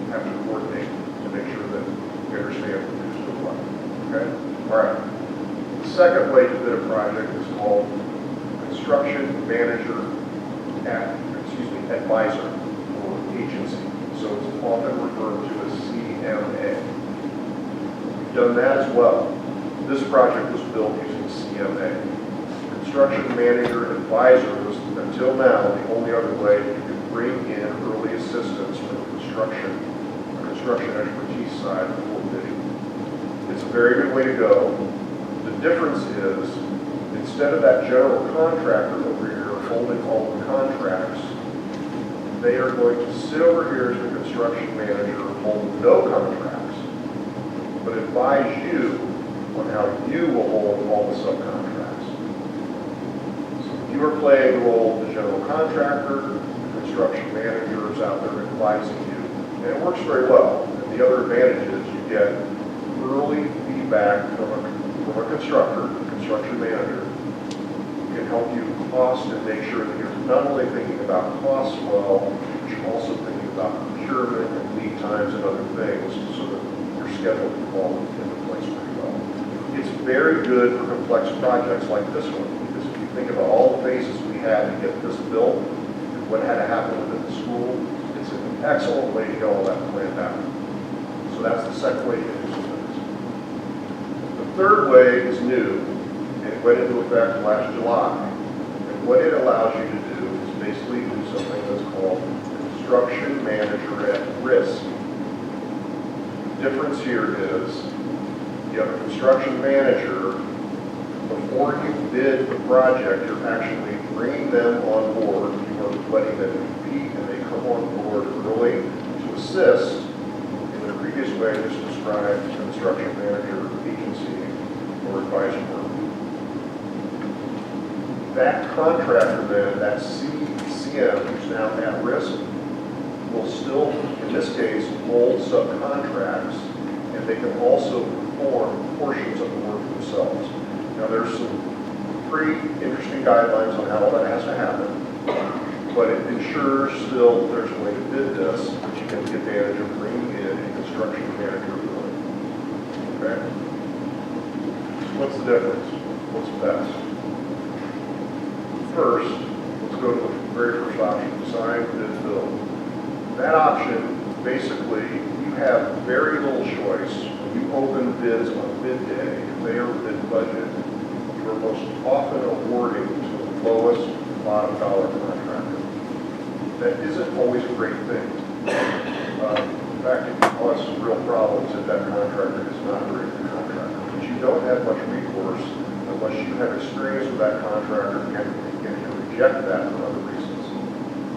[SPEAKER 20] have to coordinate to make sure that we understand what they're doing what. Okay? All right. The second way to bid a project is called construction manager advisor or agency. So it's often referred to as CMA. We've done that as well. This project was built using CMA. Construction manager advisor was, until now, the only other way you could bring in early assistance from the construction expertise side before bidding. It's a very good way to go. The difference is, instead of that general contractor over here holding all the contracts, they are going to sit over here as the construction manager, hold no contracts, but advise you on how you will hold all the subcontracts. So you are playing the role of the general contractor, the construction manager is out there advising you, and it works very well. And the other advantage is you get early feedback from a constructor, construction manager, who can help you cost and make sure that you're not only thinking about costs well, but you're also thinking about procurement and lead times and other things so that your schedule can fall into place pretty well. It's very good for complex projects like this one, because if you think about all the phases we had to get this built and what had to happen within the school, it's an excellent way to get all that planned out. So that's the second way to do some things. The third way is new, and it went into effect last July. And what it allows you to do is basically do something that's called construction manager at risk. The difference here is you have a construction manager. Before you bid the project, you're actually bringing them on board. You are letting them compete, and they come on board early to assist in the previous way just described construction manager agency or advisory work. That contractor then, that CM who's now at risk, will still, in this case, hold subcontracts, and they can also perform portions of the work themselves. Now, there's some pretty interesting guidelines on how all that has to happen, but it ensures still there's a way to bid this, but you get the advantage of bringing in a construction manager really. Okay? What's the difference? What's best? First, let's go to the very first option, design, bid, build. That option, basically, you have very little choice. When you open bids on bid day, if they are bid budget, you are most often awarding to the lowest bottom dollar contractor. That isn't always a great thing. In fact, it can cause some real problems if that contractor is not a very good contractor. But you don't have much recourse unless you have experience with that contractor and can reject that for other reasons.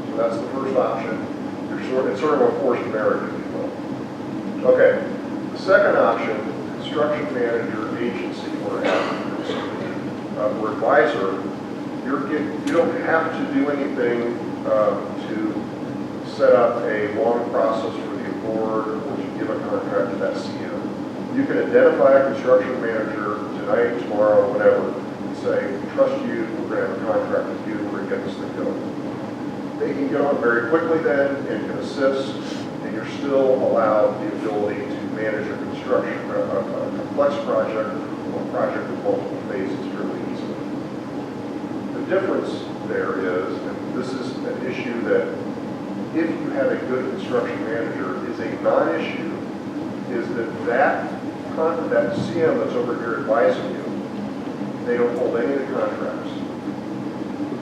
[SPEAKER 20] So that's the first option. It's sort of a forced marriage, if you will. Okay, the second option, construction manager agency or advocacy, or advisor, you don't have to do anything to set up a long process for the award or to give a contract to that CM. You can identify a construction manager tonight, tomorrow, whenever, and say, we trust you, we're going to have a contract with you, we're going to get this thing going. They can get on very quickly then and can assist, and you're still allowed the ability to manage a construction, a complex project, or a project with multiple phases fairly easily. The difference there is, and this is an issue that if you have a good construction manager is a non-issue, is that CM that's over here advising you, they don't hold any of the contracts.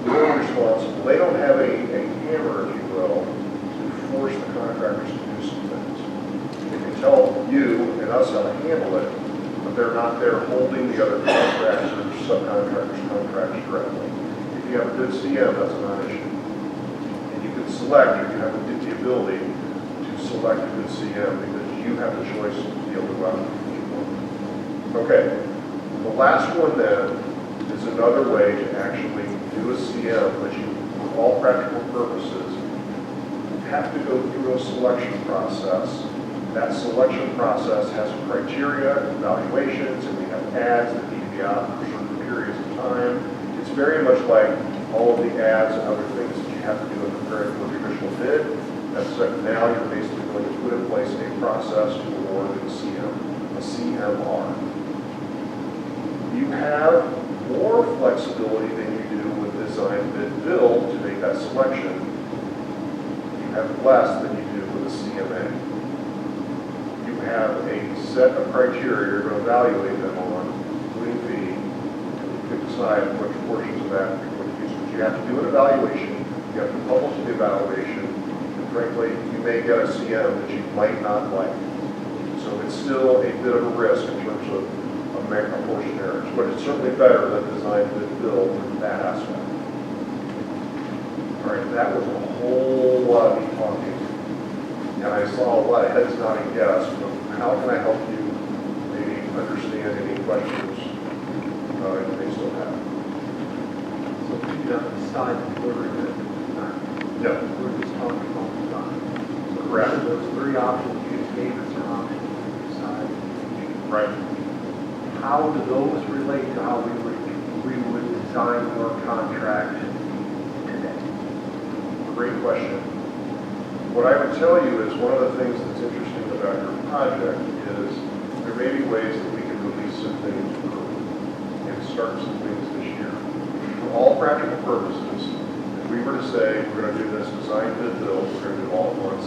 [SPEAKER 20] They're responsible. They don't have a hammer, if you will, to force the contractors to do some things. They can tell you and us how to handle it, but they're not there holding the other contractors or subcontractors' contracts directly. If you have a good CM, that's a non-issue. And you can select, or you have the ability to select a good CM because you have the choice to be able to go out and compete. Okay. The last one then is another way to actually do a CM, but you, for all practical purposes, have to go through a selection process. That selection process has criteria, evaluations, and we have ads that need to be out for certain periods of time. It's very much like all of the ads and other things that you have to do in preparing for a traditional bid. That's like now you're basically going to put in place a process to award a CM, a CMR. You have more flexibility than you do with design, bid, build to make that selection. You have less than you do with a CMA. You have a set of criteria you're going to evaluate them on, including fee, and you can decide which portions of that you're going to use. But you have to do an evaluation, you have to publish the evaluation, and frankly, you may get a CM that you might not like. So it's still a bit of a risk in terms of portion errors, but it's certainly better than design, bid, build in that aspect. All right, that was a whole lot of me talking, and I saw a lot of heads nodding yes, but how can I help you maybe understand any questions you may still have?
[SPEAKER 14] So got to decide before we're going to design.
[SPEAKER 20] No.
[SPEAKER 14] We're just talking about design. So
[SPEAKER 20] Correct.
[SPEAKER 14] those three options you just gave us are options to decide.
[SPEAKER 20] Right.
[SPEAKER 14] How do those relate to how we would design your contract today?
[SPEAKER 20] Great question. What I would tell you is one of the things that's interesting about your project is there may be ways that we can release some things early and start some things this year. For all practical purposes, if we were to say we're going to do this design bid build, we're going to do it all at once,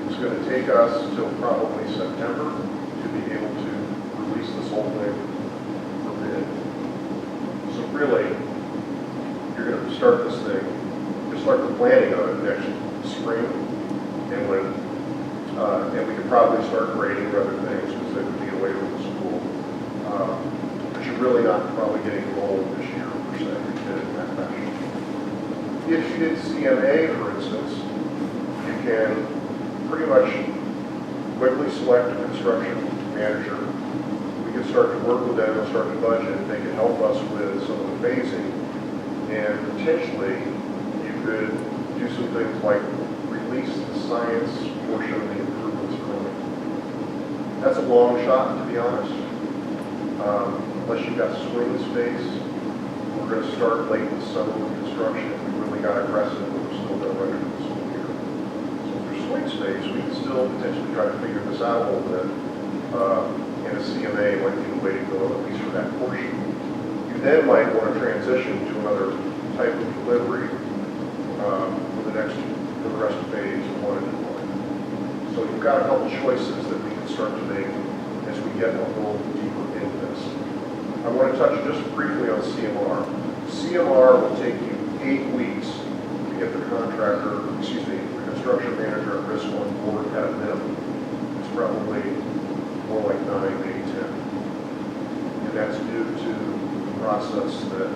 [SPEAKER 20] it's going to take us till probably September to be able to release this whole thing for bid. So really, you're going to start this thing, you'll start the planning of it next spring, and we could probably start grading or other things because they would be away from the school. But you're really not probably getting rolling this year per se, if you did it in that fashion. If you did CMA, for instance, you can pretty much quickly select a construction manager. We can start to work with them and start to budget. They can help us with some of the phasing, and potentially you could do some things like release the science portion of the improvements early. That's a long shot, to be honest. Unless you've got swing space, we're going to start late in the summer with construction. We really got aggressive, but we're still going to run into the school year. So if there's swing space, we can still potentially try to figure this out a little bit. And a CMA might be the way to go, at least for that portion. You then might want to transition to another type of delivery for the rest of phase 1 and 2. So you've got a couple choices that we can start to make as we get a little deeper into this. I want to touch just briefly on CMR. CMR will take you 8 weeks to get the construction manager at risk on board at a minimum. It's probably more like 9, maybe 10. And that's due to the process that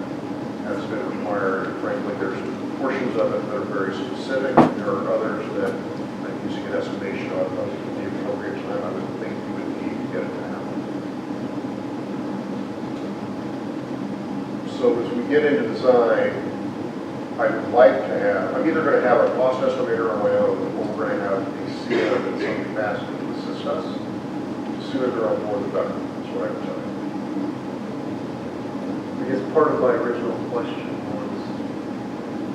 [SPEAKER 20] has been required. Frankly, there's portions of it that are very specific. There are others that I'm using an estimation of the appropriate time I would think you would need to get it to happen. So as we get into design, I would like to have, I'm either going to have a cost estimator on my own, or we're going to have a CM and some capacity to assist us. The sooner they're on board, the better. That's what I would tell you.
[SPEAKER 14] I guess part of my original question was,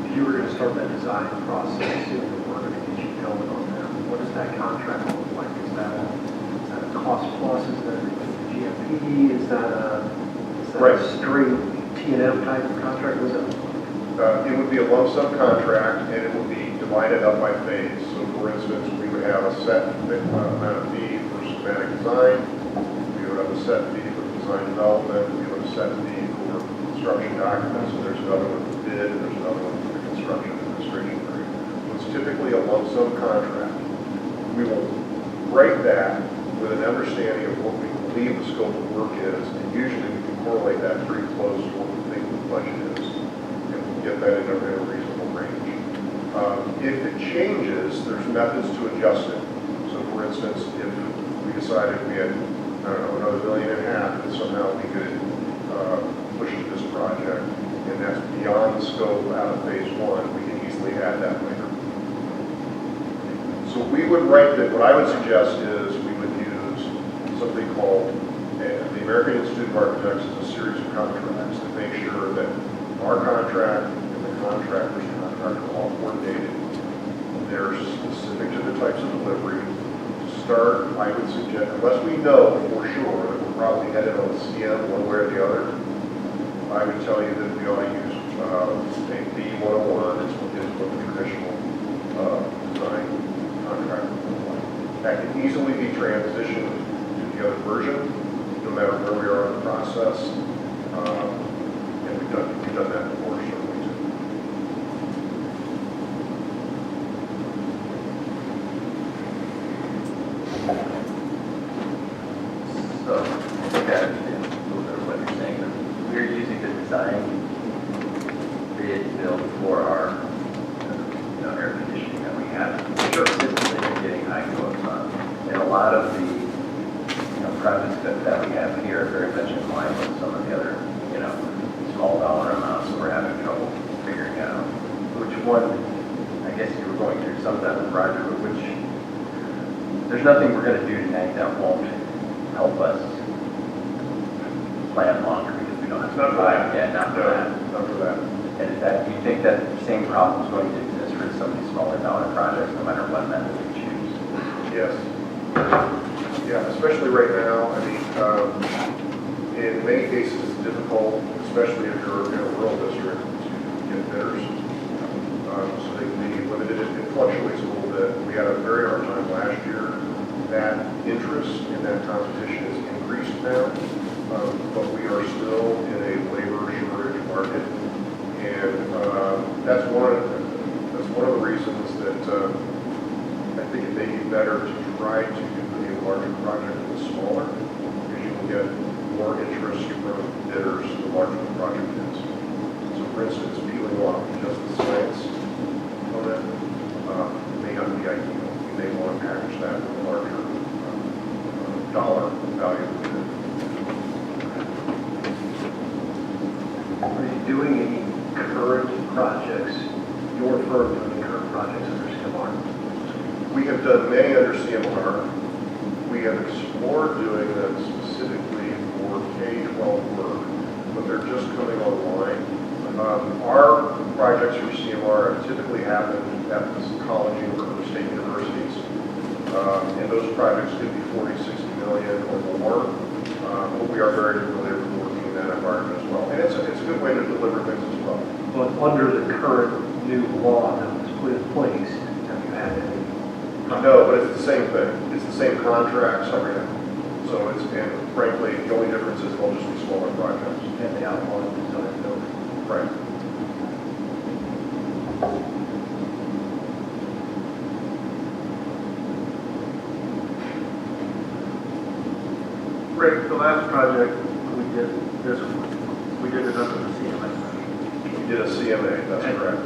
[SPEAKER 14] if you were going to start that design process soon, we're going to get you going on that. What does that contract look like? Is that a cost plus? Is that a GMP? Is that a straight T&M type of contract? What does that look like?
[SPEAKER 20] It would be a lump sum contract, and it would be divided up by phase. So for instance, we would have a set amount of fee for schematic design. We would have a set fee for design development. We would have a set fee for construction documents. And there's another one for bid, and there's another one for the construction administration period. So it's typically a lump sum contract. We will write that with an understanding of what we believe the scope of work is, and usually we can correlate that pretty close to what we think the budget is, and we'll get that in a reasonable range. If it changes, there's methods to adjust it. So for instance, if we decided we had, I don't know, another $1.5 million, and somehow we could push this project, and that's beyond the scope out of phase 1, we can easily add that later. So we would write that, what I would suggest is we would use something called, the American Institute of Architects is a series of contracts that make sure that our contract and the contractor's contract are all coordinated. They're specific to the types of delivery. To start, I would suggest, unless we know for sure that we're probably headed on the CM one way or the other, I would tell you that we ought to use B101 is what the traditional design contract would look like. That can easily be transitioned to the other version, no matter where we are in the process. And we've done that before, certainly too.
[SPEAKER 19] So, I think I understand a little bit of what you're saying. We're using the design bid build for our air conditioning that we have. Sure, typically we're getting high quotes on. And a lot of the projects that we have here are very much in line with some of the other small dollar amounts that we're regard to it, which there's nothing we're going to do tonight that won't help us plan longer because we don't have to buy yet, not for that.
[SPEAKER 20] Not for that.
[SPEAKER 19] And is that, do you think that same problem is going to exist for some of these smaller dollar projects, no matter what method we choose?
[SPEAKER 20] Yes. Yeah, especially right now. I mean, in many cases, it's difficult, especially if you're in a rural district, to get bidders. So they can be limited. It fluctuates a little bit. We had a very hard time last year. That interest in that competition has increased now, but we are still in a labor shortage market, and that's one of the reasons that I think it may be better to try to do a larger project than a smaller, because you can get more interest from bidders the larger the project is. So, for instance, peeling off just the science on it may not be ideal. You may want to package that with a larger dollar value of it.
[SPEAKER 14] Are you doing any current projects, your firm doing any current projects under CMR?
[SPEAKER 20] We have done many under CMR. We have explored doing them specifically for K-12 work, but they're just coming online. Our projects for CMR have typically happened at the college or state universities, and those projects could be 40, 60 million or more, but we are very familiar with working in that environment as well. And it's a good way to deliver things as well.
[SPEAKER 14] But under the current new law that was put in place, have you had any?
[SPEAKER 20] No, but it's the same thing. It's the same contracts, everything. So it's, and frankly, the only difference is they'll just be smaller projects.
[SPEAKER 14] And the outlaw design building.
[SPEAKER 20] Right.
[SPEAKER 1] Rick, the last project we did, we did it under the CMA.
[SPEAKER 20] We did a CMA, that's correct.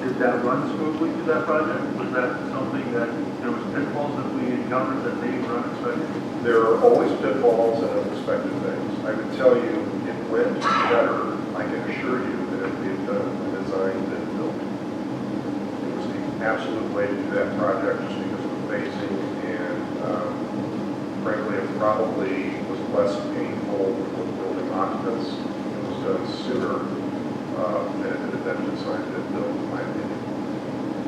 [SPEAKER 1] Did that run smoothly through that project? Was that something that, there was pitfalls that we encountered that they were unexpected?
[SPEAKER 20] There are always pitfalls and unexpected things. I would tell you, it went better, I can assure you, that if we had done the design and built. It was the absolute way to do that project just because of the phasing, and frankly, it probably was less painful for the building occupants. It was done sooner than it had been designed and built, in my opinion.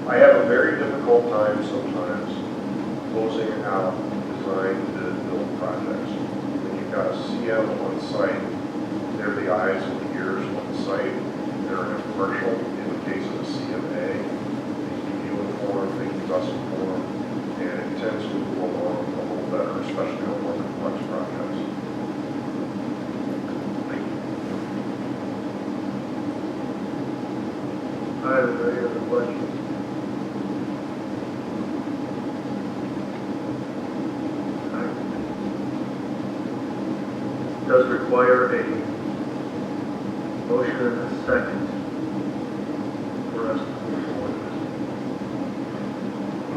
[SPEAKER 20] I have a very difficult time sometimes closing out design to build projects. When you've got a CM on site, they're the eyes and the ears on the site. They're impartial. In the case of a CMA, they keep you informed, they keep us informed, and it tends to move along a little better, especially on more complex projects.
[SPEAKER 1] I have any other questions? Does require a motion and a second for us to move forward.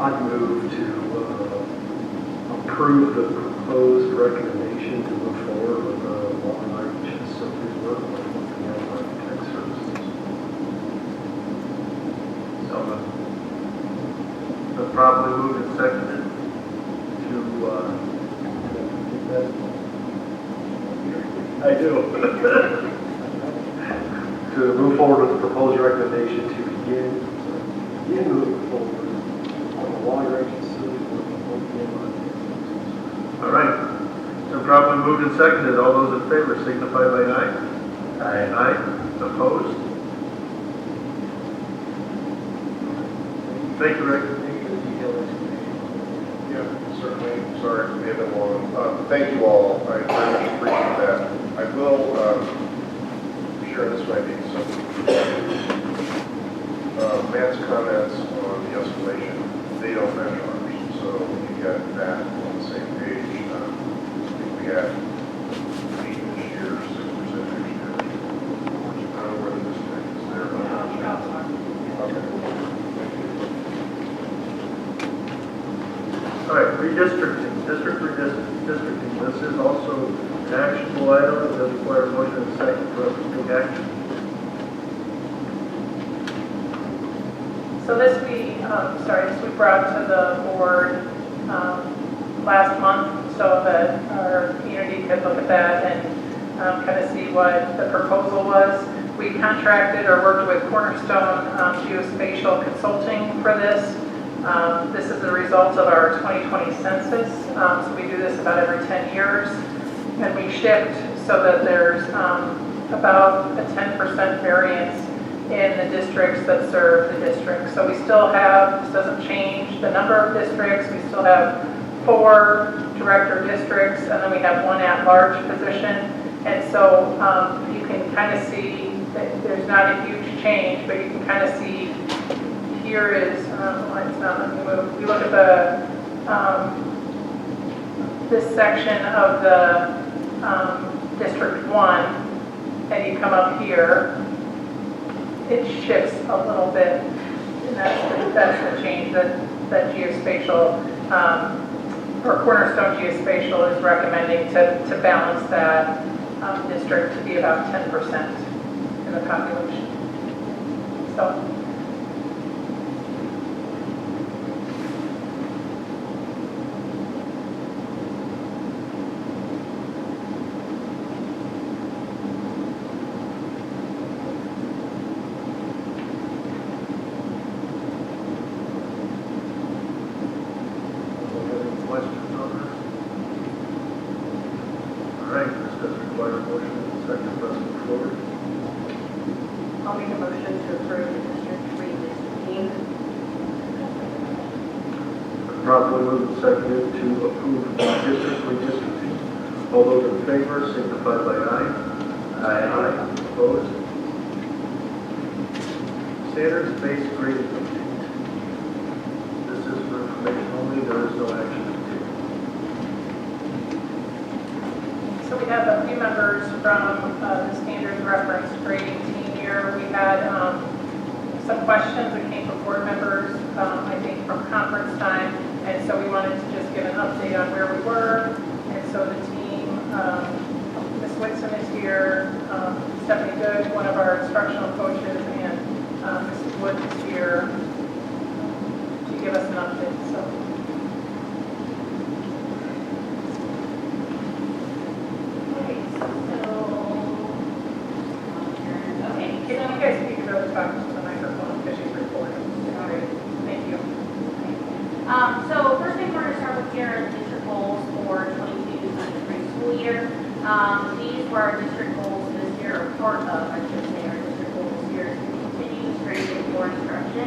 [SPEAKER 14] I'd move to approve the proposed recommendation to move forward with the long-range facilities work with the architect services.
[SPEAKER 1] So, the properly moved and seconded I do.
[SPEAKER 14] To move forward with the proposed recommendation to begin moving forward on the long-range facilities work with the
[SPEAKER 1] All right. So properly moved and seconded. All those in favor signify by aye.
[SPEAKER 19] Aye.
[SPEAKER 1] Aye. Opposed? Thank you, Rick.
[SPEAKER 20] Yeah, certainly. Sorry, we have been long. Thank you all. I very much appreciate that. I will, sure, this might be some, Matt's comments on the escalation, they don't match ours. So you get that on the same page. I think we had 8 this year, 6% next year. I don't know whether this is there.
[SPEAKER 1] All right, redistricting, district redistricting. This is also an actionable item. It does require a motion and a second for us to take action.
[SPEAKER 3] So this we brought to the board last month so that our community could look at that and kind of see what the proposal was. We contracted or worked with Cornerstone Geospatial Consulting for this. This is the result of our 2020 census. So we do this about every 10 years. And we shift so that there's about a 10% variance in the districts that serve the district. So we still have, this doesn't change the number of districts, we still have 4 director districts, and then we have 1 at-large position. And so you can kind of see that there's not a huge change, but you can kind of see here is, it's not letting me move. You look at the, this section of the District 1, and you come up here, it shifts a little bit, and that's the change that Geospatial, or Cornerstone Geospatial is recommending to balance that district to be about 10% in the population. So.
[SPEAKER 2] I'll make a motion to approve the District 3 listing.
[SPEAKER 1] Properly moved and seconded to approve District redistricting. All those in favor signify by aye. Aye. Opposed? Standards-based grading update. This is for information only, there is no action to take.
[SPEAKER 3] So we have a few members from the standards reference grading team here. We had some questions that came from board members, I think from conference time, and so we wanted to just give an update on where we were. And so the team, Ms. Whitson is here, Stephanie Good, one of our instructional coaches, and Mrs. Wood is here to give us an update. So. Can you guys speak really talk to the microphone because she's recording? Sorry. Thank you.
[SPEAKER 13] So first thing we're going to start with here are the district goals for 22-23 school year. These were our district goals this year, or part of, I should say, our district goals this year is to continue strengthening core instruction.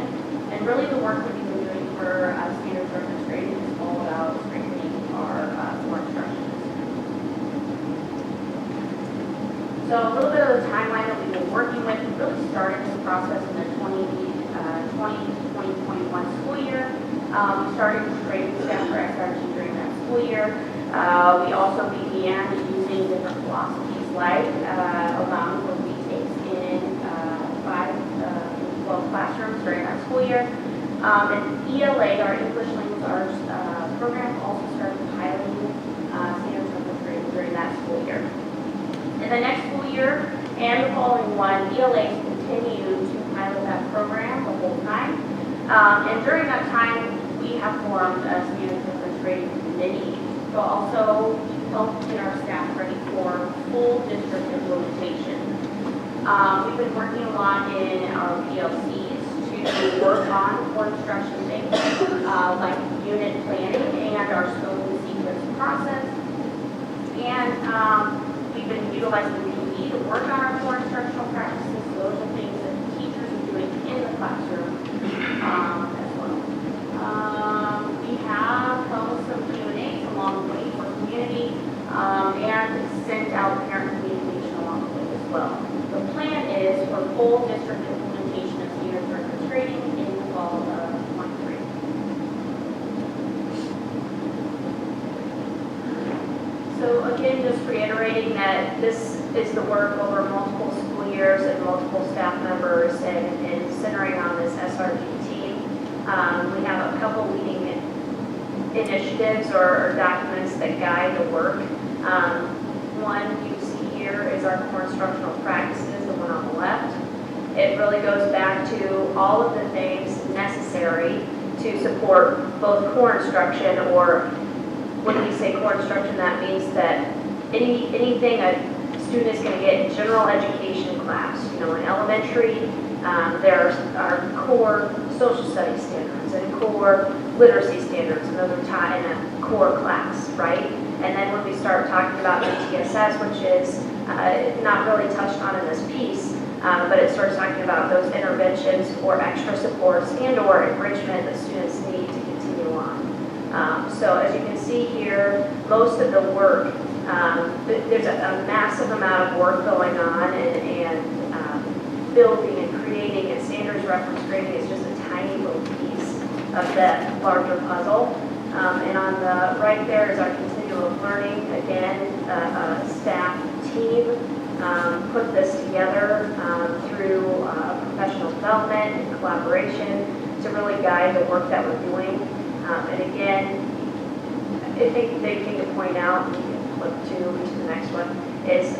[SPEAKER 13] And really the work that we've been doing for standards reference grading is all about strengthening our core instruction. So a little bit of the timeline that we've been working with, we really started this process in the 2020-2021 school year. We started training staff for extraction during that school year. We also began using different philosophies like allowing for retakes in 5-12 classrooms during that school year. And ELA, our English Language Arts program, also started piloting standards reference grading during that school year. In the next school year and the following one, ELAs continue to pilot that program the whole time. And during that time, we have formed a standards reference grading committee to also help get our staff ready for full district implementation. We've been working a lot in our PLCs to work on core instruction things like unit planning and our scope and sequence process. And we've been utilizing PE to work on our core instructional practices. Those are things that teachers are doing in the classroom as well. We have held some Q&As along the way for community and sent out parent communication along the way as well. The plan is for full district implementation of standards reference grading in the fall of 23. So again, just reiterating that this is the work over multiple school years and multiple staff members and centering on this SRG team. We have a couple leading initiatives or documents that guide the work. One you see here is our core instructional practices, the one on the left. It really goes back to all of the things
[SPEAKER 10] necessary to support both core instruction, or when we say core instruction, that means that anything a student is going to get in general education class. You know, in elementary, there are core social studies standards and core literacy standards, and those are taught in a core class, right? And then when we start talking about TSS, which is not really touched on in this piece, but it starts talking about those interventions or extra supports and or enrichment that students need to continue on. So as you can see here, most of the work, there's a massive amount of work going on, and building and creating, and standards reference grading is just a tiny little piece of that larger puzzle. And on the right there is our continuum of learning. Again, a staff team put this together through professional development and collaboration to really guide the work that we're doing. And again, I think the big thing to point out, we can flip to the next one, is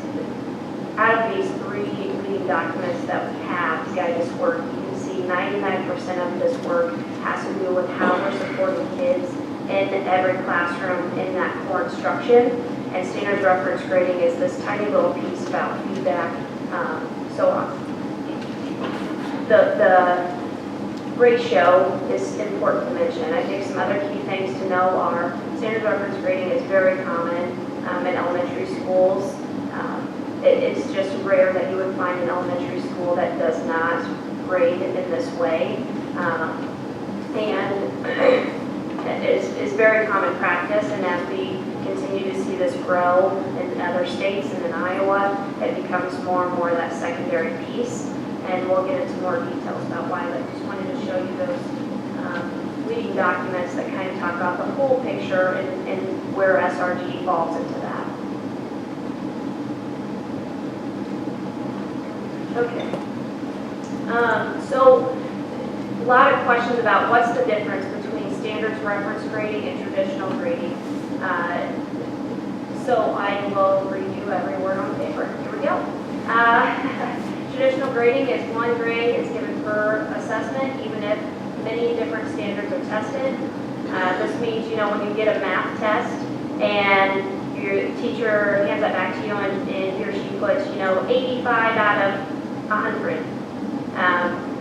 [SPEAKER 10] out of these 3 leading documents that we have to guide this work, you can see 99% of this work has to do with how we're supporting kids in every classroom in that core instruction. And standards reference grading is this tiny little piece about feedback. So the ratio is important to mention. I think some other key things to know are standards reference grading is very common in elementary schools. It's just rare that you would find an elementary school that does not grade in this way. And it's very common practice, and as we continue to see this grow in other states and in Iowa, it becomes more and more that secondary piece. And we'll get into more details about why, but I just wanted to show you those leading documents that kind of talk about the whole picture and where SRG falls into that. Okay. So a lot of questions about what's the difference between standards reference grading and traditional grading. So I will read you every word on paper. Here we go. Traditional grading is 1 grade is given per assessment, even if many different standards are tested. This means, you know, when you get a math test and your teacher hands that back to you and he or she puts, you know, 85 out of 100.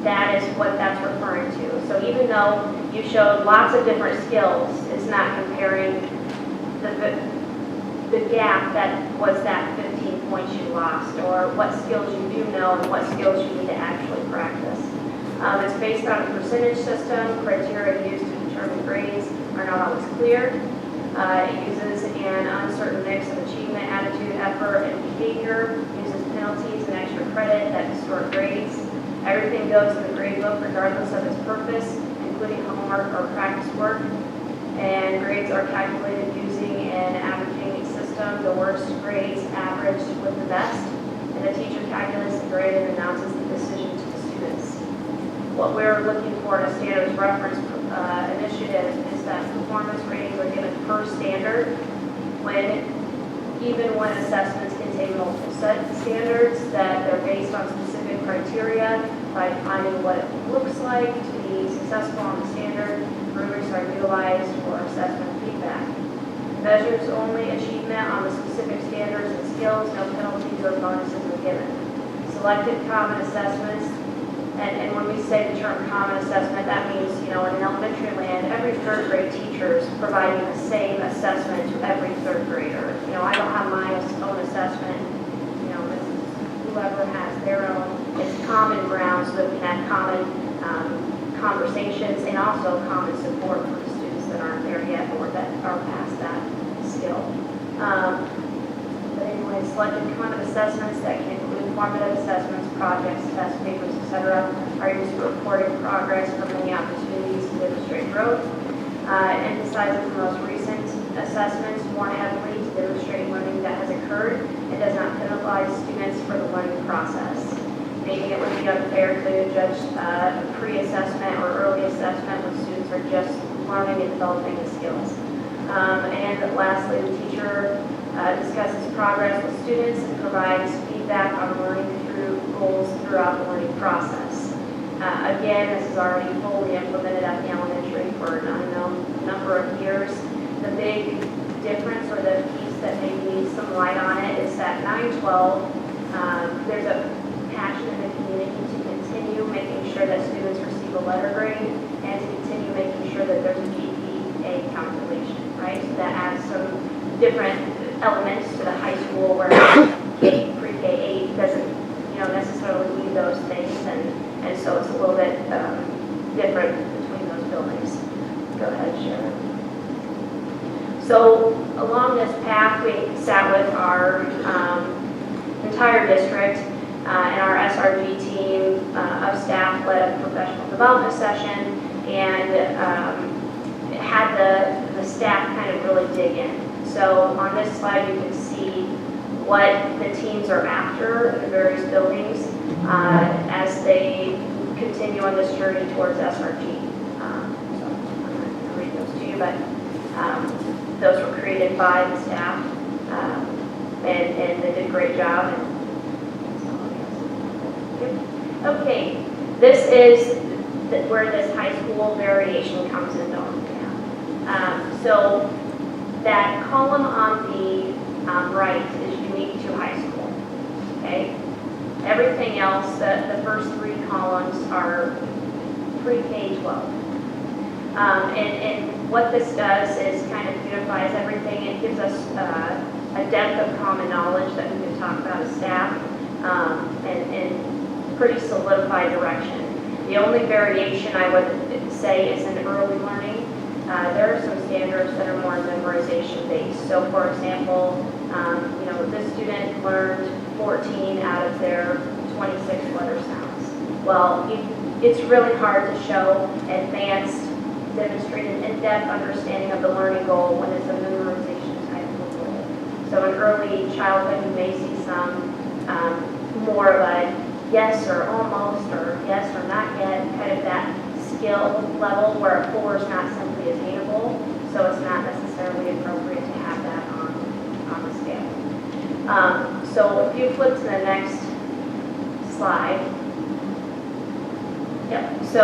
[SPEAKER 10] That is what that's referring to. So even though you showed lots of different skills, it's not comparing the gap that was that 15 points you lost, or what skills you do know and what skills you need to actually practice. It's based on a percentage system. Criteria used to determine grades are not always clear. It uses an uncertain mix of achievement, attitude, effort, and behavior. Uses penalties and extra credit that distort grades. Everything goes in the grade book regardless of its purpose, including homework or practice work. And grades are calculated using an averaging system. The worst grades averaged with the best. And the teacher calculates the grade and announces the decision to the students. What we're looking for in a standards reference initiative is that performance ratings are given per standard, even when assessments contain multiple standards, that they're based on specific criteria by defining what it looks like to be successful on the standard. Rubrics are utilized for assessment feedback. Measures only achievement on the specific standards and skills. No penalties or bonuses are given. Selected common assessments. And when we say the term common assessment, that means, you know, in an elementary land, every 3rd grade teacher is providing the same assessment to every 3rd grader. You know, I don't have my own assessment. You know, whoever has their own. It's common ground so that we have common conversations and also common support for the students that aren't there yet or that are past that skill. But anyway, selected common assessments that can include formative assessments, projects, test papers, etc., are used for reporting progress for many opportunities to demonstrate growth. Emphasizes the most recent assessments more heavily to demonstrate learning that has occurred. It does not penalize students for the learning process. Maybe it would be unfair to judge pre-assessment or early assessment when students are just learning and developing the skills. And lastly, the teacher discusses progress with students and provides feedback on learning through goals throughout the learning process.
[SPEAKER 11] Again, this is already fully implemented at the elementary for an unknown number of years. The big difference, or the piece that maybe needs some light on it, is that 912, there's a passion in the community to continue making sure that students receive a letter grade and to continue making sure that there's a GPA calculation, right? So that adds some different elements to the high school where pre-K 8 doesn't, necessarily need those things, and so it's a little bit different between those buildings. Go ahead, Sharon. So along this path, we sat with our entire district and our SRG team of staff led a professional development session and had the staff kind of really dig in. So on this slide, you can see what the teams are after in the various buildings as they continue on this journey towards SRG. So I'm not going to read those to you, but those were created by the staff, and they did a great job. Okay, this is where this high school variation comes into play. So that column on the right is unique to high school. Okay, everything else, the first three columns are pre-K 12. And what this does is kind of unifies everything. It gives us a depth of common knowledge that we can talk about as staff, and pretty solidified direction. The only variation I would say is in early learning. There are some standards that are more memorization based. So for example, this student learned 14 out of their 26 letter sounds. Well, it's really hard to show advanced, demonstrated in-depth understanding of the learning goal when it's a memorization type of goal. So in early childhood, you may see some more of a yes or almost, or yes or not yet, kind of that skill level where a 4 is not simply attainable, so it's not necessarily appropriate to have that on the scale. So if you flip to the next slide. Yep, so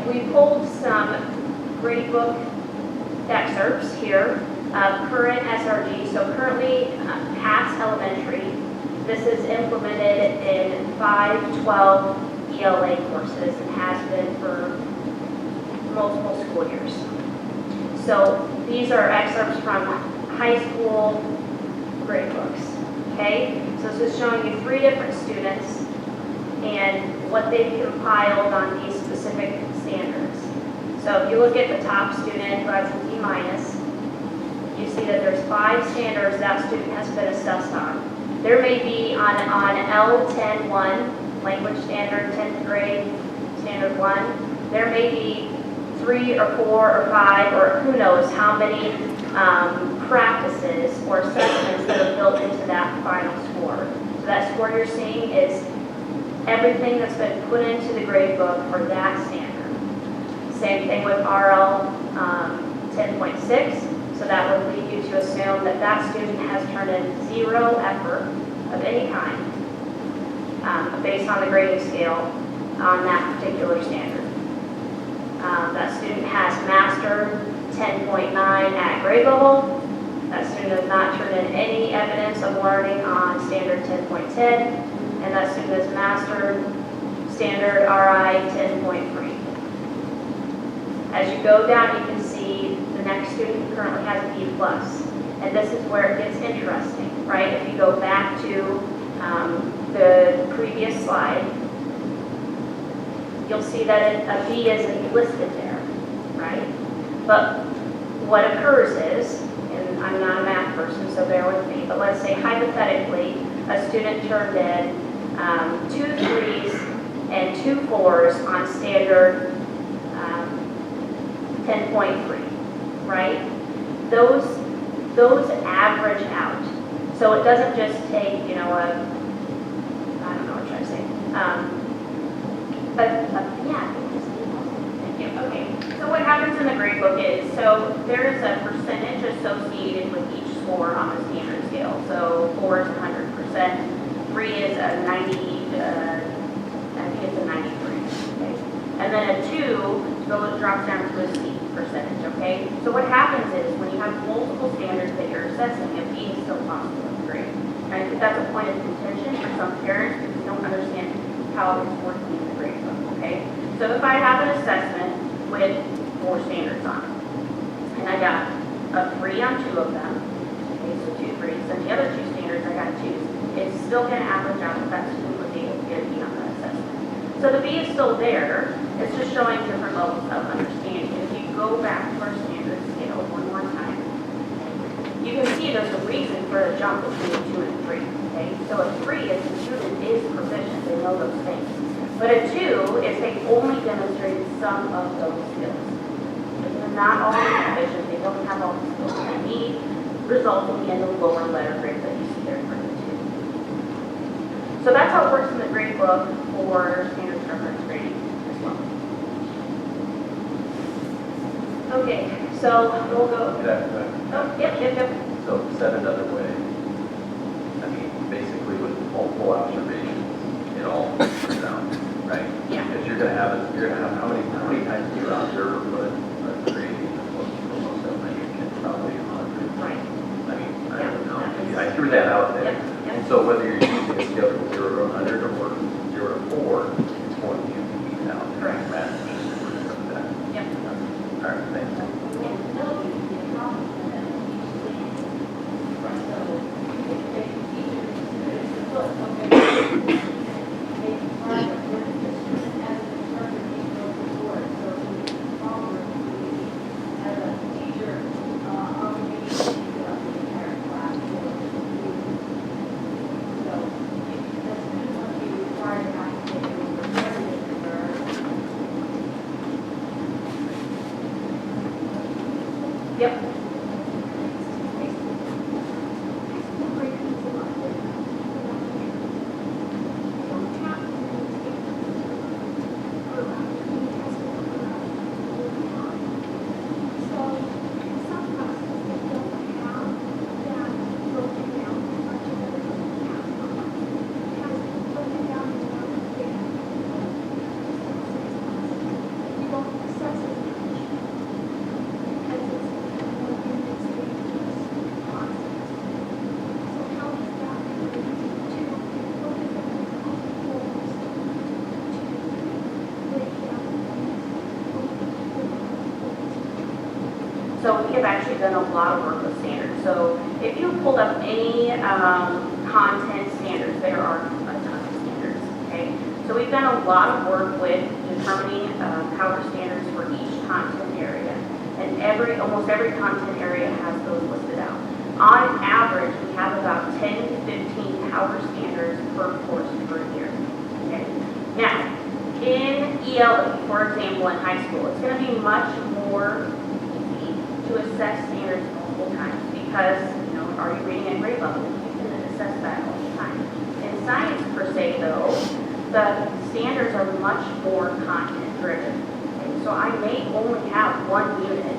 [SPEAKER 11] we pulled some grade book excerpts here of current SRG. So currently, Pat's Elementary, this is implemented in 5-12 ELA courses and has been for multiple school years. So these are excerpts from high school grade books, okay? So this is showing you 3 different students and what they've compiled on these specific standards. So if you look at the top student who has a D-, you see that there's 5 standards that student has been assessed on. There may be on L10-1, language standard, 10th grade, standard 1, there may be 3 or 4 or 5 or who knows how many practices or assessments that are built into that final score. So that score you're seeing is everything that's been put into the grade book for that standard. Same thing with RL 10.6. So that would lead you to assume that that student has turned in 0 effort of any kind based on the grading scale on that particular standard. That student has mastered 10.9 at grade level. That student has not turned in any evidence of learning on standard 10.10. And that student has mastered standard RI 10.3. As you go down, you can see the next student who currently has a B+. And this is where it gets interesting, right? If you go back to the previous slide, you'll see that a B isn't listed there, right? But what occurs is, and I'm not a math person, so bear with me, but let's say hypothetically, a student turned in 2 3s and 2 4s on standard 10.3, right? Those average out. So it doesn't just take, I don't know what I'm trying to say. Thank you. Okay. So what happens in the grade book is, so there is a percentage associated with each score on the standard scale. So 4 is 100%, 3 is a 90, I think it's a 93. And then a 2 drops down to a C percentage, okay? So what happens is when you have multiple standards that you're assessing, a B is still possible in grade. And I think that's a point of contention for some parents because they don't understand how it's working in the grade book, okay? So if I have an assessment with 4 standards on it, and I got a 3 on 2 of them, okay, so 2 3s, and the other 2 standards I got 2s, it's still gonna average out that that student was able to get a B on that assessment. So the B is still there, it's just showing different levels of understanding. If you go back to our standard scale one more time, you can see there's a reason for the jump between 2 and 3, okay? So a 3 is the student is proficient, they know those things. But a 2 is they've only demonstrated some of those skills. They're not all proficient, they don't have all the skills they need, resulting in the lower letter grade that you see there for the 2. So that's how it works in the grade book for standards reference grading as well. Okay, so we'll go. Oh, yep.
[SPEAKER 19] So said another way, I mean, basically with multiple observations, it all comes down, right?
[SPEAKER 11] Yeah.
[SPEAKER 19] Because you're gonna have how many times do you observe a grading for most elementary kids? Probably 100.
[SPEAKER 11] Right.
[SPEAKER 19] I mean, I don't know. I threw that out there.
[SPEAKER 11] Yep.
[SPEAKER 19] And so whether you're using a scale from 0 to 100 or 0 to 4, it's going to be out.
[SPEAKER 11] Correct.
[SPEAKER 19] Math is just of that.
[SPEAKER 11] Yep.
[SPEAKER 19] All right, thanks.
[SPEAKER 11] Yep. So we have actually done a lot of work with standards. So if you pulled up any content standards, there are a ton of standards, okay? So we've done a lot of work with determining power standards for each content area. And almost every content area has those listed out. On average, we have about 10 to 15 power standards per course per year, okay? Now, in ELE, for example, in high school, it's going to be much more to assess standards multiple times because, are you reading at grade level? You can assess that all the time. In science per se though, the standards are much more content driven. Okay? So I may only have one unit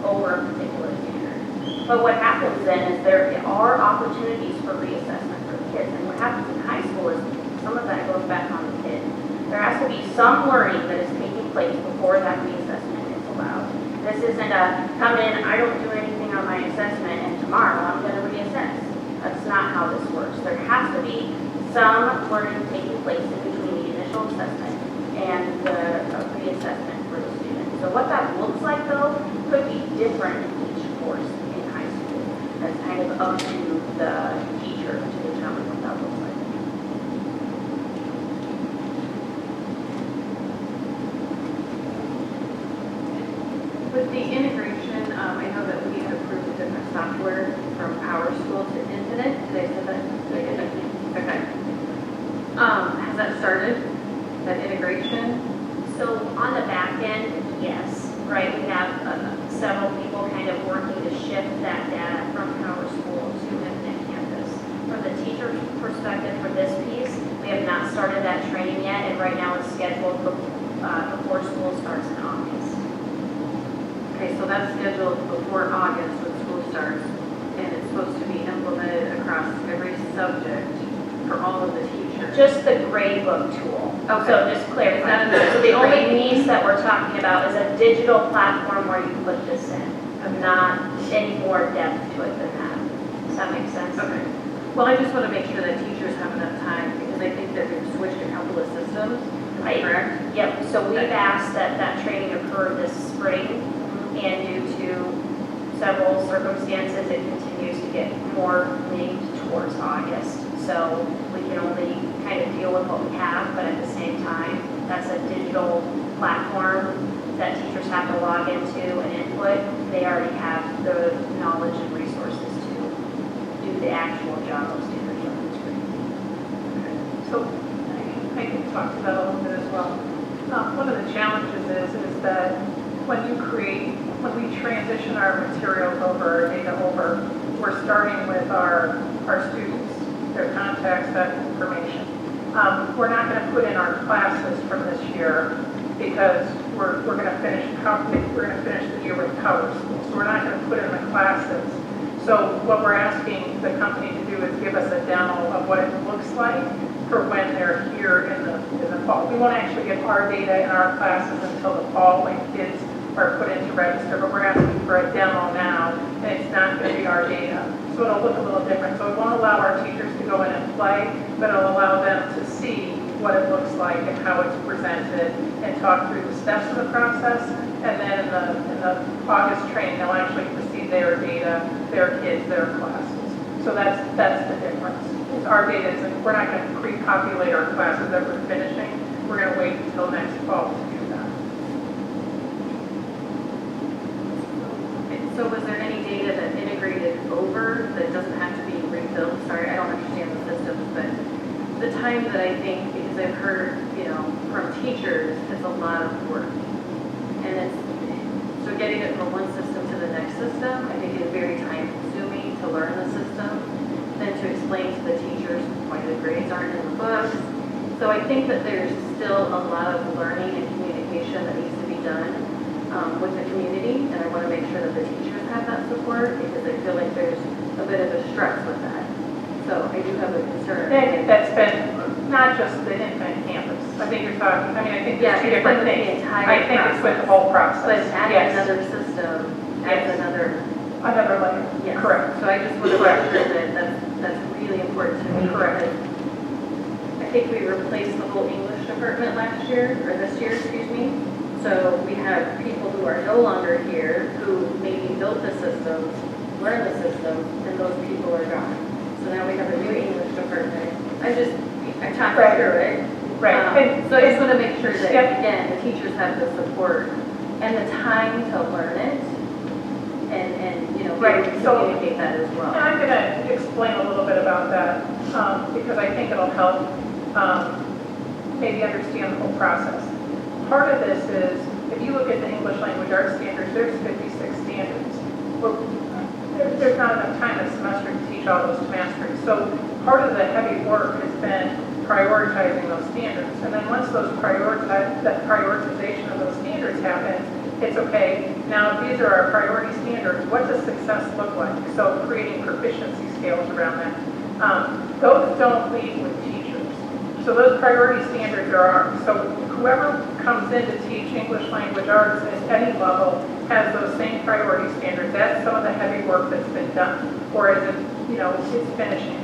[SPEAKER 11] over a particular standard. But what happens then is there are opportunities for reassessment for the kids. And what happens in high school is some of that goes back on the kid. There has to be some learning that is taking place before that reassessment is allowed. This isn't a come in, I don't do anything on my assessment, and tomorrow I'm going to reassess. That's not how this works. There has to be some learning taking place in between the initial assessment and the reassessment for the student. So what that looks like, though, could be different in each course in high school. That's kind of up to the teacher to determine what that looks like.
[SPEAKER 2] With the integration, I know that we had approved a different software from Power School to Infinite. Did I say that? Okay. Has that started, that integration?
[SPEAKER 13] So on the back end, yes, right, we have several people kind of working to shift that data from Power School to Infinite Campus. From the teacher's perspective for this piece, we have not started that training yet, and right now it's scheduled before school starts in August.
[SPEAKER 2] Okay, so that's scheduled before August when school starts, and it's supposed to be implemented across every subject for all of the teachers.
[SPEAKER 13] Just the grade book tool.
[SPEAKER 11] So just clarify, so the only piece that we're talking about is a digital platform where you put this in, not any more depth to it than that. Does that make sense?
[SPEAKER 2] Okay. Well, I just want to make sure that teachers have enough time, because I think that we've switched a couple of systems, correct?
[SPEAKER 11] Yep, so we've asked that that training occur this spring, and due to several circumstances, it continues to get more moved towards August. So we can only kind of deal with what we have, but at the same time, that's a digital platform that teachers have to log into and input. They already have the knowledge and resources to do the actual job of student
[SPEAKER 3] So I can talk to that a little bit as well. One of the challenges is that when we transition our materials over, our data over, we're starting with our students, their contacts, that information. We're not going to put in our classes from this year because we're going to finish the year with Power School. So we're not going to put in the classes. So what we're asking the company to do is give us a demo of what it looks like for when they're here in the fall. We won't actually get our data in our classes until the fall when kids are put into register, but we're asking for a demo now, and it's not going to be our data. So it'll look a little different. So it won't allow our teachers to go in and play, but it'll allow them to see what it looks like and how it's presented and talk through the steps of the process. And then in the August training, they'll actually get to see their data, their kids, their classes. So that's the difference. Our data isn't, we're not going to pre-populate our classes that we're finishing. We're going to wait until next fall to do that.
[SPEAKER 2] So was there any data that integrated over that doesn't have to be rebuilt? Sorry, I don't understand the systems, but the time that I think, because I've heard, from teachers, it's a lot of work. And so getting it from one system to the next system, I think is very time consuming to learn the system, then to explain to the teachers why the grades aren't in the books. So I think that there's still a lot of learning and communication that needs to be done with the community, and I want to make sure that the teachers have that support, because I feel like there's a bit of a stress with that. So I do have a concern.
[SPEAKER 3] That's been not just the infant campus. I think you're talking, I think there's two different things. I think it's with the whole process.
[SPEAKER 2] But adding
[SPEAKER 3] Yes.
[SPEAKER 2] another system adds another
[SPEAKER 3] layer.
[SPEAKER 2] Yes.
[SPEAKER 3] Correct.
[SPEAKER 2] So I just want to make sure that that's really important to me.
[SPEAKER 3] Correct.
[SPEAKER 2] I think we replaced the whole English department last year, or this year, excuse me. So we have people who are no longer here, who maybe built the systems, learned the systems, and those people are gone. So now we have a new English department. I talked through it.
[SPEAKER 3] Right.
[SPEAKER 2] So I just want to make sure that,
[SPEAKER 3] Yep.
[SPEAKER 2] again, the teachers have the support and the time to learn it, and
[SPEAKER 3] Right.
[SPEAKER 2] communicate that as well.
[SPEAKER 3] And I'm going to explain a little bit about that because I think it'll help maybe understand the whole process. Part of this is, if you look at the English language arts standards, there's 56 standards. Well, there's not enough time this semester to teach all those to mastery. So part of the heavy work has been prioritizing those standards. And then once that prioritization of those standards happens, it's okay, now these are our priority standards. What does success look like? So creating proficiency scales around that. Those don't lead with teachers. So those priority standards are ours. So whoever comes in to teach English language arts at any level has those same priority standards. That's some of the heavy work that's been done. Or is it, it's finishing.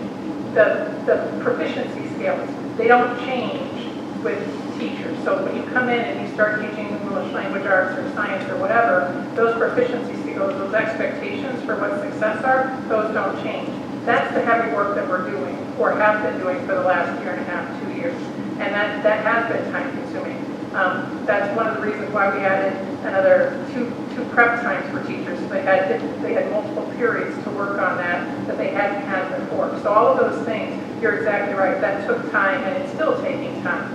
[SPEAKER 3] The proficiency scales, they don't change with teachers. So when you come in and you start teaching English language arts or science or whatever, those proficiency scales, those expectations for what success are, those don't change. That's the heavy work that we're doing, or have been doing for the last year and a half, 2 years. And that has been time consuming. That's one of the reasons why we added another two prep times for teachers. So they had multiple periods to work on that they hadn't had before. So all of those things, you're exactly right, that took time, and it's still taking time.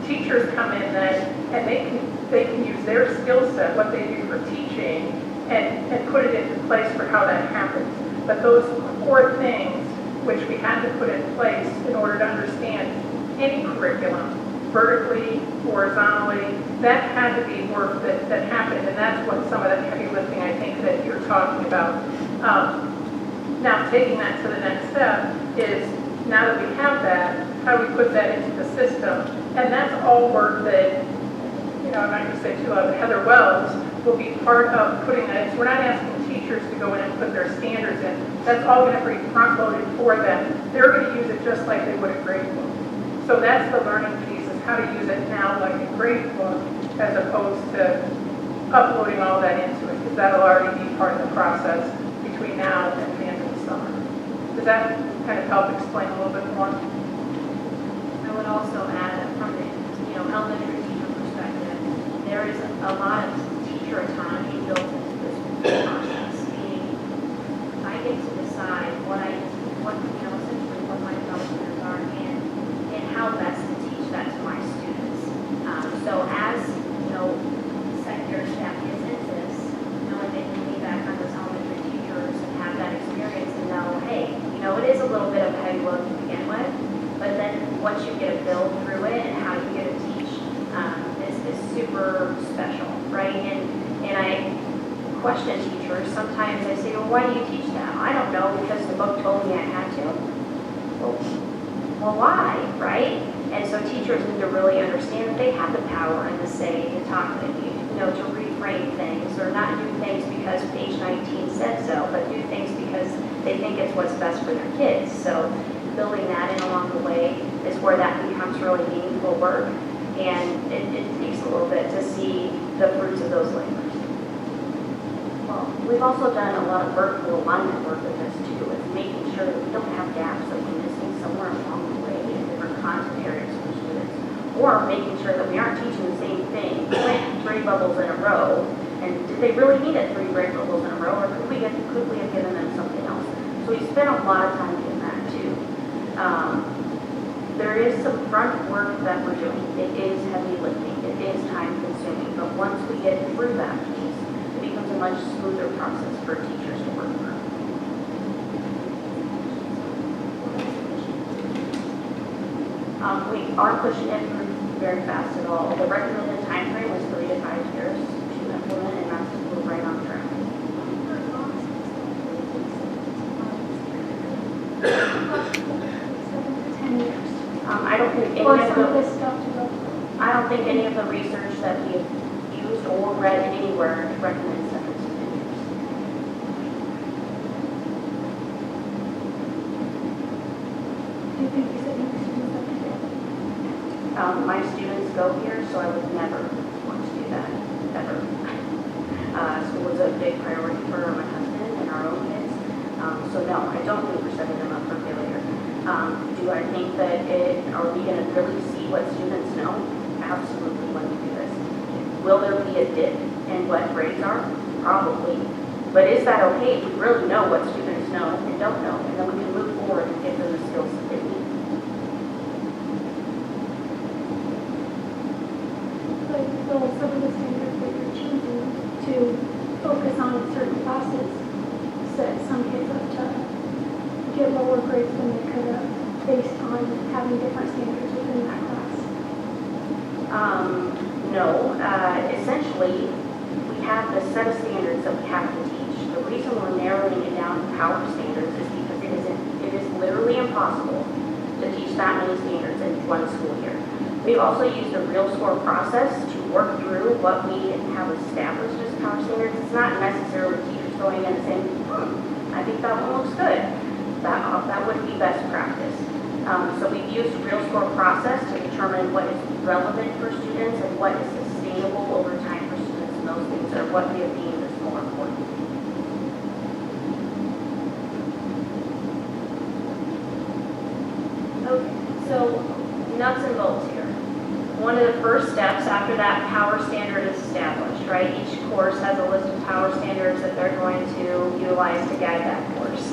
[SPEAKER 3] Teachers come in then, and they can use their skill set, what they do for teaching, and put it into place for how that happens. But those core things, which we had to put in place in order to understand any curriculum, vertically, horizontally, that had to be work that happened, and that's what some of that heavy lifting I think that you're talking about. Now, taking that to the next step is, now that we have that, how do we put that into the system? And that's all work that, I'm not gonna say too loud, but Heather Wells will be part of putting that. So we're not asking teachers to go in and put their standards in. That's all gonna be front-loaded for them. They're gonna use it just like they would a grade book. So that's the learning piece, is how to use it now like a grade book, as opposed to uploading all that into it, because that'll already be part of the process between now and the end of the summer. Does that kind of help explain a little bit more?
[SPEAKER 2] I would also add that from the, elementary teacher perspective, there is a lot of teacher autonomy built into this process. Meaning, I get to decide essentially what my developments are and how best to teach that to my students. So as, secondary staff gets into this, knowing they can be back on those elementary teachers and have that experience and know, hey, it is a little bit of a heavy load to begin with, but then once you get a build through it and how you get to teach is super special, right? And I question teachers. Sometimes I say, well, why do you teach that? I don't know, because the book told me I had to. Well, why, right? And so teachers need to really understand that they have the power and the say to talk to you, to reframe things or not do things because page 19 said so, but do things because they think it's what's best for their kids. So building that in along the way is where that becomes really meaningful work, and it takes a little bit to see the fruits of those labors. Well, we've also done a lot of vertical alignment work with this too, with making sure that we don't have gaps that we're missing somewhere along the way in different content areas for students, or making sure that we aren't teaching the same thing 3 levels in a row, and did they really need it 3 grade levels in a row, or could we have given them something else? So we spent a lot of time doing that too. There is some front work that we're doing. It is heavy lifting. It is time consuming. But once we get through that piece, it becomes a much smoother process for teachers to work through. We are pushing it through very fast at all. The recommended time frame was 3 to 5 years to implement, and that's we're right on track. I don't think any of this stuff to go through. I don't think any of the research that we have used or read anywhere recommends 7 to 10 years.
[SPEAKER 10] Do you think you said your students have to do that?
[SPEAKER 2] My students go here, so I would never want to do that, ever. School is a big priority for my husband and our own kids. So no, I don't think we're setting them up for failure. Do I think that are we going to really see what students know? Absolutely when we do this. Will there be a dip in what grades are? Probably. But is that okay if we really know what students know and don't know, and then we can move forward and give them the skills that they need?
[SPEAKER 10] So some of the standards that you're choosing to focus on certain classes set some kids up to get lower grades than they could have based on having different standards within that class.
[SPEAKER 2] No. Essentially, we have the set of standards that we have to teach. The reason we're narrowing it down to power standards is because it is literally impossible to teach that many standards in one school year. We've also used a real score process to work through what we have established as power standards. It's not necessarily teachers going in and saying, I think that one looks good. That would be best practice. So we've used a real score process to determine what is relevant for students and what is sustainable over time for students, and those things are what we have deemed as more important. Okay, so nuts and bolts here. One of the first steps after that power standard is established, right? Each course has a list of power standards that they're going to utilize to guide that course.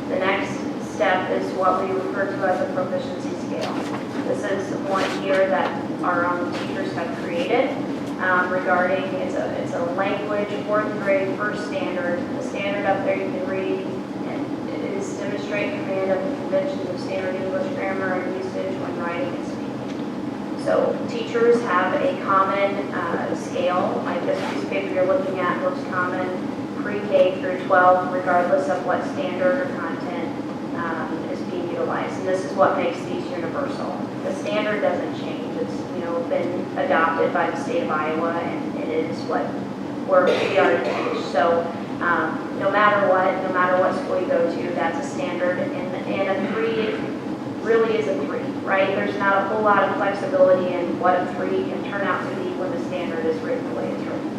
[SPEAKER 2] The next step is what we refer to as a proficiency scale. This is one here that our own teachers have created regarding, it's a language, 4th grade, first standard. The standard up there you can read, and it is demonstrate command of the conventions of standard English grammar and usage when writing and speaking. So teachers have a common scale, like this piece of paper you're looking at looks common pre-K through 12, regardless of what standard or content is being utilized. And this is what makes these universal.
[SPEAKER 10] universal. The standard doesn't change. It's, been adopted by the state of Iowa, and it is what we are to teach. So no matter what school you go to, that's a standard, and a 3 really is a 3, right? There's not a whole lot of flexibility in what a 3 can turn out to be when the standard is written the way it's written.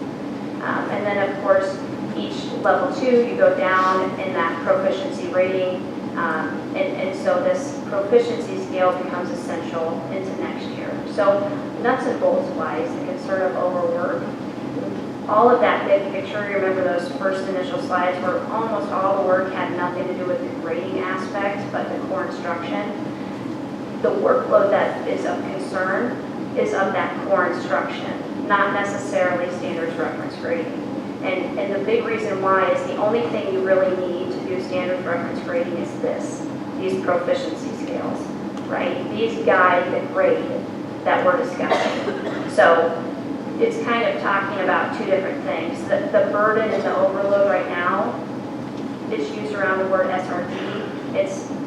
[SPEAKER 10] And then, of course, each level 2, you go down in that proficiency rating, and so this proficiency scale becomes essential into next year. So nuts and bolts wise, it can sort of overwork. All of that big picture, remember those first initial slides where almost all the work had nothing to do with the grading aspect, but the core instruction. The workload that is of concern is of that core instruction, not necessarily standards reference grading. And the big reason why is the only thing you really need to do standards reference grading is these proficiency scales, right? These guide the grade that we're discussing. So it's kind of talking about two different things. The burden and the overload right now, it's used around the word SRT.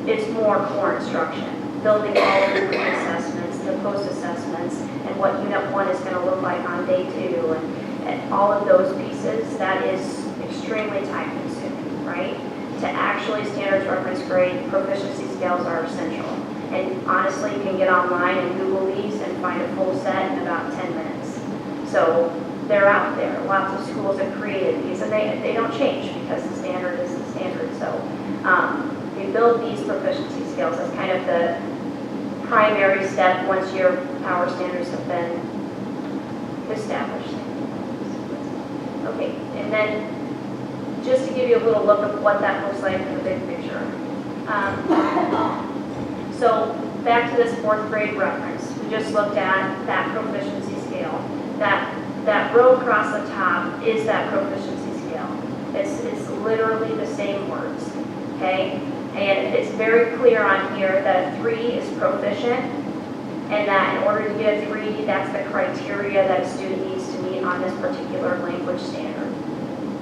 [SPEAKER 10] It's more core instruction, building all of the pre-assessments, the post-assessments, and what Unit 1 is going to look like on day 2, and all of those pieces. That is extremely time-consuming, right? To actually standards reference grade, proficiency scales are essential. And honestly, you can get online and Google these and find a full set in about 10 minutes. So they're out there. Lots of schools have created these, and they don't change because the standard is the standard. So we build these proficiency scales as kind of the primary step once your power standards have been established. Okay, and then just to give you a little look of what that looks like in the big picture. So back to this 4th grade reference, we just looked at that proficiency scale. That row across the top is that proficiency scale. It's literally the same words, okay? And it's very clear on here that a 3 is proficient, and that in order to get a 3, that's the criteria that a student needs to meet on this particular language standard,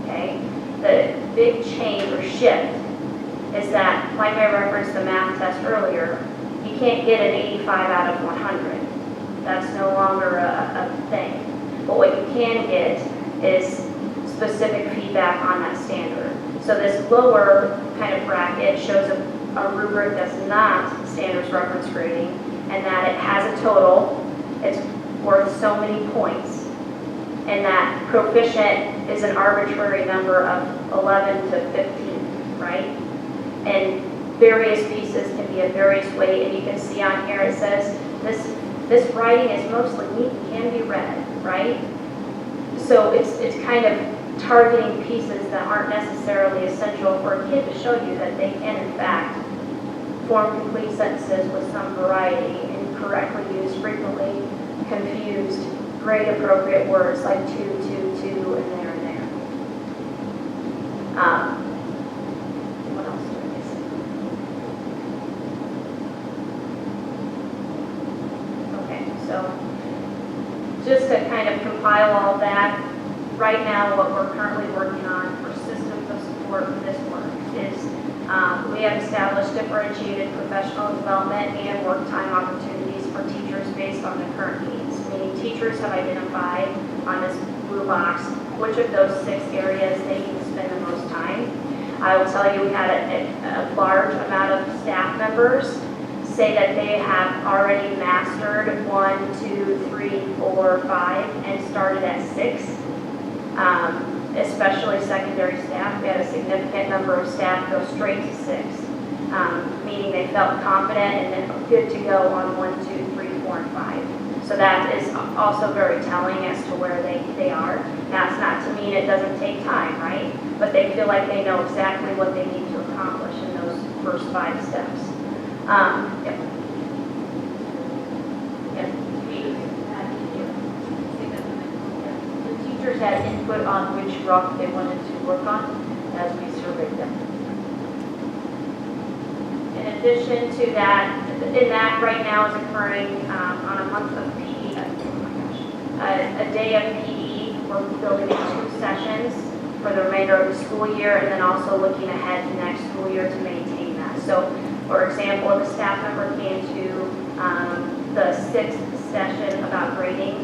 [SPEAKER 10] okay? The big change or shift is that, like I referenced the math test earlier, you can't get an 85 out of 100. That's no longer a thing. But what you can get is specific feedback on that standard. So this lower kind of bracket shows a rubric that's not standards reference grading, and that it has a total, it's worth so many points, and that proficient is an arbitrary number of 11 to 15, right? And various pieces can be of various weight, and you can see on here it says this writing is mostly neat and can be read, right? So it's kind of targeting pieces that aren't necessarily essential for a kid to show you that they can in fact form complete sentences with some variety and correctly use frequently confused, grade appropriate words like to, and there, and there. What else do I miss? Okay, so just to kind of compile all that, right now what we're currently working on for systems of support for this work is we have established differentiated professional development and work time opportunities for teachers based on the current needs. Meaning teachers have identified on this blue box which of those 6 areas they need to spend the most time. I will tell you we had a large amount of staff members say that they have already mastered 1, 2, 3, 4, 5, and started at 6. Especially secondary staff. We had a significant number of staff go straight to 6, meaning they felt confident and then good to go on 1, 2, 3, 4, and 5. So that is also very telling as to where they are. Now, it's not to mean it doesn't take time, right? But they feel like they know exactly what they need to accomplish in those first 5 steps. Yep.
[SPEAKER 16] Teachers had input on which rock they wanted to work on as we surveyed them.
[SPEAKER 10] In addition to that, and that right now is occurring on a month of PE, a day of PE. We're building in 2 sessions for the remainder of the school year, and then also looking ahead to next school year to maintain that. So, for example, if a staff member came to the 6th session about grading,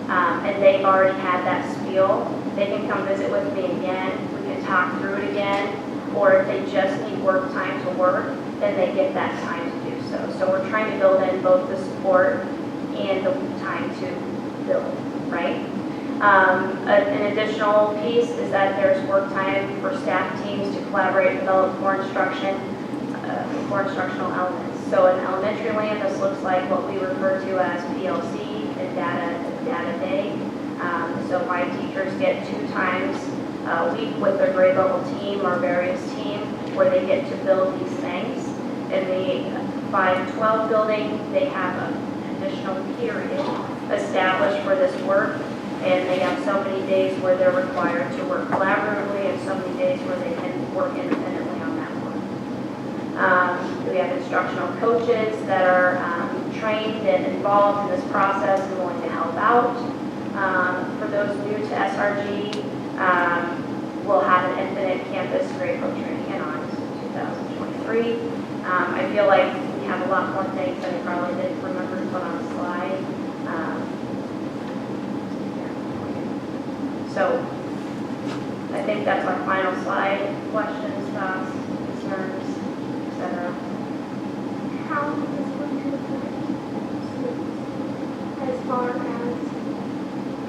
[SPEAKER 10] and they've already had that spiel. They can come visit with me again, we can talk through it again, or if they just need work time to work, then they get that time to do so. So we're trying to build in both the support and the time to build, right? An additional piece is that there's work time for staff teams to collaborate and develop core instructional elements. So in elementary land, this looks like what we refer to as PLC, and data day. So my teachers get 2 times a week with their grade level team or various team where they get to build these things. In the 512 building, they have an additional period established for this work, and they have so many days where they're required to work collaboratively and so many days where they can work independently on that work. We have instructional coaches that are trained and involved in this process and willing to help out. For those new to SRG, we'll have an Infinite Campus grade book training in August of 2023. I feel like we have a lot more things that I probably didn't remember to put on the slide. So I think that's our final slide. Questions, thoughts, concerns, etc.
[SPEAKER 11] How is this going to affect students as far as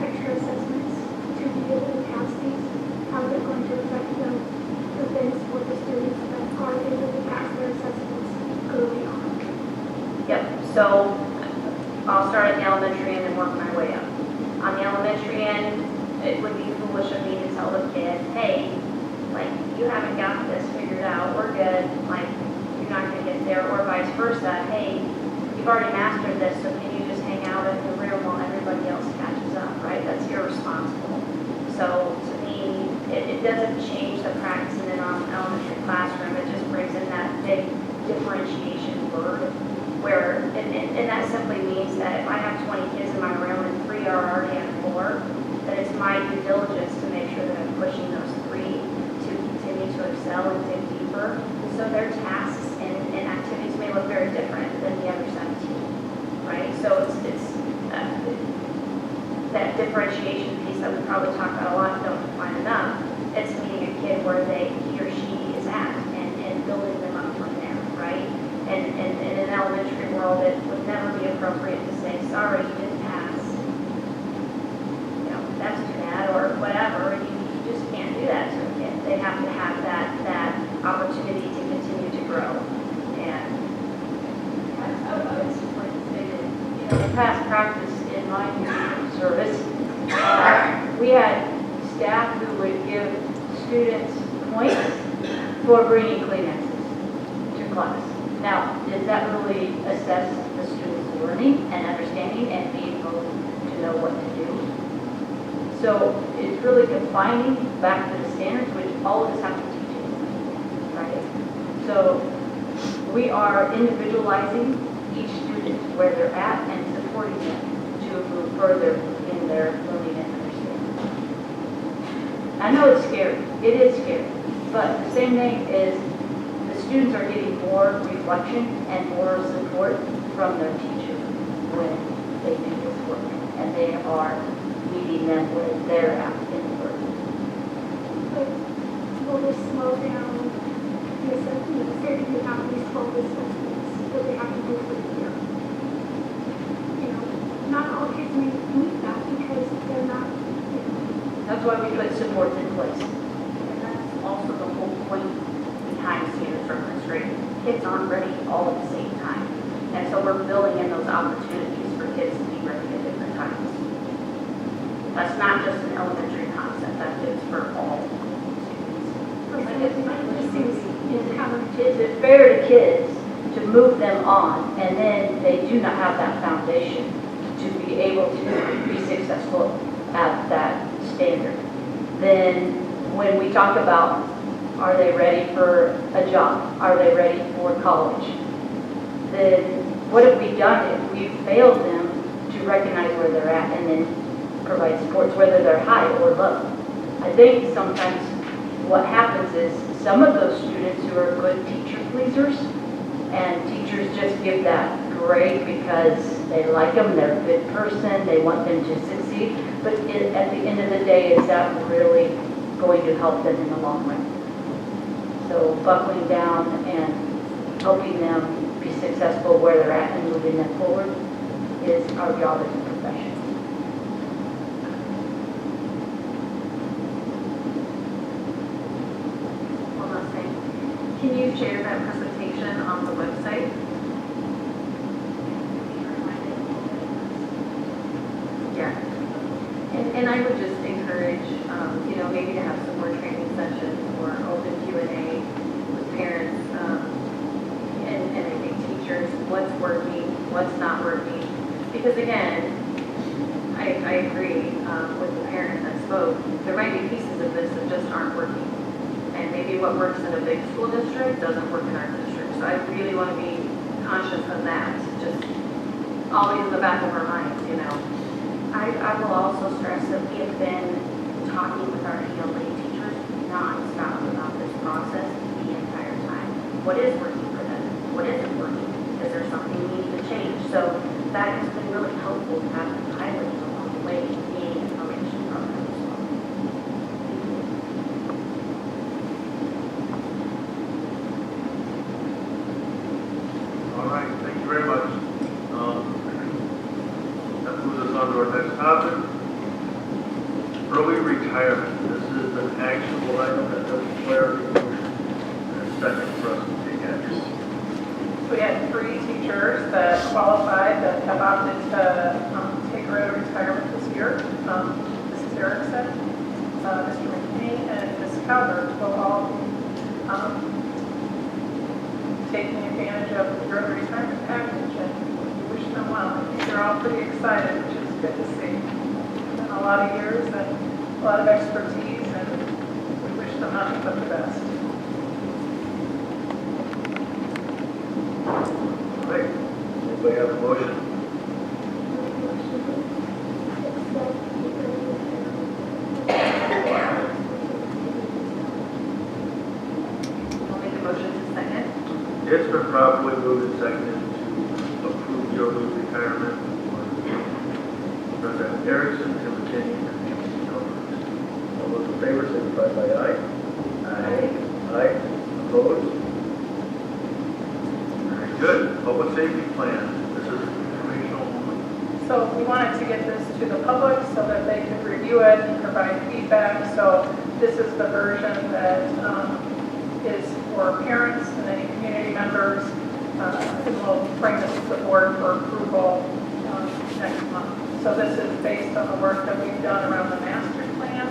[SPEAKER 11] extra assessments to be able to pass these? How is it going to affect the events for the students that are able to pass their assessments early on?
[SPEAKER 10] Yep, so I'll start at the elementary and then work my way up. On the elementary end, it would be foolish of me to tell the kid, hey, like, you haven't got this figured out, we're good, like, you're not gonna get there, or vice versa, hey, you've already mastered this, so can you just hang out in the room while everybody else catches up, right? That's irresponsible. So to me, it doesn't change the practice in an elementary classroom, it just brings in that big differentiation word, where, and that simply means that if I have 20 kids in my room and 3 are already on 4, that it's my due diligence to make sure that I'm pushing those 3 to continue to excel and dig deeper. So their tasks and activities may look very different than the other 17, right? So it's that differentiation piece that we probably talk about a lot and don't define enough. It's meeting a kid where he or she is at and building them up from there, right? And in an elementary world, it would never be appropriate to say, sorry, you didn't pass. That's too bad, or whatever. You just can't do that to a kid. They have to have that opportunity to continue to grow. And I would just like to say that, in past practice in my service, we had staff who would give students points for bringing Kleenexes to class. Now, does that really assess the student's learning and understanding and being able to know what to do? So it's really confining back to the standards, which all of us have to teach it, right? So we are individualizing each student where they're at and supporting them to move further in their learning and understanding. I know it's scary. It is scary. But the same thing is the students are getting more reflection and more support from their teacher when they do this work. And they are meeting them where they're at in the work.
[SPEAKER 11] But will this slow down the assessment? Say that you have these 12 assessments that they have to do for the year. Not all kids may meet that because they're not.
[SPEAKER 10] That's why we put supports in place. And that's also the whole point behind standards reference grading. Kids aren't ready all at the same time. And so we're building in those opportunities for kids to be ready at different times. That's not just an elementary concept, that is for all students. Is it fair to kids to move them on and then they do not have that foundation to be able to be successful at that standard? Then when we talk about, are they ready for a job? Are they ready for college? Then what have we done if we've failed them to recognize where they're at and then provide supports, whether they're high or low? I think sometimes what happens is some of those students who are good teacher pleasers and teachers just give that
[SPEAKER 16] great because they like them, they're a good person, they want them to succeed, but at the end of the day, is that really going to help them in the long run? So buckling down and helping them be successful where they're at and moving them forward is our job as a profession.
[SPEAKER 2] One last thing. Can you share that presentation on the website? Yeah. And I would just encourage, maybe to have some more training sessions or open Q&A with parents, and I think teachers, what's working, what's not working. Because again, I agree with the parent that spoke. There might be pieces of this that just aren't working. And maybe what works in a big school district doesn't work in our district. So I really want to be conscious of that, just always in the back of our minds,
[SPEAKER 11] I will also stress that we have been talking with our ELA teachers nonstop about this process the entire time. What is working for them? What isn't working? Is there something we need to change? So that has been really helpful to have the pilot along the way in the information program as well.
[SPEAKER 1] All right, thank you very much. That moves us on to our next topic. Early retirement. This is an actionable item that does require a motion and a second for us to take action.
[SPEAKER 3] We had 3 teachers that qualified that have opted to take early retirement this year. Mrs. Erickson, Mr. McKinney, and Ms. Calvert will all be taking advantage of the early retirement package, and we wish them well. I think they're all pretty excited, which is good to see. It's been a lot of years and a lot of expertise, and we wish them nothing but the best.
[SPEAKER 1] All right, anybody have a motion?
[SPEAKER 2] I'll make a motion to second.
[SPEAKER 1] It's been properly moved and seconded to approve the early retirement for President Erickson, Tim McKinney, and Nancy Calvert. All those in favor signify by aye. Aye. Aye. Opposed? Very good. Public safety plan. This is informational only.
[SPEAKER 3] So we wanted to get this to the public so that they could review it and provide feedback. So this is the version that is for parents and any community members. And we'll bring this to the board for approval next month. So this is based on the work that we've done around the master plan.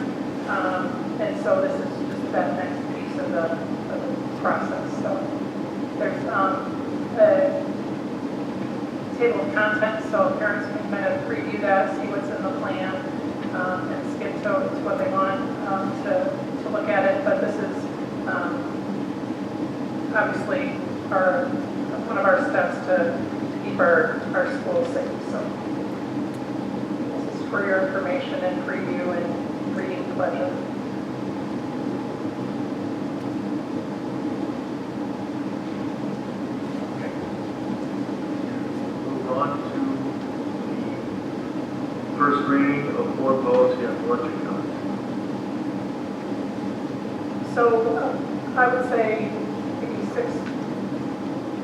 [SPEAKER 3] And so this is just that next piece of the process. So there's a table of contents, so parents can kind of preview that, see what's in the plan, and skip to what they want to look at it. But this is obviously one of our steps to keep our schools safe. So this is for your information and preview and reading pleasure.
[SPEAKER 1] Move on to the first reading of board policy on lunch accounts.
[SPEAKER 3] So I would say maybe 8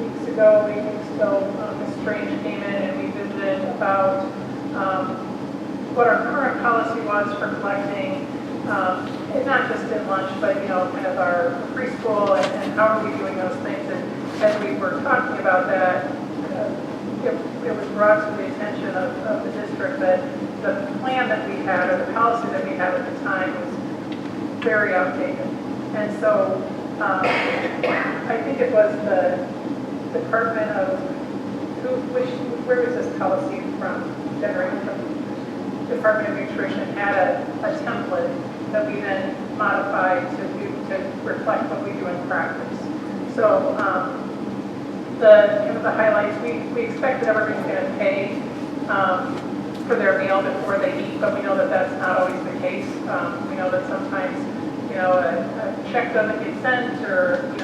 [SPEAKER 3] weeks ago, Ms. Strange came in and we visited about what our current policy was for collecting, and not just in lunch, but kind of our preschool and how are we doing those things. And as we were talking about that, it was brought to the attention of the district that the plan that we had, or the policy that we had at the time, was very outdated. And so I think it was the Department of, where was this policy from? Generated from Department of Nutrition had a template that we then modified to reflect what we do in practice. So the highlights, we expect that everybody's going to pay for their meal before they eat, but we know that that's not always the case. We know that sometimes a check doesn't get sent, or it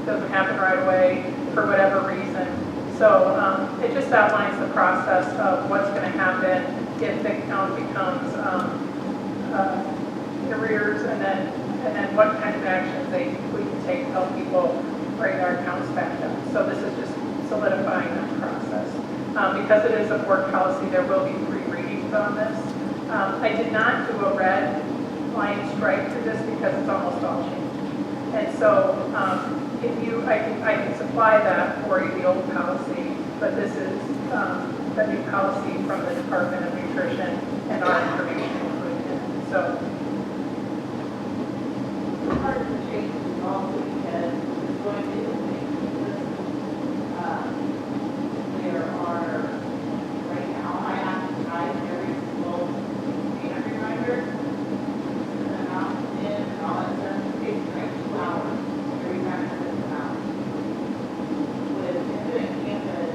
[SPEAKER 3] doesn't happen right away for whatever reason. So it just outlines the process of what's going to happen if the account becomes arrears, and then what kind of actions we can take to help people bring their accounts back up. So this is just solidifying that process. Because it is a board policy, there will be 3 readings on this. I did not do a red line strike through this because it's almost all changed. And so I can supply that for you, the old policy, but this is the new policy from the Department of Nutrition and our information included in it. So
[SPEAKER 21] part of the change is also because it's going to there are, right now, I have to type every single payment reminder, and the amount in, and all that stuff. It takes like 2 hours every time I send them out. With Infinite Campus,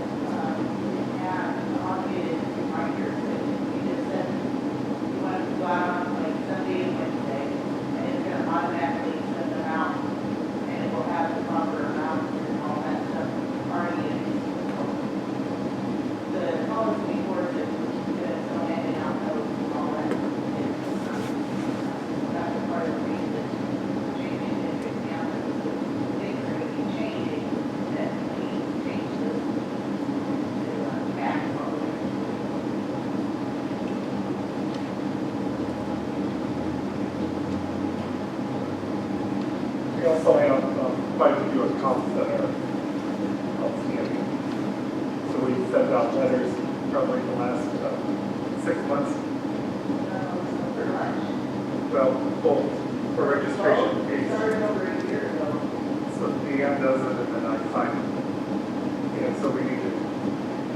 [SPEAKER 21] we have automated reminders that you just send, you want to go out on like Sunday and Wednesday, and it's going to automatically send them out, and it will have the proper amount and all that stuff already in it. The policy board that so handing out notes and all that is, that's part of the reason changing the account. Things are going to be changing, that we change this to cash flow.
[SPEAKER 5] We also have quite a few accounts that are outstanding. So we sent out letters probably the last 6 months. Well, both for registration fees.
[SPEAKER 21] Started over a year ago.
[SPEAKER 5] So DM does it and then I sign it. And so we need to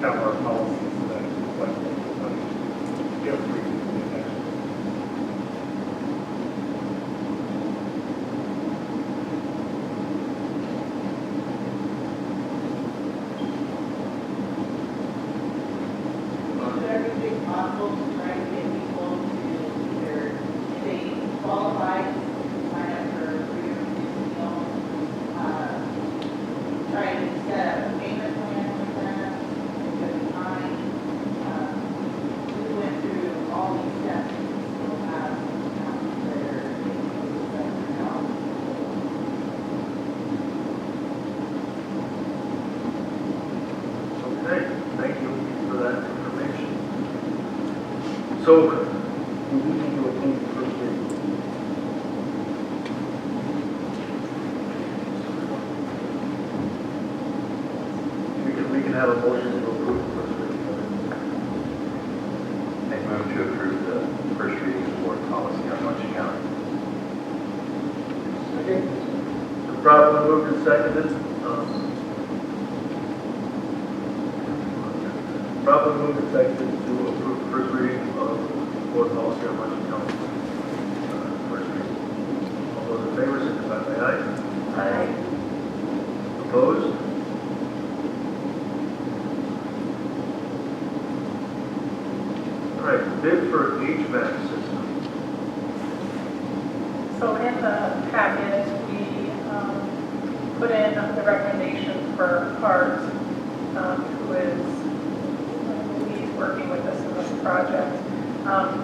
[SPEAKER 5] have our policies so that when we give free connection.
[SPEAKER 21] Do everything possible to try to get people to either, if they qualify, sign up for free or reduced meal, try to set up a payment plan with them, give them time. We went through all these steps, and we still have accounts that are able to set their help.
[SPEAKER 1] Okay, thank you for that information. So, we need to approve the first reading. We can have a motion to approve the first reading.
[SPEAKER 19] I move to approve the first reading of the board policy on Muncie County.
[SPEAKER 1] The properly moved and seconded. Properly moved and seconded to approve the first reading of board policy on Muncie County. First reading. All those in favor, signify by aye.
[SPEAKER 8] Aye.
[SPEAKER 1] Opposed? All right, bid for HVAC system.
[SPEAKER 3] So in the packet, we put in the recommendation for Art, who is working with us in this project.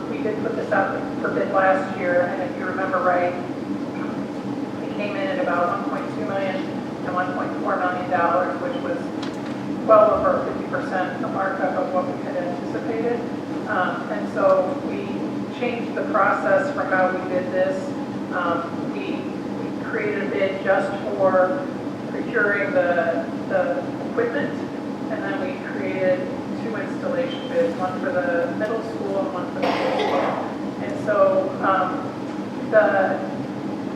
[SPEAKER 3] We did put this out for bid last year, and if you remember right, it came in at about $1.2 million and $1.4 million, which was well over 50% the markup of what we had anticipated. And so we changed the process for how we did this. We created a bid just for procuring the equipment, and then we created 2 installation bids, one for the middle school and one for the middle school. And so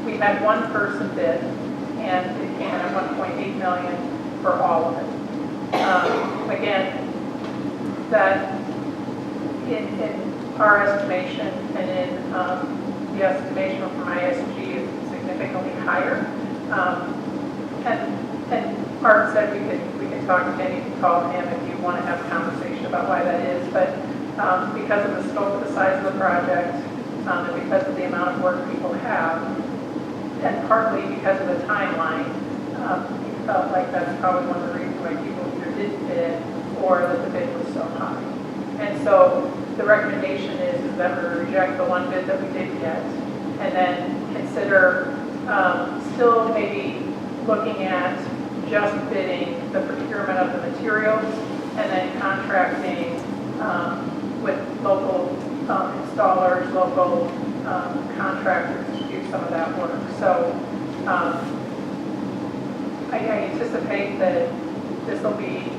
[SPEAKER 3] we had 1 person bid, and it came in at $1.8 million for all of it. Again, that in our estimation and in the estimation from ISG is significantly higher. And Art said we could talk to him, you can call him if you want to have a conversation about why that is. But because of the scope of the size of the project, and because of the amount of work people have, and partly because of the timeline, we felt like that's probably one of the reasons why people either didn't bid or that the bid was so high. And so the recommendation is that we reject the one bid that we did get and then consider still maybe looking at just bidding the procurement of the materials and then contracting with local installers, local contractors to do some of that work. So I anticipate that this will be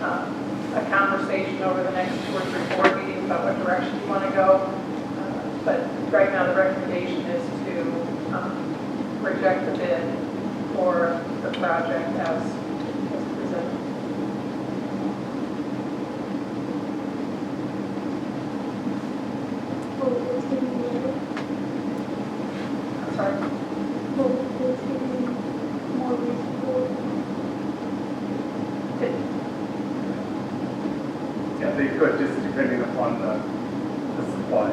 [SPEAKER 3] a conversation over the next 2 or 3 board meetings about what direction you want to go. But right now the recommendation is to reject the bid for the project as presented. I'm sorry.
[SPEAKER 5] Yeah, they could, just depending upon the supply,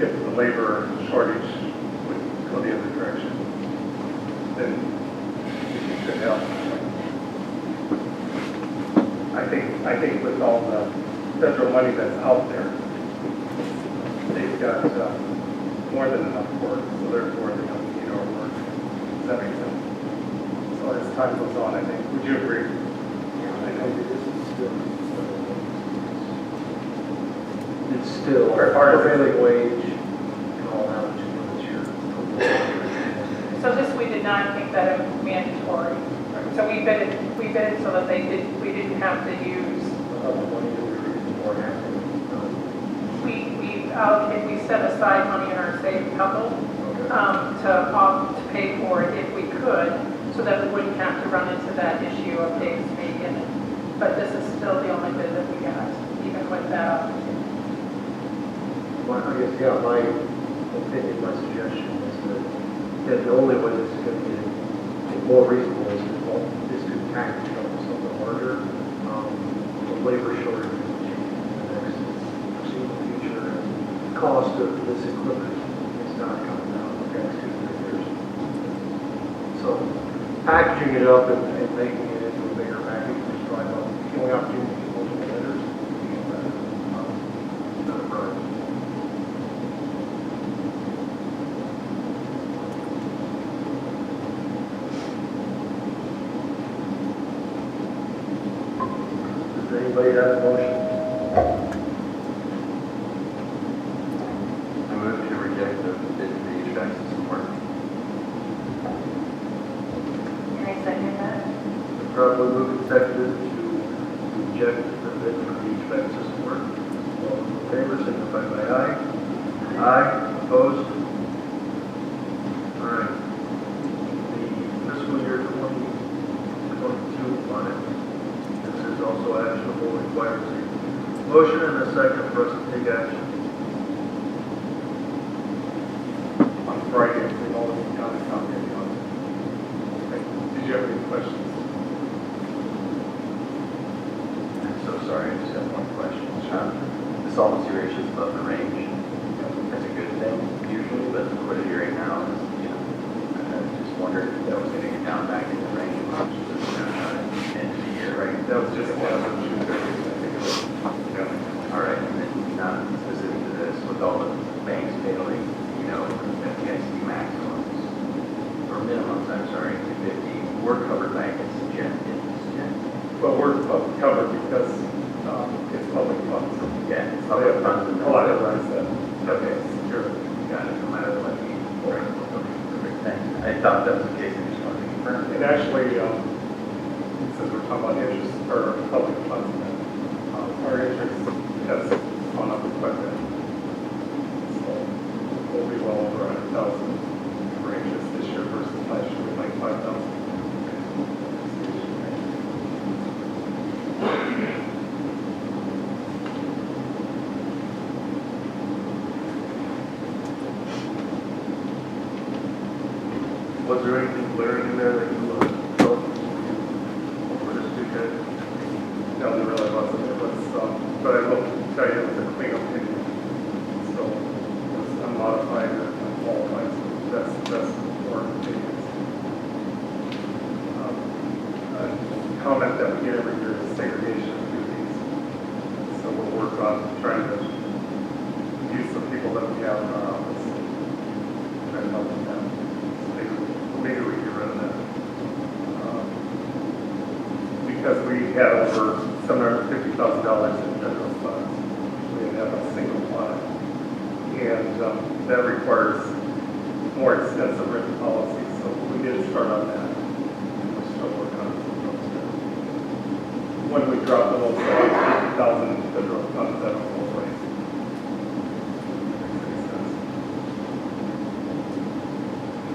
[SPEAKER 5] if the labor shortage would go the other direction, then it could help. I think with all the federal money that's out there, they've got more than enough work, so therefore they don't need our work. Does that make sense? So as time goes on, I think, would you agree?
[SPEAKER 14] I think it is it's still prevailing wage and all that, which is
[SPEAKER 3] So this, we did not make that a mandatory. So we bid it so that we didn't have to use.
[SPEAKER 14] the money that we were using for happening.
[SPEAKER 3] We set aside money in our saving couple to pay for it if we could, so that we wouldn't have to run into that issue of Davis making it. But this is still the only bid that we got, even with that.
[SPEAKER 14] Well, I guess, yeah, my opinion, my suggestion is that the only way this is going to get more reasonable is to package up something larger. The labor shortage will change in the next foreseeable future, and the cost of this equipment is not coming down in the next 2 to 3 years. So packaging it up and making it into a bigger package is probably the only opportunity for multiple bidders. Not a price. Does anybody have a motion?
[SPEAKER 19] I move to reject the bid for the HVAC system work.
[SPEAKER 8] And I second that.
[SPEAKER 14] Probably move and seconded to reject the bid for the HVAC system work. All those in favor, signify by aye. Aye, opposed? All right. The fiscal year 2022 audit. This is also actionable, requires a motion and a second for us to take action.
[SPEAKER 5] On Friday, we've all got a copy of the audit. Did you have any questions?
[SPEAKER 19] I'm so sorry, I just have one question. The solvency ratio is above the range. That's a good thing usually, but the liquidity right now is, I just wondered if that was going to get down back in the range as much as it's going to end of the year.
[SPEAKER 5] Right, that was just one of the June 30th, I think it was. Yeah.
[SPEAKER 19] All right, and then not specific to this, with all the banks failing, FDIC maximums, or minimums, I'm sorry, 250, we're covered by interest.
[SPEAKER 5] But we're covered because it's public funds.
[SPEAKER 19] Yeah, it's public funds.
[SPEAKER 5] A lot of that. Okay, secure.
[SPEAKER 19] Got it, no matter what the, perfect, thanks. I thought that was the case, I just wanted to confirm.
[SPEAKER 5] And actually, since we're talking about interest or public funds, our interest has gone up quite a bit. So we'll be well over 100,000 for interest this year versus last year, with like 5,000.
[SPEAKER 1] Was there anything glaring in there that you felt over this weekend?
[SPEAKER 5] No, there really wasn't. It was, but I will tell you, it was a clean opinion. So it was unmodified or unqualified, so that's more opinions. comment that we get every year is segregation of duties. So we'll work on trying to use the people that we have in our office. Try to help them out. Maybe we get rid of that. Because we had over $750,000 in federal funds. We didn't have a single line. And that requires more extensive written policies. So we did start on that. We're still working on it. When we drop below 50,000 in federal funds, that'll go away.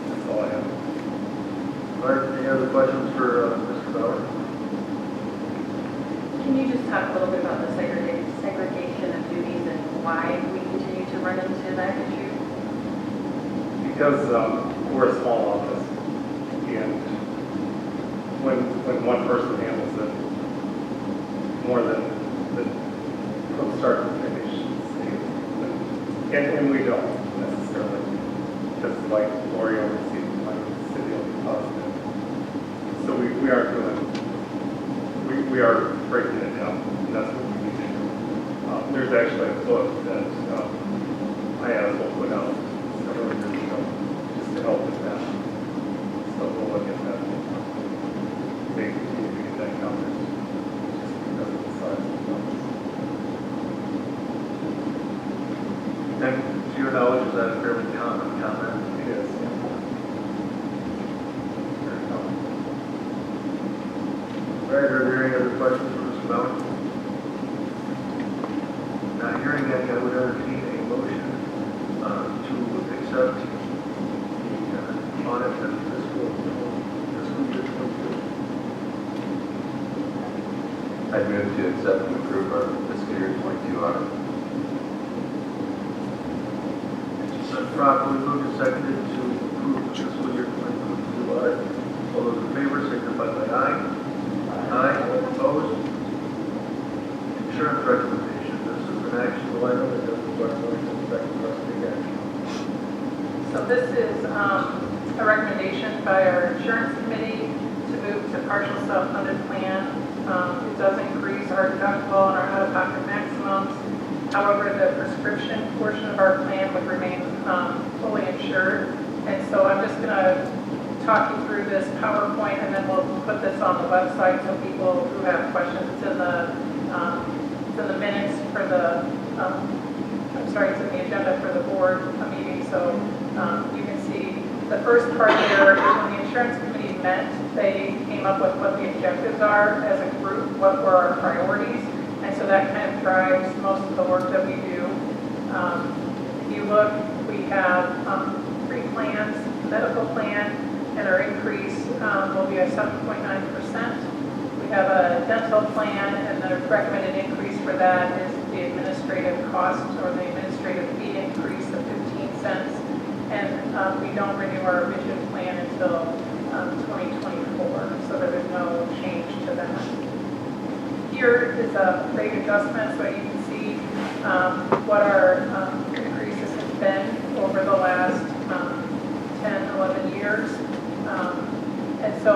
[SPEAKER 5] That's all I have.
[SPEAKER 1] All right, any other questions for Mr. Bauer?
[SPEAKER 2] Can you just talk a little bit about the segregation of duties and why we continue to run into that issue?
[SPEAKER 5] Because we're a small office, and when one person handles it, more than from start to finish, and we don't necessarily, because like Lori oversees like city will be positive. So we are doing, we are breaking it down, and that's what we need to do. There's actually a book that I asked will put out several years ago, just to help with that. So we'll look at that. Maybe we can get that counted, just because of the size of the numbers.
[SPEAKER 1] And to your knowledge, is that a fairly common comment?
[SPEAKER 5] It is, yeah. Very common.
[SPEAKER 1] All right, are there any other questions for Mr. Bauer? Not hearing that, I would entertain a motion to accept the audit for fiscal year 22.
[SPEAKER 19] I move to accept and approve our fiscal year 22 audit.
[SPEAKER 1] It's properly moved and seconded to approve the fiscal year 2022 audit. All those in favor signify by aye. Aye. Opposed? Insurance recommendation. This is an actionable item that doesn't require motion to affect the rest of the action.
[SPEAKER 3] So this is a recommendation by our insurance committee to move to partial self-funded plan. It does increase our deductible and our out-of-pocket maximums. However, the prescription portion of our plan would remain fully insured. And so I'm just going to talk you through this PowerPoint, and then we'll put this on the website so people who have questions, it's in the minutes for the, it's in the agenda for the board meeting. So you can see the first part there is when the insurance committee met, they came up with what the objectives are as a group, what were our priorities. And so that kind of drives most of the work that we do. If you look, we have 3 plans, medical plan, and our increase will be at 7.9%. We have a dental plan, and the recommended increase for that is the administrative cost or the administrative fee increase of 15 cents. And we don't renew our vision plan until 2024, so there is no change to that. Here is a rate adjustment, so you can see what our increases have been over the last 10, 11 years. And so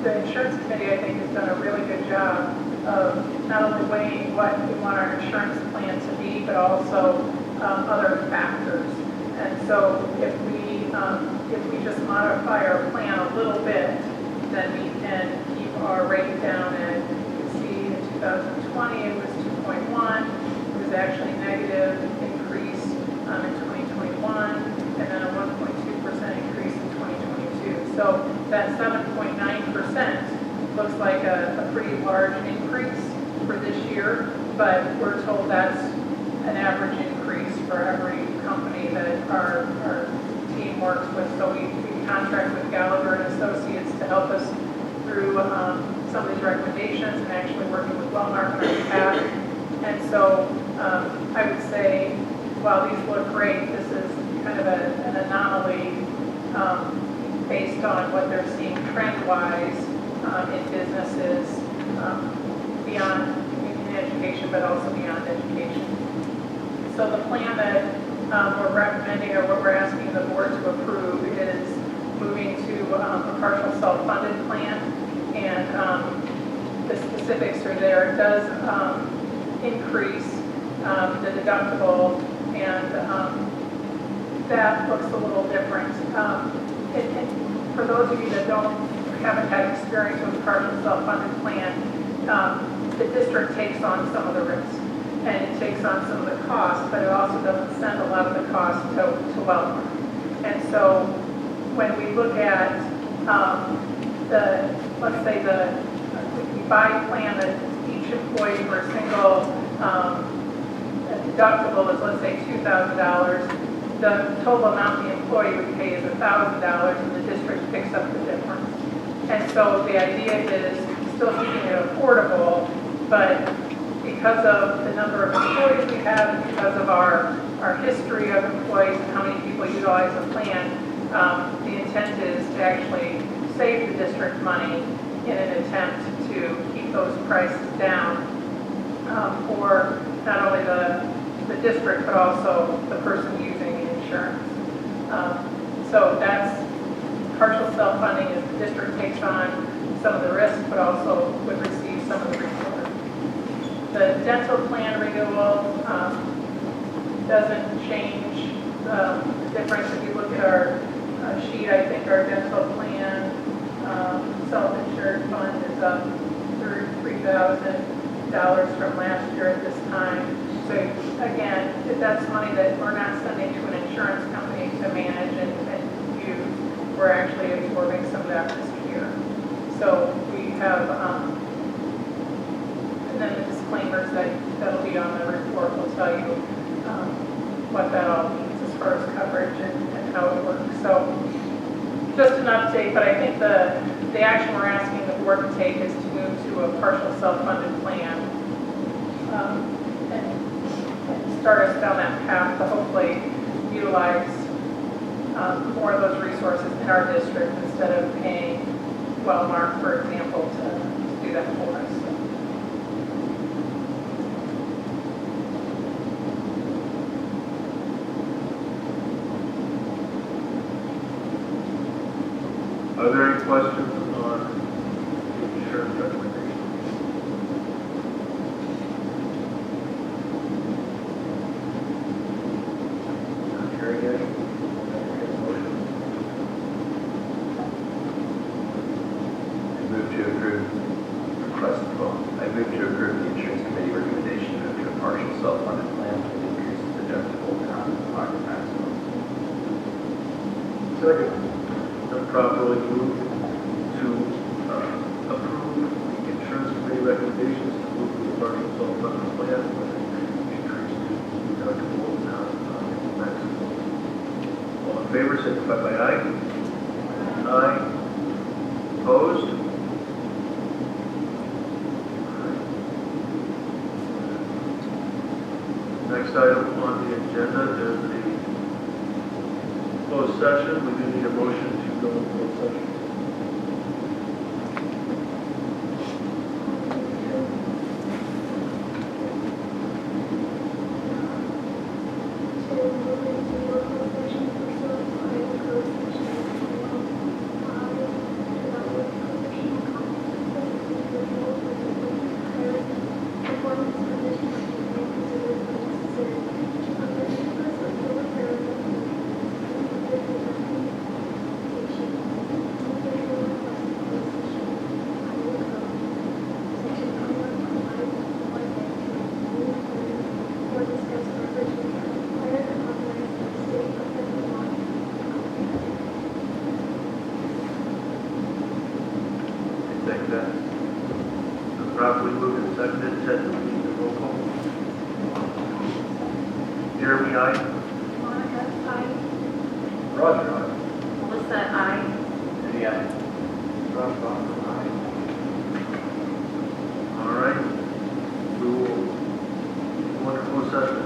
[SPEAKER 3] the insurance committee, I think, has done a really good job of not only weighing what we want our insurance plan to be, but also other factors. And so if we just modify our plan a little bit, then we can keep our rate down at, you can see in 2020 it was 2.1, it was actually negative increase in 2021, and then a 1.2% increase in 2022. So that 7.9% looks like a pretty large increase for this year, but we're told that's an average increase for every company that our team works with. So we contract with Gallagher and Associates to help us through some of these recommendations and actually working with Wellmark on our behalf. And so I would say, while these look great, this is kind of an anomaly based on what they're seeing trend-wise in businesses beyond in education, but also beyond education. So the plan that we're recommending, or what we're asking the board to approve, is moving to a partial self-funded plan. And specifics are there. It does increase the deductible, and that looks a little different. And for those of you that haven't had experience with partial self-funded plan, the district takes on some of the risk, and it takes on some of the costs, but it also doesn't send a lot of the costs to Wellmark. And so when we look at let's say if we buy a plan that each employee for a single deductible is, let's say, $2,000, the total amount the employee would pay is $1,000, and the district picks up the difference. And so the idea is still keeping it affordable, but because of the number of employees we have, and because of our history of employees and how many people utilize the plan, the intent is to actually save the district money in an attempt to keep those prices down for not only the district, but also the person using the insurance. So that's partial self-funding, is the district takes on some of the risk, but also would receive some of the reward. The dental plan renewal doesn't change the difference. If you look at our sheet, I think our dental plan self-insured fund is up $3,000 from last year at this time. So again, if that's money that we're not sending to an insurance company to manage and use, we're actually absorbing some of that risk here. So we have, and then the disclaimers that'll be on the report will tell you what that all means as far as coverage and how it works. So just an update, but I think the action we're asking the board to take is to move to a partial self-funded plan and start us down that path to hopefully utilize more of those resources in our district instead of paying Wellmark, for example, to do that for us.
[SPEAKER 1] Are there any questions on the insurance recommendation? Not hearing any? Motion.
[SPEAKER 19] I move to approve request vote. I move to approve the insurance committee recommendation to move to a partial self-funded plan to increase the deductible and out-of-pocket maximum.
[SPEAKER 1] Second. Properly moved to approve the insurance committee recommendations to move to the partial self-funded plan with an increase to deductible and maximum. All in favor, signify by aye. Aye. Opposed? Next item on the agenda is the closed session. We do need a motion to go into closed session. Properly moved and seconded, Ted, do we need a roll call? Jeremy, aye.
[SPEAKER 2] Monica, aye.
[SPEAKER 1] Roger, aye.
[SPEAKER 2] Melissa, aye.
[SPEAKER 19] Any aye?
[SPEAKER 1] Rob, aye. All right. We will go into closed session.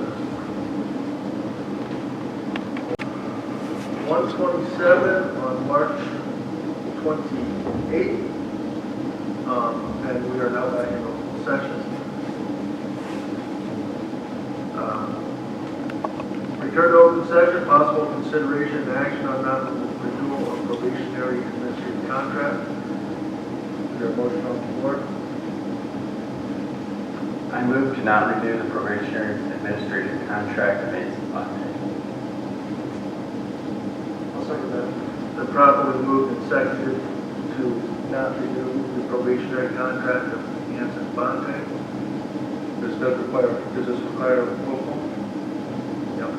[SPEAKER 1] 127 on March 28th. And we are now back in open session. Return to open session, possible consideration and action on non-renewal of probationary administrative contract. Is there a motion on the floor?
[SPEAKER 19] I move to not renew the probationary administrative contract of Angie Strow.
[SPEAKER 1] I'll second that. Been properly moved and seconded to not renew the probationary contract of Anson Bonte. Does this require a roll call? Yep.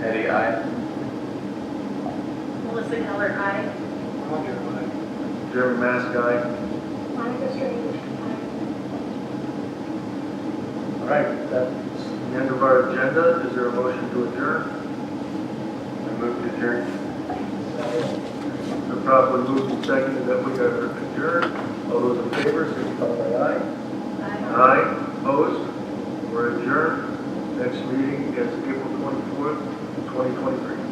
[SPEAKER 19] Eddie, aye.
[SPEAKER 11] Melissa Keller, aye.
[SPEAKER 1] Jeremy Mask, aye.
[SPEAKER 10] Monica Strange.
[SPEAKER 1] All right, that's the end of our agenda. Is there a motion to adjourn?
[SPEAKER 19] I move to adjourn.
[SPEAKER 1] Been properly moved and seconded that we are adjourned. All those in favor, signify by aye. Aye. Opposed? We're adjourned. Next meeting is April 24th, 2023.